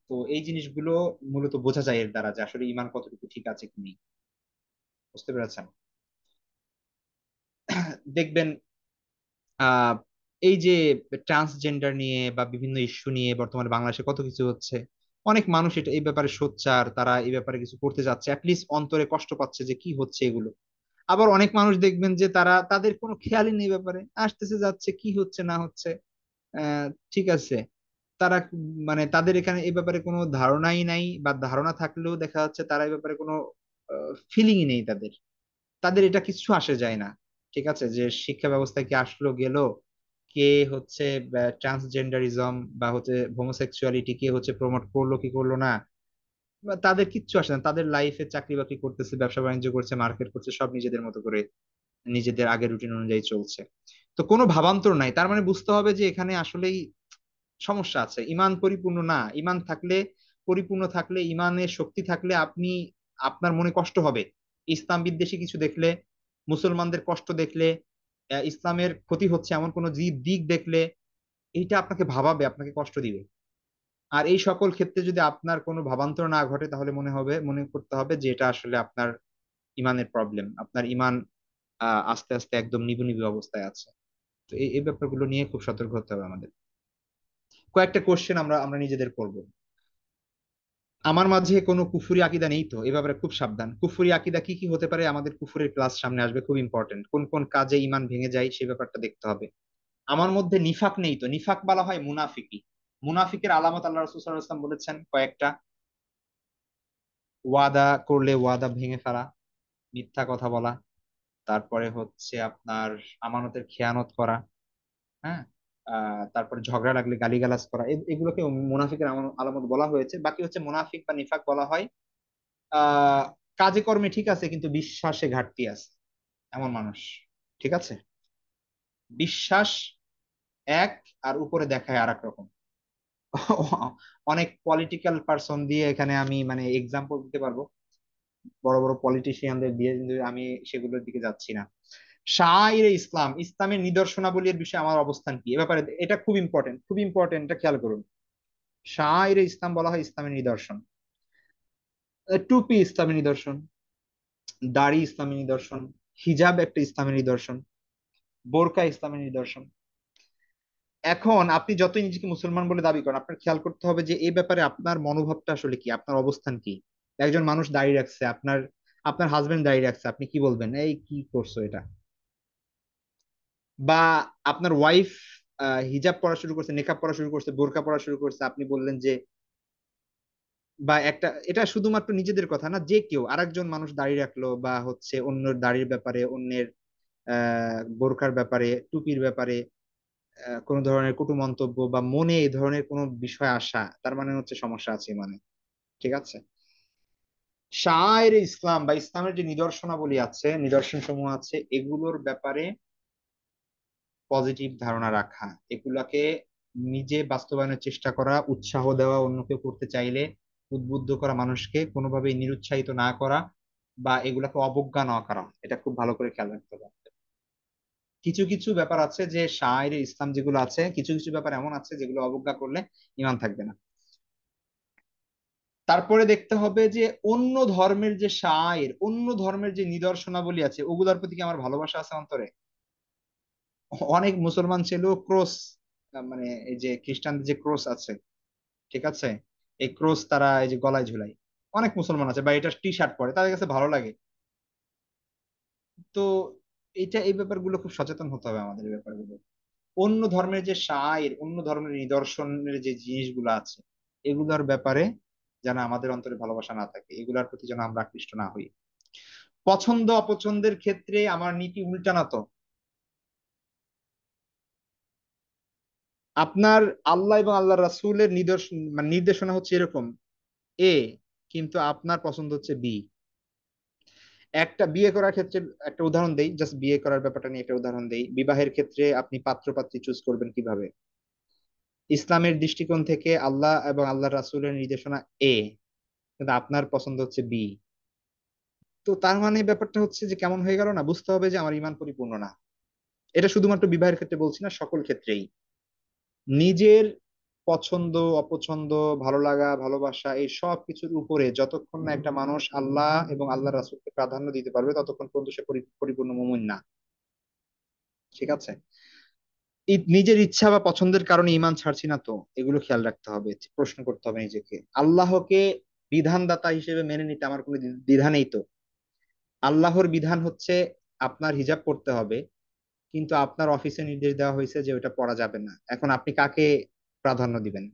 তো এই জিনিসগুলো মূলত বোঝা যায় এর দ্বারা যে আসলে ইমান কতটুকু ঠিক আছে কি নেই। বুঝতে পেরেছেন? দেখবেন আহ এই যে ট্রান্সজেন্ডার নিয়ে বা বিভিন্ন ইস্যু নিয়ে বর্তমানে বাংলাদেশে কত কিছু হচ্ছে, অনেক মানুষ এটা এই ব্যাপারে সোচ্চার, তারা এই ব্যাপারে কিছু করতে যাচ্ছে, অ্যাটলিস্ট অন্তরে কষ্ট পাচ্ছে যে কি হচ্ছে এগুলো। আবার অনেক মানুষ দেখবেন যে তারা তাদের কোনো খেয়ালই নেই ব্যাপারে, আসতেছে যাচ্ছে কি হচ্ছে না হচ্ছে। আহ ঠিক আছে, তারা মানে তাদের এখানে এই ব্যাপারে কোনো ধারণাই নাই, বা ধারণা থাকলেও দেখা যাচ্ছে তারা এই ব্যাপারে কোনো ফিলিংই নেই তাদের। তাদের এটা কিছু আসে যায় না। ঠিক আছে, যে শিক্ষা ব্যবস্থায় কি আসলো গেল, কে হচ্ছে ট্রান্সজেন্ডারিজম বা হচ্ছে হোমোসেক্সুয়ালিটি কে হচ্ছে প্রমোট করলো কি করলো না, বা তাদের কিচ্ছু আসে না। তাদের লাইফে চাকরি বাকরি করতেছে, ব্যবসা বাণিজ্য করছে, মার্কেট করছে, সব নিজেদের মতো করে নিজেদের আগের রুটিন অনুযায়ী চলছে। তো কোনো ভাবান্তর নাই, তার মানে বুঝতে হবে যে এখানে আসলেই সমস্যা আছে, ইমান পরিপূর্ণ না। ইমান থাকলে, পরিপূর্ণ থাকলে, ইমানের শক্তি থাকলে আপনি, আপনার মনে কষ্ট হবে ইসলাম বিদ্বেষী কিছু দেখলে, মুসলমানদের কষ্ট দেখলে, ইসলামের ক্ষতি হচ্ছে এমন কোন দিক দেখলে, এইটা আপনাকে ভাবাবে, আপনাকে কষ্ট দিবে। আর এই সকল ক্ষেত্রে যদি আপনার কোনো ভাবান্তর না ঘটে, তাহলে মনে করতে হবে যে এটা আসলে আপনার ইমানের প্রবলেম, আপনার ইমান আস্তে আস্তে একদম নিভু নিভু অবস্থায় আছে। তো এই ব্যাপারগুলো নিয়ে খুব সতর্ক হতে হবে আমাদের। কয়েকটা কোশ্চেন আমরা আমরা নিজেদের করব। আমার মাঝে কোনো কুফুরি আকীদা নেই তো, এ ব্যাপারে খুব সাবধান। কুফুরি আকীদা কি কি হতে পারে, আমাদের কুফুরের ক্লাস সামনে আসবে, খুব ইম্পর্টেন্ট। কোন কোন কাজে ইমান ভেঙে যায় সেই ব্যাপারটা দেখতে হবে। আমার মধ্যে নিফাক নেই তো, নিফাক বলা হয় মুনাফিকি। মুনাফিকের আলামত আল্লাহ রাসূল সাল্লাল্লাহু আলাইহি ওয়াসাল্লাম বলেছেন কয়েকটা। ওয়াদা করলে ওয়াদা ভেঙে ফেলা, মিথ্যা কথা বলা, তারপরে হচ্ছে আপনার আমানতের খেয়ানত করা। হ্যাঁ, তারপরে ঝগড়া লাগলে গালিগালাজ করা, এগুলোকে মুনাফিকের আলামত বলা হয়েছে। বাকি হচ্ছে মুনাফিক বা নিফাক বলা হয় আহ কাজে কর্মে ঠিক আছে কিন্তু বিশ্বাসে ঘাটতি আছে এমন মানুষ। ঠিক আছে, বিশ্বাস এক, আর উপরে দেখায় আর এক রকম। অনেক পলিটিক্যাল পার্সন দিয়ে এখানে আমি মানে এক্সাম্পল দিতে পারবো, বড় বড় পলিটিশিয়ানদের দিয়ে, কিন্তু আমি সেগুলোর দিকে যাচ্ছি না। শাইরে ইসলাম, ইসলামের নিদর্শনাবলীর বিষয়ে আমার অবস্থান কি এ ব্যাপারে, এটা খুব ইম্পর্টেন্ট, খুব ইম্পর্টেন্ট, এটা খেয়াল করুন। শাইরে ইসলাম বলা হয় ইসলামের নিদর্শন। টুপি ইসলামের নিদর্শন, দাড়ি ইসলামের নিদর্শন, হিজাব একটা ইসলামের নিদর্শন, বোরকা ইসলামের নিদর্শন। এখন আপনি যতই নিজেকে মুসলমান বলে দাবি করেন, আপনার খেয়াল করতে হবে যে এই ব্যাপারে আপনার মনোভাবটা আসলে কি, আপনার অবস্থান কি। একজন মানুষ দাঁড়িয়ে রাখছে, আপনার আপনার হাজবেন্ড দাঁড়িয়ে রাখছে, আপনি কি বলবেন, এই কি করছো এটা? বা আপনার ওয়াইফ হিজাব পড়া শুরু করছে, নেকাব পড়া শুরু করছে, বোরকা পড়া শুরু করছে, আপনি বললেন যে, বা একটা, এটা শুধুমাত্র নিজেদের কথা না, যে কেউ আরেকজন মানুষ দাঁড়িয়ে রাখলো বা হচ্ছে অন্যের দাড়ির ব্যাপারে, অন্যের বোরকার ব্যাপারে, টুপির ব্যাপারে কোনো ধরনের কটু মন্তব্য বা মনে এই ধরনের কোনো বিষয় আসা, তার মানে হচ্ছে সমস্যা আছে মানে। ঠিক আছে, শায়ের ইসলাম বা ইসলামের যে নিদর্শনাবলী আছে, নিদর্শন সমূহ আছে, এগুলোর ব্যাপারে পজিটিভ ধারণা রাখা, এগুলাকে নিজে বাস্তবায়নের চেষ্টা করা, উৎসাহ দেওয়া, অন্যকে করতে চাইলে উদ্বুদ্ধ করা, মানুষকে কোনোভাবেই নিরুৎসাহিত না করা বা এগুলাকে অবজ্ঞা না করা, এটা খুব ভালো করে খেয়াল রাখতে হবে। কিছু কিছু ব্যাপার আছে যে শায়ের ইসলাম যেগুলো আছে, কিছু কিছু ব্যাপার এমন আছে যেগুলো অবজ্ঞা করলে ইমান থাকবে না। তারপরে দেখতে হবে যে অন্য ধর্মের যে শায়ের, অন্য ধর্মের যে নিদর্শনাবলী আছে, ওগুলোর প্রতি কি আমার ভালোবাসা আছে অন্তরে। অনেক মুসলমান ছেলেও ক্রস, মানে এই যে খ্রিস্টানদের যে ক্রস আছে, ঠিক আছে, এই ক্রস তারা এই যে গলায় ঝুলাই, অনেক মুসলমান আছে বা এটা টি শার্ট পরে, তাদের কাছে ভালো লাগে। তো এই ব্যাপারগুলো খুব সচেতন হতে হবে আমাদের, এই ব্যাপারগুলো। অন্য ধর্মের যে শায়ের, অন্য ধর্মের নিদর্শনের যে জিনিসগুলো আছে, এগুলোর ব্যাপারে যেন আমাদের অন্তরে ভালোবাসা না থাকে, এগুলোর প্রতি যেন আমরা আকৃষ্ট না হই। পছন্দ অপছন্দের ক্ষেত্রে আমার নীতি উল্টা না তো? আপনার আল্লাহ এবং আল্লাহ রাসূলের নিদর্শন মানে নির্দেশনা হচ্ছে এরকম এ, কিন্তু আপনার পছন্দ হচ্ছে বি। একটা বিয়ে করার ক্ষেত্রে একটা উদাহরণ দেই, জাস্ট বিয়ে করার ব্যাপারটা নিয়ে একটা উদাহরণ দেই। বিবাহের ক্ষেত্রে আপনি পাত্র পাত্রী চুজ করবেন কিভাবে? ইসলামের দৃষ্টিকোণ থেকে আল্লাহ এবং আল্লাহ রাসূলের নির্দেশনা এ, কিন্তু আপনার পছন্দ হচ্ছে বি। তো তার মানে ব্যাপারটা হচ্ছে যে কেমন হয়ে গেল না, বুঝতে হবে যে আমার ইমান পরিপূর্ণ না। এটা শুধুমাত্র বিবাহের ক্ষেত্রে বলছি না, সকল ক্ষেত্রেই নিজের পছন্দ অপছন্দ, ভালো লাগা ভালোবাসা, এই সব কিছুর উপরে যতক্ষণ না একটা মানুষ আল্লাহ এবং আল্লাহ রাসূলকে প্রাধান্য দিতে পারবে, ততক্ষণ পর্যন্ত সে পরিপূর্ণ মুমিন না। ঠিক আছে? নিজের ইচ্ছা বা পছন্দের কারণে ইমান ছাড়ছি না তো, এগুলো খেয়াল রাখতে হবে, প্রশ্ন করতে হবে নিজেকে। আল্লাহকে বিধানদাতা হিসেবে মেনে নিতে আমার কোনো দ্বিধা নেই তো? আল্লাহর বিধান হচ্ছে আপনার হিজাব পড়তে হবে, কিন্তু আপনার অফিসে নির্দেশ দেওয়া হয়েছে যে ওটা পড়া যাবে না, এখন আপনি কাকে প্রাধান্য দিবেন?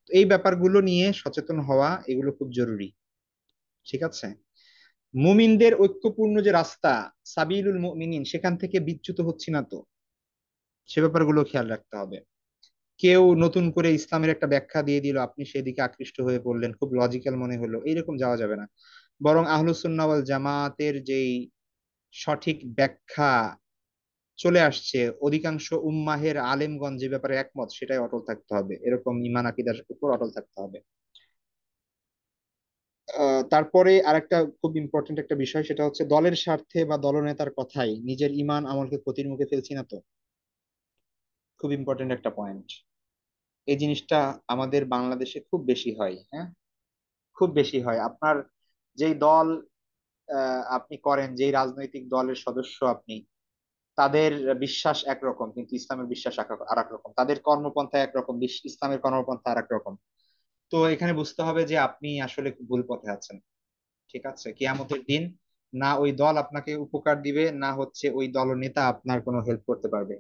তো এই ব্যাপারগুলো নিয়ে সচেতন হওয়া, এগুলো খুব জরুরি। ঠিক আছে? মুমিনদের ঐক্যপূর্ণ যে রাস্তা, সাবিলুল মুমিনিন, সেখান থেকে বিচ্যুত হচ্ছি না তো? সে ব্যাপারগুলো খেয়াল রাখতে হবে। কেউ নতুন করে ইসলামের একটা ব্যাখ্যা দিয়ে দিল, আপনি সেদিকে আকৃষ্ট হয়ে পড়লেন, খুব লজিক্যাল মনে হলো, এইরকম যাওয়া যাবে না। বরং আহলুস সুন্নাহ ওয়াল জামাতের যেই সঠিক ব্যাখ্যা চলে আসছে, অধিকাংশ উম্মাহের আলেমগণ যে ব্যাপারে একমত, সেটাই অটল থাকতে হবে, এরকম ঈমান আকীদার উপর অটল থাকতে হবে। তারপরে আরেকটা খুব ইম্পর্টেন্ট একটা বিষয়, সেটা হচ্ছে দলের স্বার্থে বা দলনেতার কথাই নিজের ঈমান আমলকে ক্ষতির মুখে ফেলছি না তো? খুব ইম্পর্টেন্ট একটা পয়েন্ট। এই জিনিসটা আমাদের বাংলাদেশে খুব বেশি হয়, হ্যাঁ, খুব বেশি হয়। আপনার যেই দল আপনি করেন, যেই রাজনৈতিক দলের সদস্য আপনি, তাদের বিশ্বাস একরকম কিন্তু ইসলামের বিশ্বাস আর এক রকম, তাদের কর্মপন্থা একরকম, ইসলামের কর্মপন্থা আর এক রকম। তো এখানে বুঝতে হবে যে আপনি আসলে খুব ভুল পথে আছেন। ঠিক আছে? কিয়ামতের দিন না ওই দল আপনাকে উপকার দিবে, না হচ্ছে ওই দলনেতা আপনার কোনো হেল্প করতে পারবে,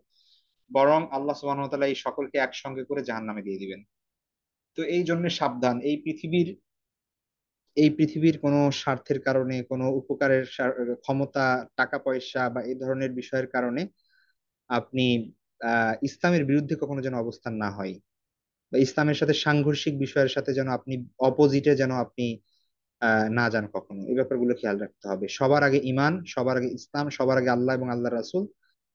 বরং আল্লাহ সুবহানাহু ওয়া তাআলা এই সকলকে একসঙ্গে করে জাহান্নামে দিয়ে দিবেন। তো এই জন্য সাবধান, এই পৃথিবীর কোনো স্বার্থের কারণে, কোনো উপকারের ক্ষমতা, টাকা পয়সা বা এই ধরনের বিষয়ের কারণে আপনি ইসলামের বিরুদ্ধে কখনো যেন অবস্থান না হয়, বা ইসলামের সাথে সাংঘর্ষিক বিষয়ের সাথে যেন আপনি অপোজিটে যেন আপনি না যান কখনো। এই ব্যাপারগুলো খেয়াল রাখতে হবে। সবার আগে ইমান, সবার আগে ইসলাম, সবার আগে আল্লাহ এবং আল্লাহ রাসূল,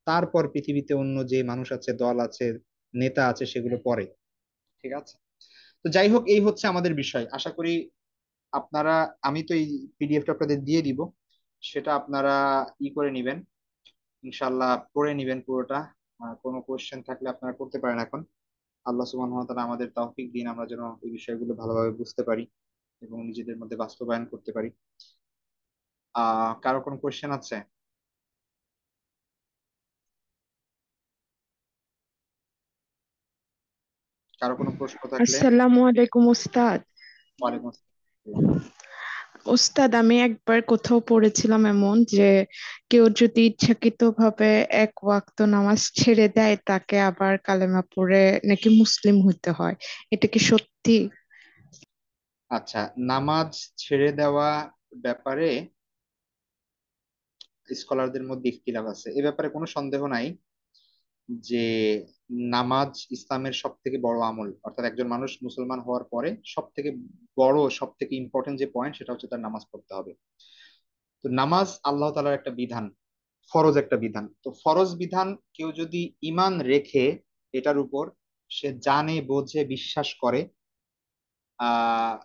তারপর পৃথিবীতে অন্য যে মানুষ আছে, দল আছে, নেতা আছে, সেগুলো পরে। ঠিক আছে? তো যাই হোক, এই হচ্ছে আমাদের বিষয়। আশা করি আপনারা, আমি তো এই পিডিএফটা আপনাদের দিয়ে দিব, সেটা আপনারা করে নিবেন, ইনশাল্লাহ পড়ে নিবেন পুরোটা। কোনো কোয়েশ্চেন থাকলে আপনারা করতে পারেন এখন। আল্লাহ সুবহানাহু ওয়া তাআলা আমাদের তৌফিক দিন, আমরা যেন এই বিষয়গুলো ভালোভাবে বুঝতে পারি এবং নিজেদের মধ্যে বাস্তবায়ন করতে পারি। কারো কোনো কোয়েশ্চেন আছে? কারো কোনো প্রশ্ন থাকলে? আসসালামু আলাইকুম উস্তাদ। ওয়ালাইকুম আসসালাম। উস্তাদ, আমি একবার কোথাও পড়েছিলাম এমন যে কেউ যদি ইচ্ছাকৃতভাবে এক ওয়াক্ত নামাজ ছেড়ে দেয়, তাকে আবার কালেমা পড়ে নাকি মুসলিম হতে হয়। এটা কি সত্যি? আচ্ছা, নামাজ ছেড়ে দেওয়া ব্যাপারে স্কলারদের মধ্যে ইখতিলাফ আছে, এ ব্যাপারে কোনো সন্দেহ নাই যে নামাজ ইসলামের সব থেকে বড় আমল, অর্থাৎ একজন মানুষ মুসলমান হওয়ার পরে সব থেকে বড়, সব থেকে ইম্পর্টেন্ট যে পয়েন্ট, সেটা হচ্ছে তার নামাজ পড়তে হবে। তো নামাজ আল্লাহ তাআলার একটা বিধান, ফরজ একটা বিধান। তো ফরজ বিধান কেউ যদি ইমান রেখে এটার উপর, সে জানে বোঝে বিশ্বাস করে, আহ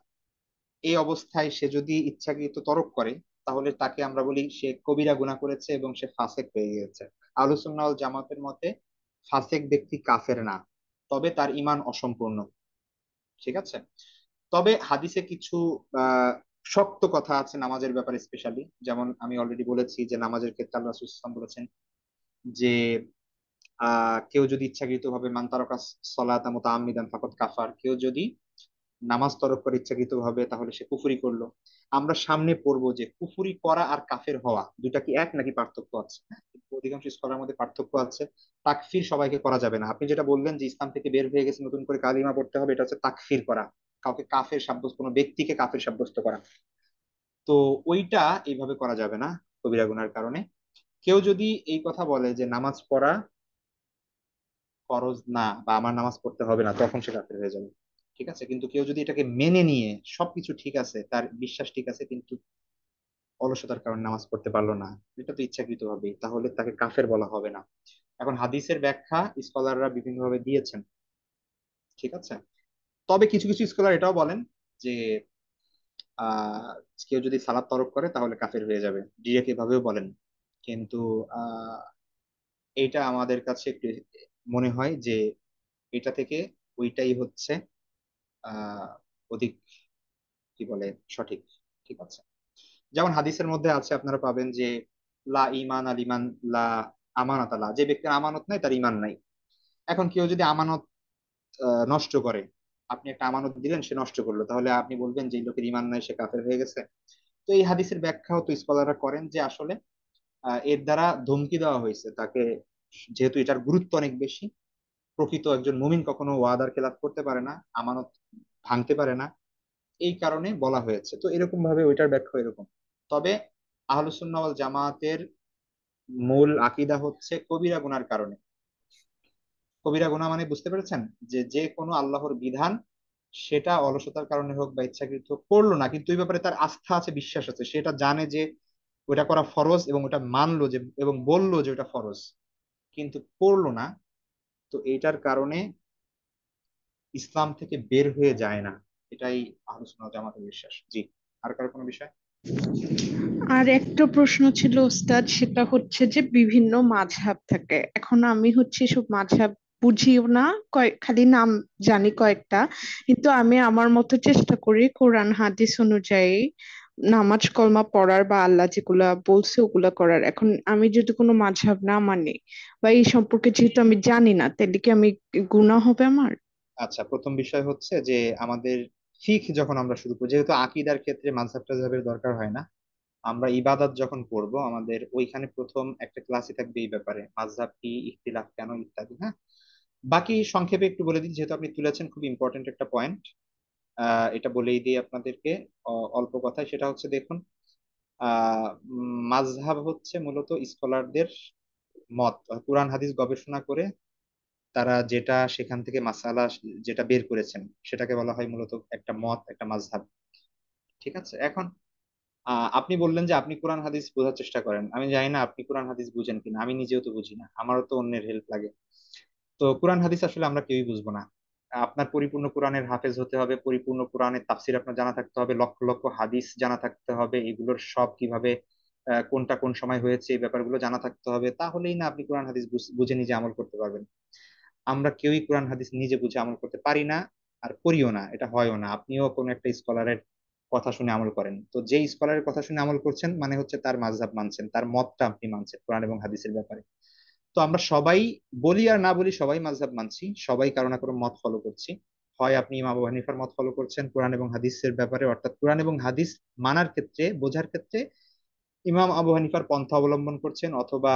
এই অবস্থায় সে যদি ইচ্ছাকৃত তরক করে, তাহলে তাকে আমরা বলি সে কবিরা গুনাহ করেছে এবং সে ফাসেক হয়ে গেছে। আহলুস সুন্নাহ ওয়াল জামাতের মতে ফাসেক ব্যক্তি কাফের না, তবে তার ঈমান অসম্পূর্ণ। ঠিক আছে? তবে হাদিসে কিছু আহ শক্ত কথা আছে নামাজের ব্যাপারে স্পেশালি, যেমন আমি অলরেডি বলেছি যে নামাজের ক্ষেত্রে আল্লাহ রাসূল সাল্লাল্লাহু আলাইহি ওয়াসাল্লাম বলেছেন যে কেউ যদি ইচ্ছাকৃত ভাবে মান তারাকা সলাতা মুতাআম্মিদান ফাকাদ কাফার, কেউ যদি নামাজ তরক করে ইচ্ছাকৃত ভাবে, তাহলে সে কুফরি করলো। আমরা সামনে পড়বো যে কুফরি করা আর কাফের হওয়া দুটা কি এক নাকি পার্থক্য আছে। কিন্তু অধিকাংশ স্কলার মধ্যে পার্থক্য আছে। তাকফির সবাইকে করা যাবে না। আপনি যেটা বললেন যে ইসলাম থেকে বের হয়ে গেছে নতুন করে কালিমা পড়তে হবে, এটা হচ্ছে তাকফির করা, কাউকে কাফের সাব্যস্ত, কোনো ব্যক্তিকে কাফের সাব্যস্ত করা। তো ওইটা এইভাবে করা যাবে না কবিরা গুনার কারণে। কেউ যদি এই কথা বলে যে নামাজ পড়া ফরজ না বা আমার নামাজ পড়তে হবে না, তখন সে কাফের হয়ে যাবে। ঠিক আছে, কিন্তু কেউ যদি এটাকে মেনে নিয়ে সবকিছু ঠিক আছে, তার বিশ্বাস ঠিক আছে, কিন্তু অলসতার কারণে নামাজ পড়তে পারলো না, এটা তো ইচ্ছাকৃত হবে, তাহলে তাকে কাফের বলা হবে না। এখন হাদিসের ব্যাখ্যা স্কলাররা বিভিন্ন ভাবে দিয়েছেন। ঠিক আছে, তবে কিছু কিছু স্কলার এটাও বলেন যে আহ কেউ যদি সালাত তরক করে তাহলে কাফের হয়ে যাবে, ডিরেক্ট এভাবেও বলেন। কিন্তু আহ এইটা আমাদের কাছে একটু মনে হয় যে এটা থেকে ওইটাই হচ্ছে আহ অধিক কি বলে সঠিক। ঠিক আছে, যেমন হাদিসের মধ্যে আছে, আপনারা পাবেন যে লা ইমান আল ইমান লা আমানত আলা, যে ব্যক্তির আমানত নাই তার ইমান নাই। এখন কেউ যদি আমানত নষ্ট করে, আপনি একটা আমানত দিলেন, সে নষ্ট করলো, তাহলে আপনি বলবেন যে এই লোকের ইমান নাই, সে কাফের হয়ে গেছে। তো এই হাদিসের ব্যাখ্যাও তো স্কলাররা করেন যে আসলে এর দ্বারা ধমকি দেওয়া হয়েছে তাকে, যেহেতু এটার গুরুত্ব অনেক বেশি। প্রকৃত একজন মুমিন কখনো ওয়াদার খেলাফ করতে পারে না, আমানত ভাঙতে পারে না, এই কারণে বলা হয়েছে। তো এরকম ভাবে ওইটার ব্যাখ্যা এরকম। তবে আহলুস সুন্নাহ ওয়াল জামাতের মূল আকীদা হচ্ছে কবিরা গুনার কারণে। কবিরা গুনাহ মানে বুঝতে পেরেছেন, যে যে কোনো আল্লাহর বিধান, সেটা অলসতার কারণে হোক বা ইচ্ছাকৃত হোক, করলো না, কিন্তু এই ব্যাপারে তার আস্থা আছে, বিশ্বাস আছে, সেটা জানে যে ওটা করা ফরজ, এবং ওটা মানলো যে এবং বললো যে ওটা ফরজ, কিন্তু করলো না। তো এইটার কারণে ইসলাম থেকে বের হয়ে যায় না। এটাই আহলুস সুন্নাহ ওয়াল জামাতের বিশ্বাস। জি, আর কারো কোনো বিষয়? আর একটা প্রশ্ন ছিল ওস্তাদ, সেটা হচ্ছে যে বিভিন্ন মাযহাব থাকে, এখন আমি হচ্ছে সব মাযহাব বুঝিও না, খালি নাম জানি কয়েকটা, কিন্তু আমি আমার মতো চেষ্টা করি কোরআন হাদিস অনুযায়ী নামাজ কলমা পড়ার বা আল্লাহ যেগুলা বলছে ওগুলা করার। এখন আমি যদি কোনো মাযহাব না মানি বা এই সম্পর্কে যেহেতু আমি জানি না, তাহলে কি আমি গুনাহ হবে আমার? আচ্ছা, প্রথম বিষয় হচ্ছে যে আমাদের ফিকহ যখন আমরা শুরু করি, যেহেতু আকীদার ক্ষেত্রে মাযহাব টাযহাবের দরকার হয় না, আমরা ইবাদত যখন করব, আমাদের ওইখানে প্রথম একটা ক্লাসই থাকবে এই ব্যাপারে, মাযহাব কি, ইখতিলাফ কেন, ইত্যাদি। হ্যাঁ, বাকি সংক্ষেপে একটু বলে দিই, যেহেতু আপনি তুলেছেন খুব ইম্পর্টেন্ট একটা পয়েন্ট। এটা বলেই দিই আপনাদেরকে অল্প কথায়। সেটা হচ্ছে দেখুন, মাযহাব হচ্ছে মূলত স্কলারদের মত, কোরআন হাদিস গবেষণা করে তারা যেটা সেখান থেকে মাসালা যেটা বের করেছেন, সেটাকে বলা হয় মূলত একটা মত, একটা মাযহাব। ঠিক আছে, এখন আপনি বললেন যে আপনি কোরআন হাদিস বোঝার চেষ্টা করেন, আমি জানি না আপনি কোরআন হাদিস বুঝেন কিনা, আমি নিজেও তো বুঝি না, আমারও তো অন্যের হেল্প লাগে। তো কোরআন হাদিস আসলে আমরা কেউই বুঝবো না। আপনার পরিপূর্ণ কোরআনের হাফেজ হতে হবে, পরিপূর্ণ কোরআনের তাফসির আপনার জানা থাকতে হবে, লক্ষ লক্ষ হাদিস জানা থাকতে হবে, এগুলোর সব কিভাবে কোনটা কোন সময় হয়েছে এই ব্যাপারগুলো জানা থাকতে হবে, তাহলেই না আপনি কোরআন হাদিস বুঝে নিজে আমল করতে পারবেন। আমরা কেউই কোরআন হাদিস নিজে বুঝে আমল করতে পারি না, আর করিও না, এটা হয়ও না। আপনিও কোনো একটা স্কলারের কথা শুনে আমল করেন, তো যেই স্কলারের কথা শুনে আমল করছেন মানে হচ্ছে তার মাযহাব মানছেন, তার মতটা আপনি মানছেন কোরআন এবং হাদিসের ব্যাপারে। তো আমরা সবাই, বলি আর না বলি, সবাই মাযহাব মানছি, সবাই কারো না কারো মত ফলো করছি। হয় আপনি ইমাম আবু হানিফার মত ফলো করছেন কোরআন এবং হাদিসের ব্যাপারে, অর্থাৎ কোরআন এবং হাদিস মানার ক্ষেত্রে, বোঝার ক্ষেত্রে ইমাম আবু হানিফার পন্থা অবলম্বন করছেন, অথবা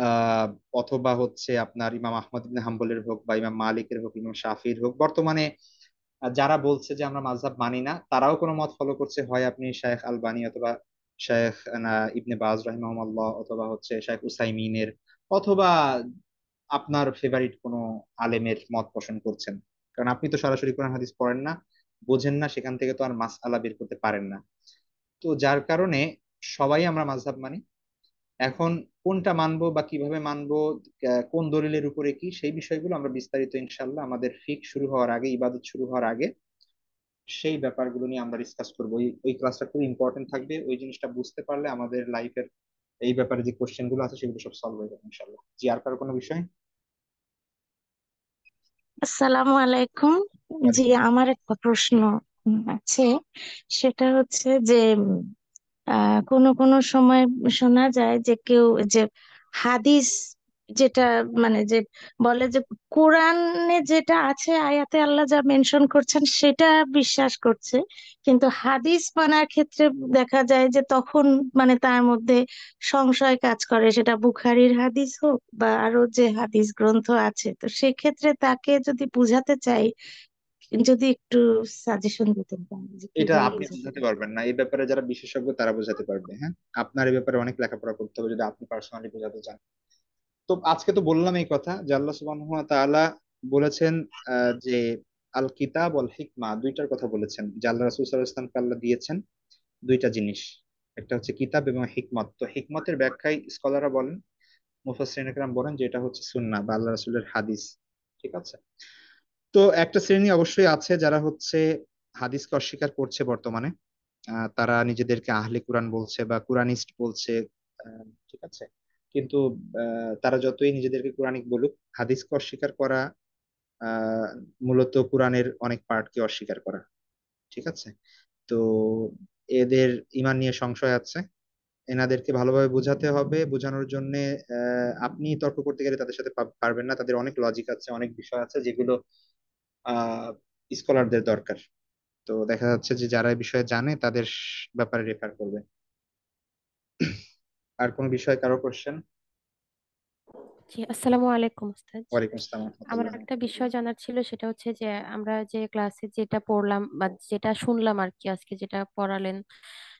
আহ অথবা হচ্ছে আপনার ইমাম আহমদ ইবনে হাম্বলের হোক বা ইমাম মালিকের হোক, ইমাম শাফির হোক। বর্তমানে যারা বলছে যে আমরা মাযহাব মানি না, তারাও কোনো মত ফলো করছে, হয় আপনি শায়েখ আলবানী অথবা শায়েখ ইবনে বাজ রাহিমাহুল্লাহ, অথবা হচ্ছে শায়েখ উসাইমিনের, অথবা আপনার ফেভারিট কোনো আলেমের মত পোষণ করছেন। কারণ আপনি তো সরাসরি কোরআন হাদিস পড়েন না, বোঝেন না, সেখান থেকে তো আর মাসআলা বের করতে পারেন না। তো যার কারণে সবাই আমরা মাযহাব মানি। এখন কোনটা মানবো বা কিভাবে মানবো, কোন দলিলের উপরে কি, সেই বিষয়গুলো আমরা বিস্তারিত ইনশাল্লাহ আমাদের ফিক শুরু হওয়ার আগে, ইবাদত শুরু হওয়ার আগে সেই ব্যাপারগুলো নিয়ে আমরা ডিসকাস করবো। ওই ওই ক্লাসটা খুব ইম্পর্টেন্ট থাকবে, ওই জিনিসটা বুঝতে পারলে আমাদের লাইফের এই ব্যাপারে যে কোশ্চেন গুলো আছে সেগুলো সব সলভ হয়ে যাবে ইনশাল্লাহ। জি, আর কারো কোনো বিষয়? আসসালামু আলাইকুম। জি, ওয়ালাইকুম। আমার একটা প্রশ্ন আছে। সেটা হচ্ছে যে কোনো কোনো সময় শোনা যায় যে কেউ যে হাদিস যেটা মানে যে বলে যে কোরআনে যেটা আছে আয়াতে আল্লাহ যা মেনশন করছেন সেটা বিশ্বাস করছে, কিন্তু হাদিস মানার ক্ষেত্রে দেখা যায় যে তখন মানে তার মধ্যে সংশয় কাজ করে, সেটা বুখারীর হাদিস হোক বা আরো যে হাদিস গ্রন্থ আছে। তো সেক্ষেত্রে তাকে যদি বুঝাতে চাই, যদি একটু সাজেশন দিতেন তাহলে যে এটা কিভাবে আপনি বোঝাতে বোঝাতে পারি। পারবেন না, এই ব্যাপারে যারা বিশেষজ্ঞ তারা বোঝাতে পারবে। হ্যাঁ, আপনার এই ব্যাপারে অনেক লেখাপড়া করতে হবে যদি আপনি পার্সোনালি বোঝাতে চান। তো আজকে তো বললাম এই কথা যে আল্লাহ সুবহানাহু ওয়া তাআলা বলেছেন যে আল কিতাব ওয়াল হিকমা, দুইটার কথা বলেছেন যে আল্লাহ রাসূল সাল্লাল্লাহু আলাইহি ওয়াসাল্লামকে আল্লাহ দিয়েছেন দুইটা জিনিস, একটা হচ্ছে কিতাব এবং হিকমত। তো হিকমতের ব্যাখ্যায় স্কলাররা বলেন, মুফাসসিরিন কেরাম বলেন যে এটা হচ্ছে সুন্নাহ বা আল্লাহ রাসূলের হাদিস। ঠিক আছে। তো একটা শ্রেণী অবশ্যই আছে যারা হচ্ছে হাদিসকে অস্বীকার করছে বর্তমানে। তারা নিজেদেরকে আহলে কুরআন বলছে বা কুরআনিস্ট বলছে। ঠিক আছে। কিন্তু তারা যতই নিজেদেরকে কুরআনিক বলুক, হাদিসকে অস্বীকার করা আহ মূলত কুরআনের অনেক পার্টকে অস্বীকার করা। ঠিক আছে। তো এদের ঈমান নিয়ে সংশয় আছে, এনাদেরকে ভালোভাবে বোঝাতে হবে। বোঝানোর জন্য আপনি তর্ক করতে গেলে তাদের সাথে পারবেন না, তাদের অনেক লজিক আছে, অনেক বিষয় আছে যেগুলো আহ স্কলারদের দরকার। তো দেখা যাচ্ছে যে যারা এই বিষয়ে জানে তাদের ব্যাপারে রেফার করবে। আর কোনো বিষয়ে কারো কোশ্চেন? জি, আসসালামু আলাইকুম উস্তাদ। ওয়ালাইকুম আসসালাম আমার রহমতুল্লাহ। একটা বিষয় জানার ছিল, সেটা হচ্ছে যে আমরা যে ক্লাসে যেটা পড়লাম বা যেটা শুনলাম আর কি, আজকে যেটা পড়ালেন,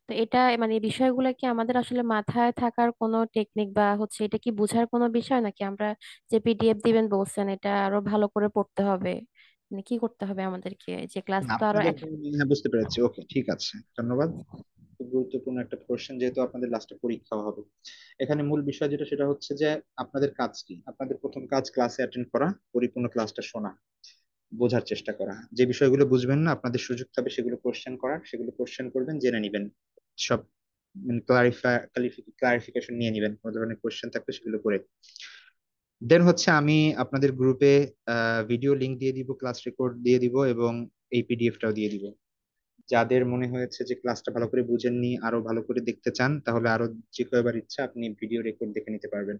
তো এটা মানে এই বিষয়গুলো কি আমাদের আসলে মাথায় থাকার কোনো টেকনিক বা হচ্ছে এটা কি বোঝার কোনো বিষয়, নাকি আমরা যে পিডিএফ দিবেন বলছেন এটা আরো ভালো করে পড়তে হবে, মানে কি করতে হবে আমাদেরকে, যে ক্লাস না, তো আরো আপনাদের হ্যাঁ, বুঝতে পেরেছি। ওকে, ঠিক আছে, ধন্যবাদ। খুব গুরুত্বপূর্ণ একটা কোশ্চেন, যেহেতু আপনাদের লাস্টে পরীক্ষা হবে। এখানে মূল বিষয় যেটা সেটা হচ্ছে যে আপনাদের কাজ কি। আপনাদের প্রথম কাজ ক্লাসে অ্যাটেন্ড করা, পরিপূর্ণ ক্লাসটা শোনা, বোঝার চেষ্টা করা। যে বিষয়গুলো বুঝবেন না আপনাদের সুযোগ থাকবে সেগুলো কোশ্চেন করার, সেগুলো কোশ্চেন করবেন, জেনে নিবেন সব, মানে ক্লারিফিকেশন নিয়ে নিবেন। কোনো ধরনের কোশ্চেন থাকলে সেগুলো করে দেন হচ্ছে আমি আপনাদের গ্রুপে ভিডিও লিংক দিয়ে দিব, ক্লাস রেকর্ড দিয়ে দিব এবং এই পিডিএফটাও দিয়ে দিব। যাদের মনে হয়েছে যে ক্লাসটা ভালো করে বুঝেননি, আরো ভালো করে দেখতে চান, তাহলে আরো যে কয়বার ইচ্ছা আপনি ভিডিও রেকর্ড দেখে নিতে পারবেন।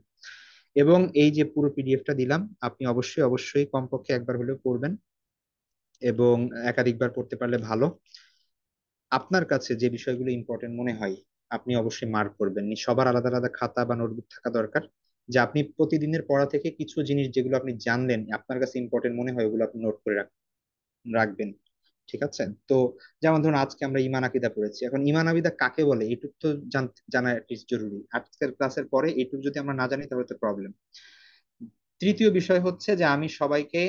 এবং এই যে পুরো পিডিএফটা দিলাম, আপনি অবশ্যই অবশ্যই কমপক্ষে একবার হলেও পড়বেন এবং একাধিকবার পড়তে পারলে ভালো। আপনার কাছে যে বিষয়গুলো ইম্পর্টেন্ট মনে হয় আপনি অবশ্যই মার্ক করবেন। সবার আলাদা আলাদা খাতা বা নোটবুক থাকা দরকার, যে আপনি প্রতিদিনের পড়া থেকে কিছু জিনিস যেগুলো আপনি জানলেন আপনার কাছে ইম্পর্টেন্ট মনে হয় ওগুলো আপনি নোট করে রাখবেন। ঠিক আছে। তো যেমন ধরুন আজকে আমরা ঈমান আকীদা পড়েছি, এখন ঈমান আকীদা কাকে বলে এইটুক তো জানা at least জরুরি। আজকের ক্লাসের পরে এইটুক যদি আমরা না জানি তাহলে তো প্রবলেম। তৃতীয় বিষয় হচ্ছে যে আমি সবাইকে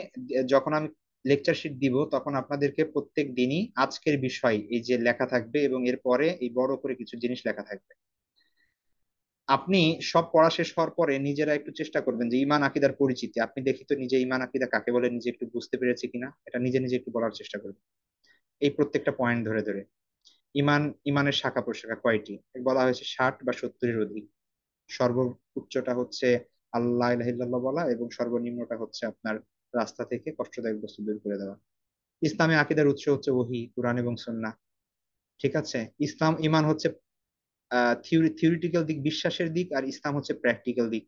যখন আমি লেকচার শিট দিব তখন আপনাদেরকে প্রত্যেক দিনই আজকের বিষয় এই যে লেখা থাকবে এবং এরপরে এই বড় করে কিছু জিনিস লেখা থাকবে। আপনি সব পড়া শেষ হওয়ার পরে নিজেরা একটু চেষ্টা করবেন যে ঈমান আকীদার পরিচিতি, আপনি দেখি তো নিজে ঈমান আকীদা কাকে বলে নিজে একটু বুঝতে পেরেছি কিনা, এটা নিজে নিজে একটু বলার চেষ্টা করবেন। এই প্রত্যেকটা পয়েন্ট ধরে ধরে ইমান, ইমানের শাখা প্রশাখা কয়টি বলা হয়েছে, 60 বা 70-এর অধিক। সর্বোচ্চটা হচ্ছে আল্লাহ ইলাহা ইল্লাল্লাহ বলা এবং সর্বনিম্নটা হচ্ছে আপনার রাস্তা থেকে কষ্টদায়ক বস্তু দূর করে দেওয়া। ইসলামে আকীদার উৎস হচ্ছে ওহী, কুরআন এবং সুন্নাহ। ঠিক আছে। ইসলাম ইমান হচ্ছে থিওরিটিক্যাল দিক, বিশ্বাসের দিক, আর ইসলাম হচ্ছে প্র্যাকটিক্যাল দিক।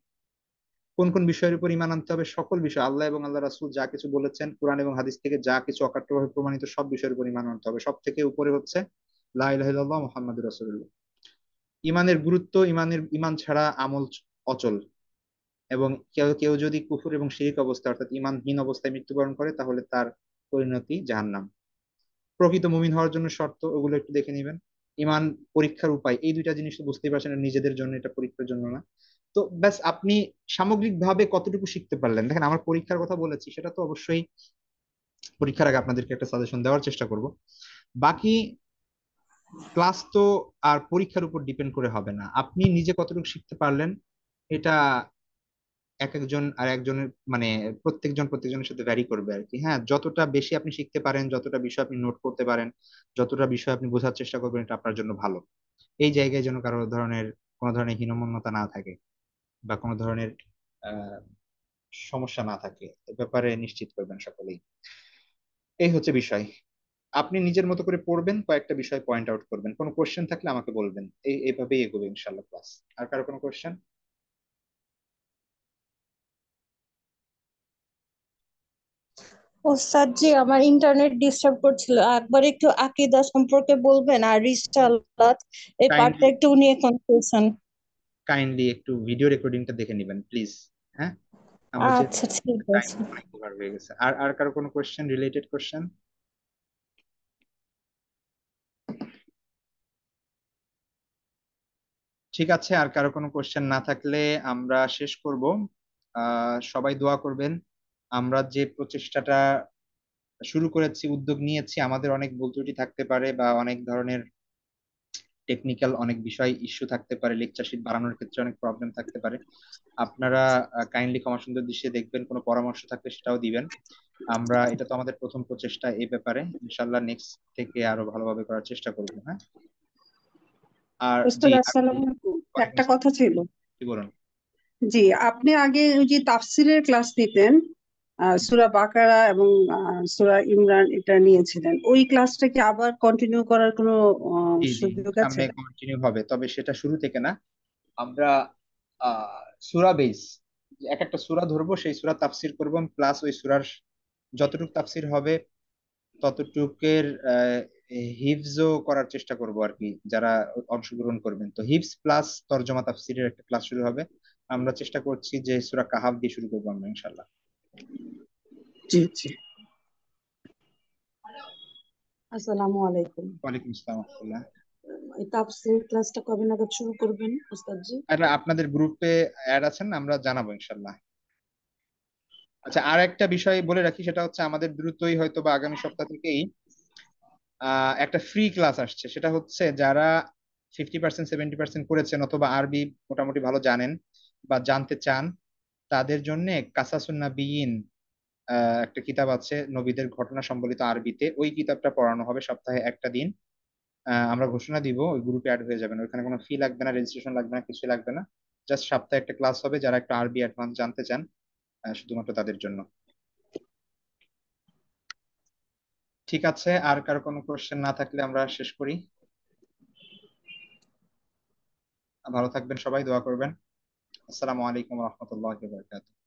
কোন কোন বিষয়ের উপর ইমান আনতে হবে, সকল বিষয় আল্লাহ এবং আল্লাহ রাসূল যা কিছু বলেছেন কোরআন এবং হাদিস থেকে যা কিছু অকাট্যভাবে প্রমাণিত সব বিষয়ের উপর ইমান আনতে হবে। সব থেকে উপরে হচ্ছে লা ইলাহা ইল্লাল্লাহ মুহাম্মাদুর রাসূলুল্লাহ। ইমানের গুরুত্ব, ইমান ছাড়া আমল অচল। এবং কেউ কেউ যদি কুফর এবং শিরিক অবস্থা অর্থাৎ ইমানহীন অবস্থায় মৃত্যুবরণ করে তাহলে তার পরিণতি জাহান্নাম। প্রকৃত মুমিন হওয়ার জন্য শর্ত ওগুলো একটু দেখে নিবেন। ইমান পরীক্ষার উপায়, এই দুইটা জিনিস তো বুঝতেই পারছেন, এটা নিজেদের জন্য, এটা পরীক্ষার জন্য না। তো ব্যাস, আপনি সামগ্রিকভাবে কতটুকু শিখতে পারলেন দেখেন। আমার পরীক্ষার কথা বলেছি, সেটা তো অবশ্যই পরীক্ষার আগে আপনাদেরকে একটা সাজেশন দেওয়ার চেষ্টা করব। বাকি ক্লাস তো আর পরীক্ষার উপর ডিপেন্ড করে হবে না, আপনি নিজে কতটুকু শিখতে পারলেন এটা এক একজন আর একজনের মানে প্রত্যেকজন প্রত্যেকজনের সাথে ভ্যারি করবে আর কি। হ্যাঁ, যতটা বেশি আপনি শিখতে পারেন, যতটা বিষয় আপনি নোট করতে পারেন, যতটা বিষয় আপনি বোঝার চেষ্টা করবেন, এটা আপনার জন্য ভালো। এই জায়গায় যেন কারো ধরনের কোনো ধরনের হীনমন্যতা না থাকে বা কোনো ধরনের আহ সমস্যা না থাকে, এ ব্যাপারে নিশ্চিত করবেন সকলেই। এই হচ্ছে বিষয়। আপনি নিজের মতো করে পড়বেন, কয়েকটা বিষয় পয়েন্ট আউট করবেন, কোনো কোশ্চেন থাকলে আমাকে বলবেন। এইভাবেই এগোবে ইনশাল্লাহ ক্লাস। আর কারো কোনো কোশ্চেন? ওস্তাদ জি, আমার ইন্টারনেট ডিস্টার্ব করছিল, একবার একটু আকীদা সম্পর্কে বলবেন আর রিসালাত এই পার্টটা কাইন্ডলি একটু নিয়ে কনফিউশন। কাইন্ডলি একটু ভিডিও রেকর্ডিংটা দেখে নেবেন প্লিজ। হ্যাঁ, আমরা যে আচ্ছা ঠিক টাইম আছে। অনেক ওভার হয়ে গেছে। আর আর কারো কোনো কোশ্চেন, রিলেটেড কোশ্চেন? ঠিক আছে, আর কারো কোনো কোশ্চেন না থাকলে আমরা শেষ করব। সবাই দোয়া করবেন। আমরা যে প্রচেষ্টাটা শুরু করেছি, উদ্যোগ নিয়েছি, আমাদের অনেক ভুল ত্রুটি থাকতে পারে বা অনেক ধরনের টেকনিক্যাল অনেক বিষয় ইস্যু থাকতে পারে, লেকচার শিট বানানোর ক্ষেত্রে অনেক প্রবলেম থাকতে পারে। আপনারা কাইন্ডলি ক্ষমা সুন্দর দৃষ্টিতে দেখবেন, কোনো পরামর্শ থাকলে সেটাও দিবেন। আমরা, এটা তো আমাদের প্রথম প্রচেষ্টা এই ব্যাপারে, ইনশাল্লাহ নেক্সট থেকে আরো ভালোভাবে করার চেষ্টা করবো। হ্যাঁ, আর জি, ওস্তাদ আসসালামু আলাইকুম। ওয়ালাইকুম একটা আসসালাম। কথা ছিল। কি বলুন? জি, আপনি আগে ওই যে তাফসিরের ক্লাস নিতেন, সূরা বাকারা এবং সূরা ইমরান এটা নিয়েছিলেন, ওই ক্লাসটা কি আবার কন্টিনিউ করার কোনো জি জি, সুযোগ আছে? সামনে কন্টিনিউ হবে, তবে সেটা শুরু থেকে না। আমরা সূরা বেস, এক একটা সূরা ধরবো, সেই সূরা তাফসির করব, প্লাস ওই সূরার যতটুকু তাফসির হবে ততটুকের হিফজও করার চেষ্টা করব আর কি, যারা অংশগ্রহণ করবেন। তো হিফজ প্লাস তরজমা তাফসিরের একটা ক্লাস শুরু হবে। আমরা চেষ্টা করছি যে সূরা কাহাফ দিয়ে শুরু করবো আমরা, ইনশাল্লাহ। জি জি। আসসালামু আলাইকুম। ওয়ালাইকুম আসসালাম ওয়া রাহমাতুল্লাহ। এই তাফসির ক্লাসটা কবে নাগাদ শুরু করবেন ওস্তাদ জি? আর আপনাদের গ্রুপে অ্যাড আছেন, আমরা জানাবো ইনশাল্লাহ। আচ্ছা, আর একটা বিষয় বলে রাখি, সেটা হচ্ছে আমাদের দ্রুতই হয়তো বা আগামী সপ্তাহ থেকেই একটা ফ্রি ক্লাস আসছে। সেটা হচ্ছে যারা 50% 70% করেছেন অথবা আরবি মোটামুটি ভালো জানেন বা জানতে চান, তাদের জন্য কাসাসুন নাবিয়িন একটা কিতাব আছে নবীদের ঘটনা সম্বলিত আরবিতে, ওই কিতাবটা পড়ানো হবে সপ্তাহে একটা দিন। আমরা ঘোষণা দিব, ওই গ্রুপে অ্যাড হয়ে যাবেন। ওখানে কোনো ফি লাগবে না, রেজিস্ট্রেশন লাগবে না, কিছু লাগবে না। জাস্ট সপ্তাহে একটা ক্লাস হবে, যারা একটু আরবি অ্যাডভান্স জানতে চান শুধুমাত্র তাদের জন্য। ঠিক আছে, আর কারো কোনো কোশ্চেন না থাকলে আমরা শেষ করি। ভালো থাকবেন সবাই, দোয়া করবেন। আসসালামু আলাইকুম রহমতুল্লাহ বারকাতুহু।